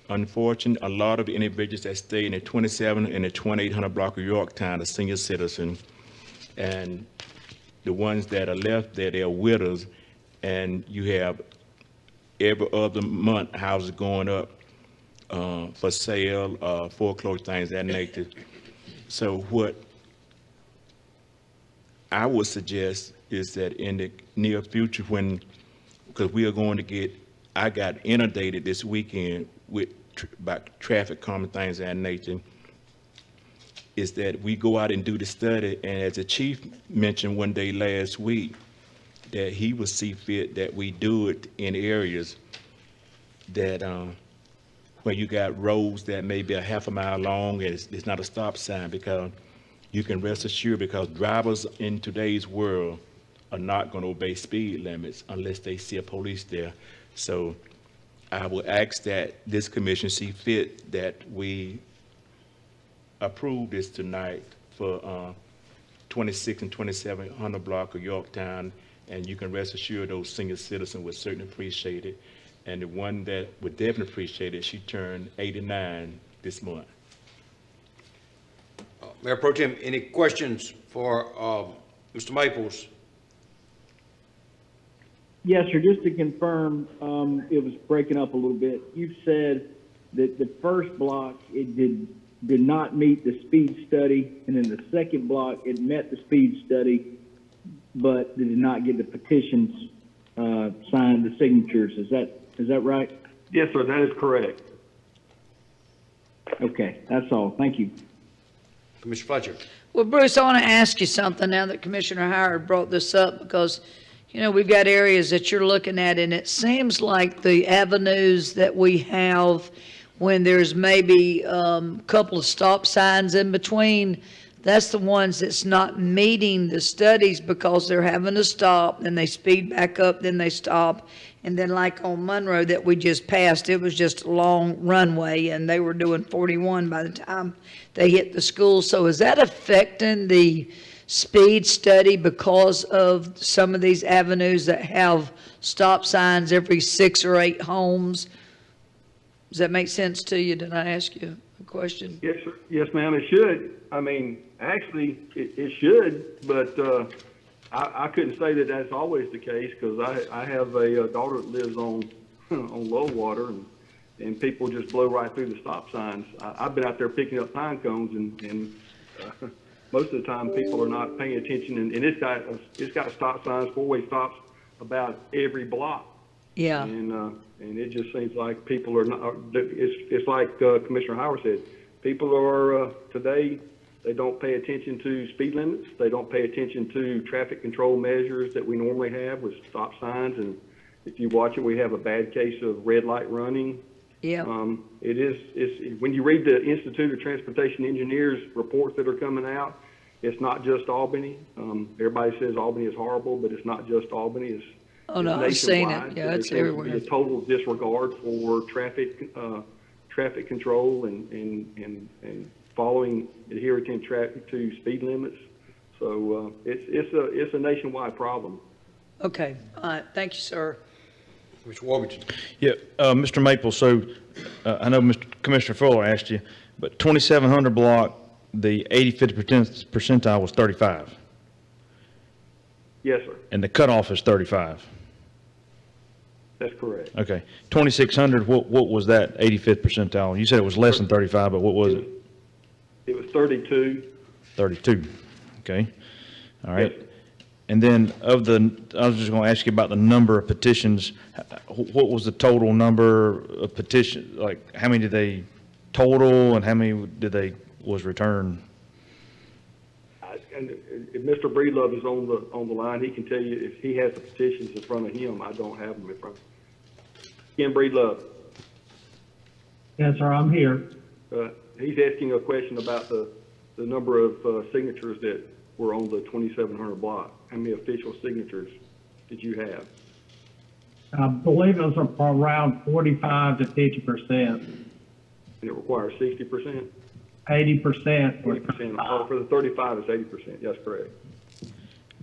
Unfortunately, a lot of individuals that stay in the 27 and the 2800 block of Yorktown are senior citizens, and the ones that are left there, they're widows, and you have every other month houses going up for sale, foreclosure, things of that nature. So what I would suggest is that in the near future, because we are going to get, I got inundated this weekend with about traffic calming, things of that nature, is that we go out and do the study, and as the chief mentioned one day last week, that he would see fit that we do it in areas that where you got roads that may be a half a mile long and it's not a stop sign, because you can rest assured, because drivers in today's world are not going to obey speed limits unless they see a police there. So I would ask that this commission see fit that we approve this tonight for 26 and 2700 block of Yorktown, and you can rest assured those senior citizens would certainly appreciate it. And the one that would definitely appreciate it, she turned 89 this month. Mayor Pro Tem, any questions for Mr. Maples? Yes, sir. Just to confirm, it was breaking up a little bit. You said that the first block, it did not meet the speed study, and then the second block, it met the speed study, but did not get the petitions signed, the signatures. Is that right? Yes, sir, that is correct. Okay, that's all. Thank you. Commissioner Fletcher. Well, Bruce, I want to ask you something now that Commissioner Howard brought this up, because, you know, we've got areas that you're looking at, and it seems like the avenues that we have when there's maybe a couple of stop signs in between, that's the ones that's not meeting the studies, because they're having to stop, then they speed back up, then they stop. And then like on Monroe that we just passed, it was just a long runway, and they were doing 41 by the time they hit the school. So is that affecting the speed study because of some of these avenues that have stop signs every 6 or 8 homes? Does that make sense to you? Did I ask you a question? Yes, sir. Yes, ma'am, it should. I mean, actually, it should, but I couldn't say that that's always the case, because I have a daughter that lives on low water, and people just blow right through the stop signs. I've been out there picking up pine cones, and most of the time people are not paying attention, and it's got stop signs, 4-way stops about every block. Yeah. And it just seems like people are not. It's like Commissioner Howard said. People are today. They don't pay attention to speed limits. They don't pay attention to traffic control measures that we normally have with stop signs. And if you watch it, we have a bad case of red light running. Yeah. It's when you read the Institute of Transportation Engineers reports that are coming out, it's not just Albany. Everybody says Albany is horrible, but it's not just Albany. It's I've seen it. nationwide. Yeah, There it's seems to everywhere. be a total disregard for traffic control and following, adhering to speed limits. So it's a nationwide problem. Okay. All right. Thank you, sir. Mr. Warburton. Yeah, Mr. Maple, so I know Commissioner Fuller asked you, but 2700 block, the 85th percentile was 35, Yes, sir. and the cutoff is 35. That's correct. Okay. 2600, what was that 85th percentile? You said it was less than 35, but what was it? It was 32. 32. Okay. All right. And then I was just going to ask you about the number of petitions. What was the total number of petitions? Like, how many did they total, and how many was returned? And if Mr. Breedlove is on the line, he can tell you if he has the petitions in front of him. I don't have them in front of him. Ken Breedlove. Yes, sir, I'm here. He's asking a question about the number of signatures that were on the 2700 block. How many official signatures did you have? I believe it was around 45 to 50%. And it requires 60%? 80%. 80%. Oh, for the 35, it's 80%. That's correct.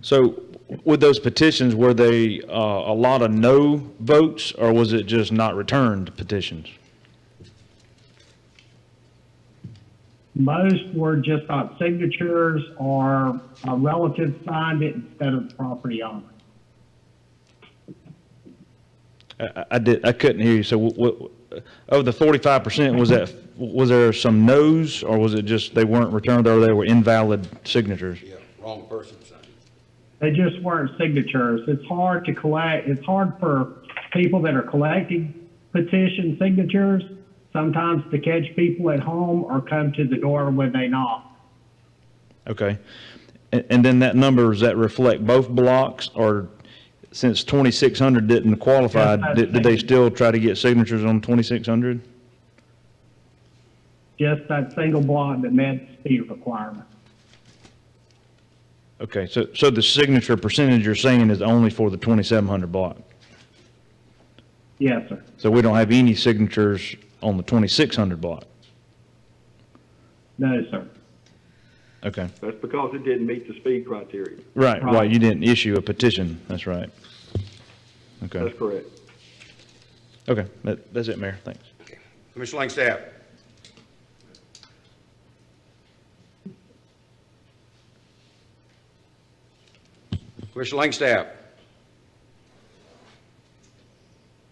So with those petitions, were they a lot of no votes, or was it just not returned petitions? Most were just not signatures, or a relative signed it instead of the property owner. I couldn't hear you. So what, of the 45%, was there some no's, or was it just they weren't returned, or they were invalid signatures? Yeah, wrong person signed. They just weren't signatures. It's hard to collect. It's hard for people that are collecting petition signatures sometimes to catch people at home or come to the door when they knock. Okay. And then that number, does that reflect both blocks, or since 2600 didn't qualify, did they still try to get signatures on 2600? Just that single block that met the speed requirement. Okay, so the signature percentage you're saying is only for the 2700 block? Yes, sir. So we don't have any signatures on the 2600 block? No, sir. Okay. That's because it didn't meet the speed criteria. Right, you didn't issue a petition, that's right. Okay. That's correct. Okay, that's it, Mayor, thanks. Commissioner Langstaff. Commissioner Langstaff.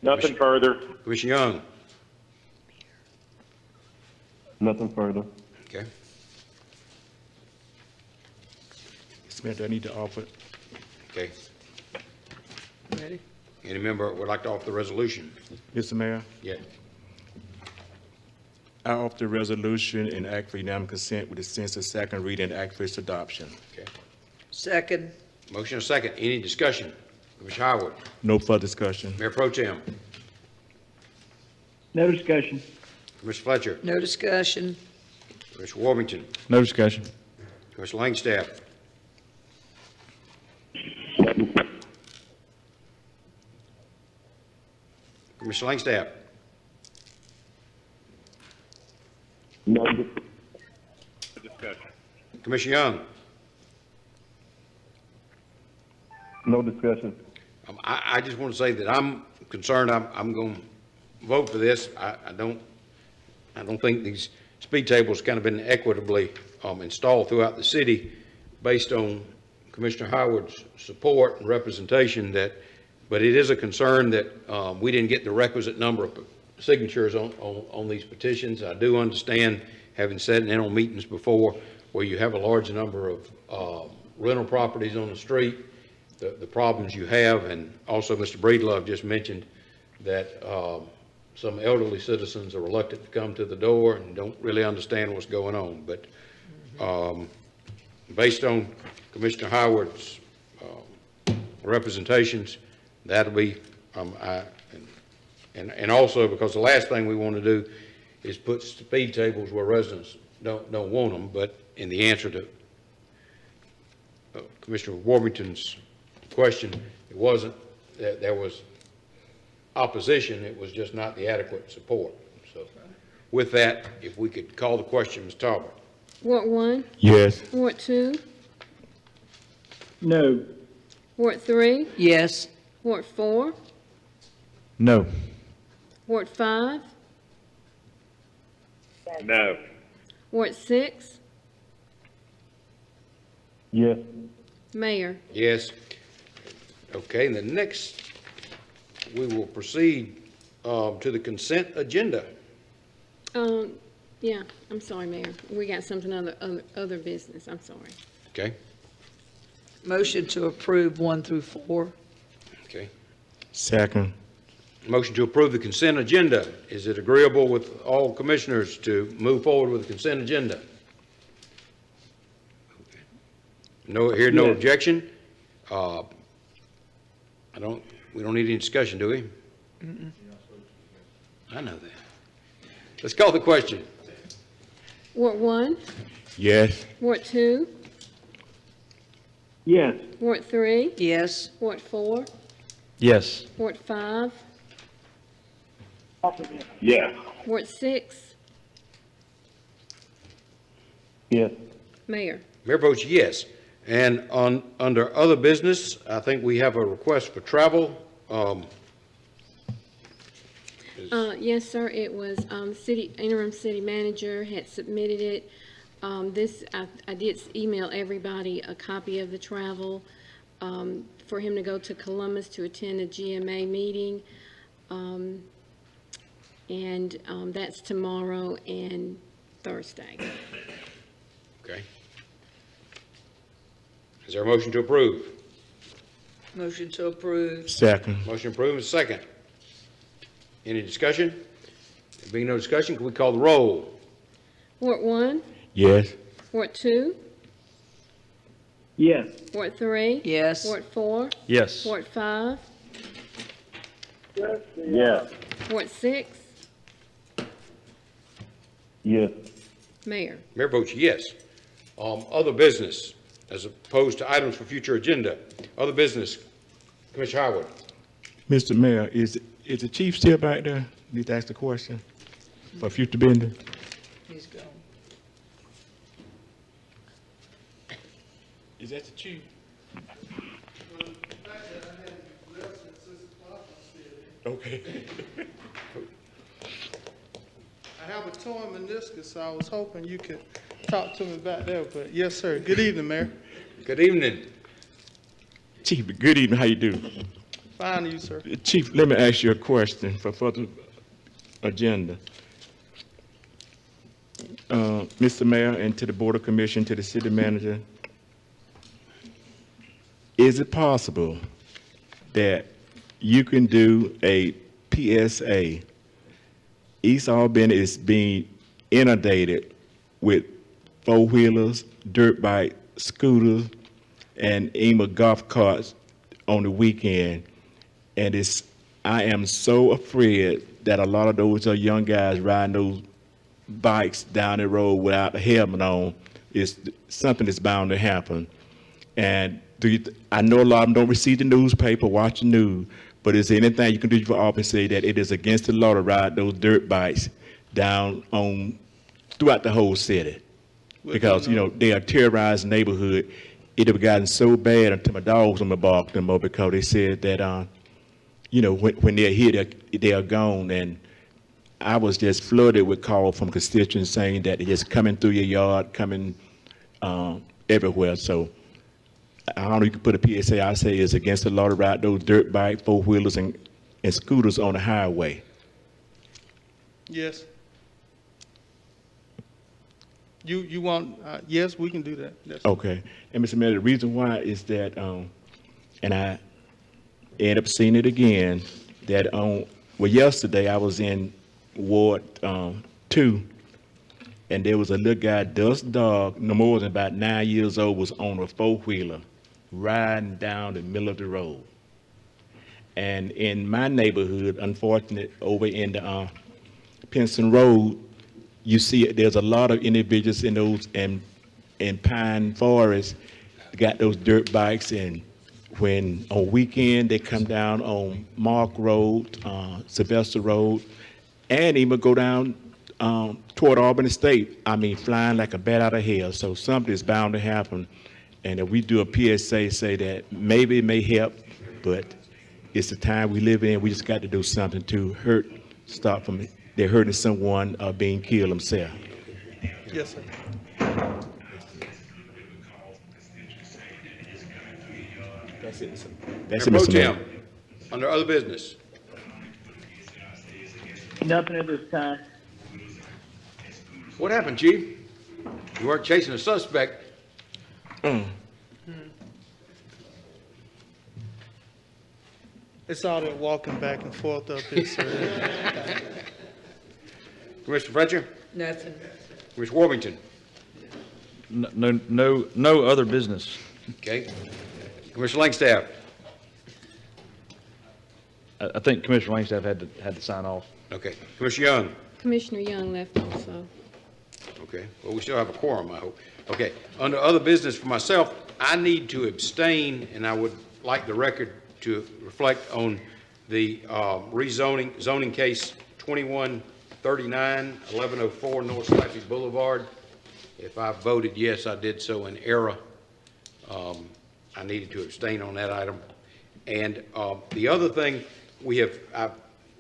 Nothing further. Commissioner Young. Nothing further. Okay. Smith, I need to offer. Okay. Ready? Any member would like to offer the resolution? Mr. Mayor, Yeah. I offer the resolution and act for unanimous consent with the sense of second reading and act for its adoption. Okay. Second. Motion and second. Any discussion? Commissioner Howard. No further discussion. Mayor Pro Tem. No discussion. Commissioner Fletcher. No discussion. Commissioner Warmington. No discussion. Commissioner Langstaff. Commissioner Langstaff. No discussion. Commissioner Young. No discussion. I just want to say that I'm concerned. I'm going to vote for this. I don't think these speed tables kind of been equitably installed throughout the city based on Commissioner Howard's support and representation but it is a concern that we didn't get the requisite number of signatures on these petitions. I do understand, having sat in on meetings before where you have a large number of rental properties on the street, the problems you have, and also Mr. Breedlove just mentioned that some elderly citizens are reluctant to come to the door and don't really understand what's going on. But based on Commissioner Howard's representations, that'll be, and also because the last thing we want to do is put speed tables where residents don't want them. But in the answer to Commissioner Warmington's question, it wasn't that there was opposition, it was just not the adequate support. So with that, if we could call the question, Ms. Talbot. Ward 1? Yes. Ward 2? No. Ward 3? Yes. Ward 4? No. Ward 5? No. Ward 6? Yes. Mayor? Yes. Okay, and the next, we will proceed to the consent agenda. Yeah, I'm sorry, Mayor. We got something other business. I'm sorry. Okay, Motion to approve 1 through 4. okay. Second. Motion to approve the consent agenda. Is it agreeable with all commissioners to move forward with the consent agenda? Okay. No, no Yes. objection? we don't need any discussion, do we? I know that. Let's call the question. Ward 1, Yes. Ward 2, Yes. Ward 3, Yes. Ward 4, Yes. Ward 5, Yes. Ward 6, Yes. Mayor. Mayor votes yes. And under other business, I think we have a request for travel. Yes, sir, it was, interim city manager had submitted it. I did email everybody a copy of the travel, for him to go to Columbus to attend a GMA meeting. That's tomorrow and Thursday. Okay. Is there a motion to approve? Motion to approve. Second. Motion approved, second. Any discussion? There being no discussion, can we call the roll? Ward 1, Yes. Ward 2, Yes. Ward 3. Yes. Ward 4, Yes. Ward 5, Yes. Ward 6, Yes. Mayor. Mayor votes yes. Other business, as opposed to items for future agenda. Other business, Commissioner Howard. Mr. Mayor, is the chief still back there? Need to ask the question for future business? He's gone. Is that the chief? Okay. I have a torn meniscus, so I was hoping you could talk to me back there, but yes, sir. Good evening, Mayor. Good evening. Chief, good evening. How you do? Fine, you, sir. Chief, let me ask you a question for further agenda. Mr. Mayor, and to the Board of Commission, to the city manager, is it possible that you can do a PSA? East Albany is being inundated with four-wheelers, dirt bike, scooters, and EMA golf carts on the weekend. And I am so afraid that a lot of those are young guys riding those bikes down the road without a helmet on. It's something that's bound to happen. And I know a lot of them don't receive the newspaper, watch the news, but is there anything you can do for Albany say that it is against the law to ride those dirt bikes down throughout the whole city? Because, they are terrorizing the neighborhood. It have gotten so bad until my dogs on my bark them up because they said that, when they're here, they are gone. And I was just flooded with calls from constituents saying that they're just coming through your yard, coming everywhere. So I don't know, you can put a PSA, I say it's against the law to ride those dirt bike, four-wheelers, and scooters on the highway. Yes. You want, yes, we can do that. Yes. Okay. And Mr. Mayor, the reason why is that, and I end up seeing it again, that yesterday I was in Ward 2, and there was a little guy, Dust Dog, no more than about 9 years old, was on a four-wheeler riding down the middle of the road. And in my neighborhood, unfortunately, over in the Pinson Road, you see there's a lot of individuals in those in Pine Forest got those dirt bikes, and when on weekend they come down on Mark Road, Sylvester Road, and even go down toward Albany State. I mean, flying like a bat out of hell. So something is bound to happen. And if we do a PSA, say that maybe it may help, but it's the time we live in. We just got to do something to stop from they're hurting someone being killed himself. Yes, sir. That's it. That's it, Mr. Mayor. Under other business. Nothing at this time. What happened, Chief? You weren't chasing a suspect. It's all that walking back and forth up here, sir. Commissioner Fletcher? Nothing. Commissioner Worthington? No other business. Okay. Commissioner Langstaff? I think Commissioner Langstaff had to sign off. Okay. Commissioner Young? Commissioner Young left also. Okay, well, we still have a quorum, I hope. Okay, under other business for myself, I need to abstain, and I would like the record to reflect on the zoning case 2139, 1104 North Slappy Boulevard. If I voted yes, I did so in error. I needed to abstain on that item. And the other thing, I've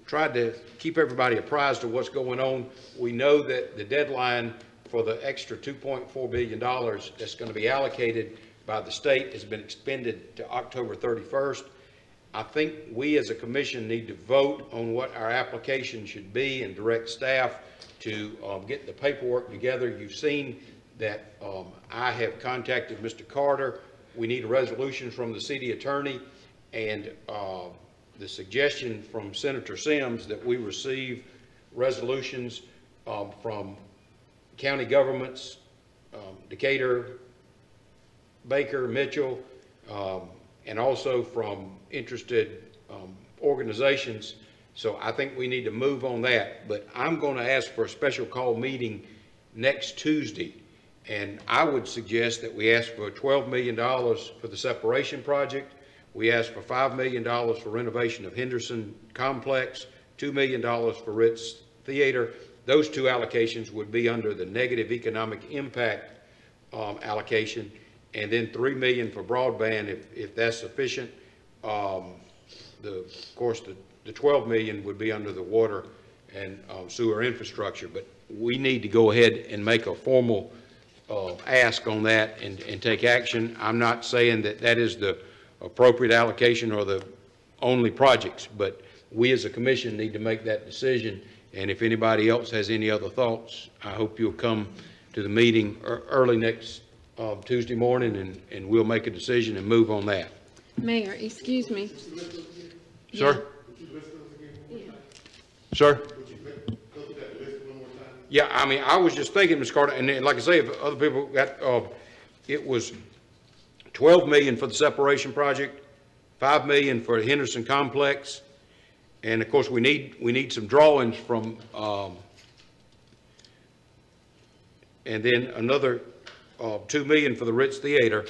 tried to keep everybody apprised of what's going on. We know that the deadline for the extra $2.4 billion that's going to be allocated by the state has been extended to October 31st. I think we as a commission need to vote on what our application should be and direct staff to get the paperwork together. You've seen that I have contacted Mr. Carter. We need a resolution from the city attorney, and the suggestion from Senator Sims that we receive resolutions from county governments, Decatur, Baker, Mitchell, and also from interested organizations. So I think we need to move on that. But I'm going to ask for a special call meeting next Tuesday. And I would suggest that we ask for $12 million for the separation project. We ask for $5 million for renovation of Henderson Complex, $2 million for Ritz Theater. Those two allocations would be under the negative economic impact allocation, and then $3 million for broadband if that's sufficient. Of course, the $12 million would be under the water and sewer infrastructure, but we need to go ahead and make a formal ask on that and take action. I'm not saying that that is the appropriate allocation or the only projects, but we as a commission need to make that decision. And if anybody else has any other thoughts, I hope you'll come to the meeting early next Tuesday morning, and we'll make a decision and move on that. Mayor, excuse me. Sir? Yeah. Sir? Yeah, I mean, I was just thinking, Ms. Carter, and then, like I say, if other people got, it was $12 million for the separation project, $5 million for the Henderson Complex, and of course we need some drawings from, and then another $2 million for the Ritz Theater,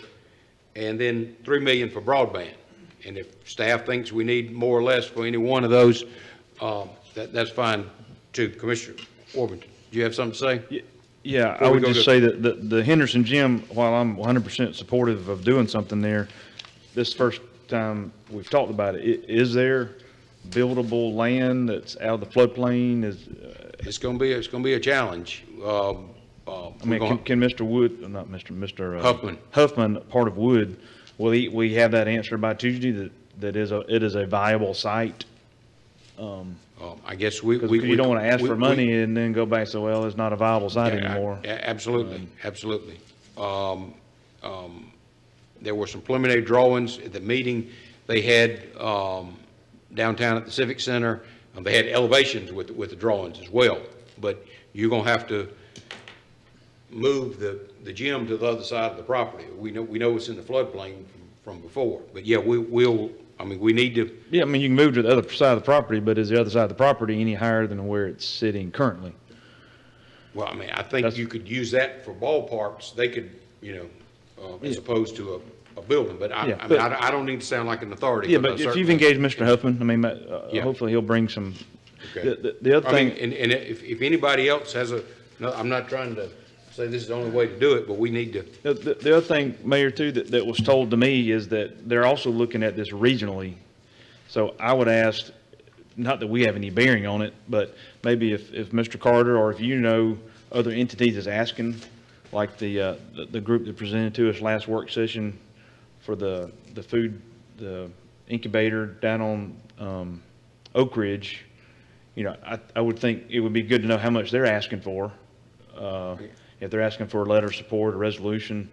and then $3 million for broadband. And if staff thinks we need more or less for any one of those, that's fine too. Commissioner Warburton, do you have something to say? Yeah, I would just say that the Henderson Gym, while I'm 100% supportive of doing something there, this first time we've talked about it, is there buildable land that's out of the floodplain? It's going to be a challenge. I mean, can Mr. Wood, not Mr. Huffman, part of Wood, will we have that answer by Tuesday that it is a viable site? I guess you don't want to ask for money and then go back and say, well, it's not a viable site anymore. Absolutely, absolutely. There were some preliminary drawings at the meeting they had downtown at the Civic Center. They had elevations with the drawings as well. But you're going to have to move the gym to the other side of the property. We know it's in the floodplain from before. But yeah, we need to. Yeah, I mean, you can move to the other side of the property, but is the other side of the property any higher than where it's sitting currently? Well, I mean, I think you could use that for ballparks. They could, as opposed to a building. But I don't need to sound like an authority. Yeah, but if you've engaged Mr. Huffman, I mean, hopefully he'll bring some. Okay. The other thing, and if anybody else has I'm not trying to say this is the only way to do it, but we need to. The other thing, Mayor, too, that was told to me is that they're also looking at this regionally. So I would ask, not that we have any bearing on it, but maybe if Mr. Carter or if you know other entities is asking, like the group that presented to us last work session for the incubator down on Oak Ridge, I would think it would be good to know how much they're asking for. If they're asking for a letter of support, a resolution,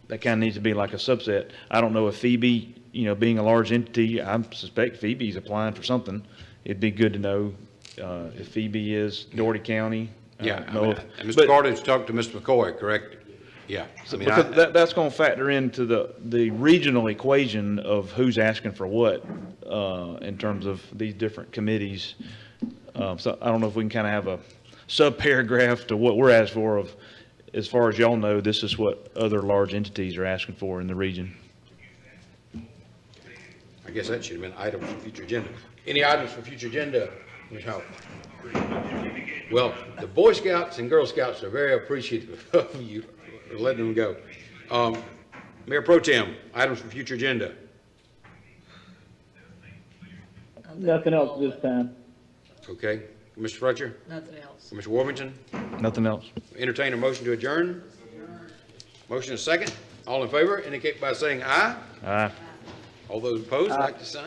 that kind of needs to be like a subset. I don't know if Phoebe, being a large entity, I suspect Phoebe's applying for something. It'd be good to know if Phoebe is Doherty County. Yeah, and Mr. Carter's talked to Mr. McCoy, correct? Yeah. Because that's going to factor into the regional equation of who's asking for what in terms of these different committees. So I don't know if we can kind of have subparagraph to what we're asking for of, as far as y'all know, this is what other large entities are asking for in the region. I guess that should have been items for future agenda. Any items for future agenda, Ms. Howard? Well, the Boy Scouts and Girl Scouts are very appreciative of you letting them go. Mayor Pro Tem, items for future agenda. Nothing else this time. Okay. Mr. Fletcher? Nothing else. Mr. Warmington? Nothing else. Entertain a motion to adjourn. Motion is second. All in favor indicate by saying aye. Aye. All those opposed, like to sign.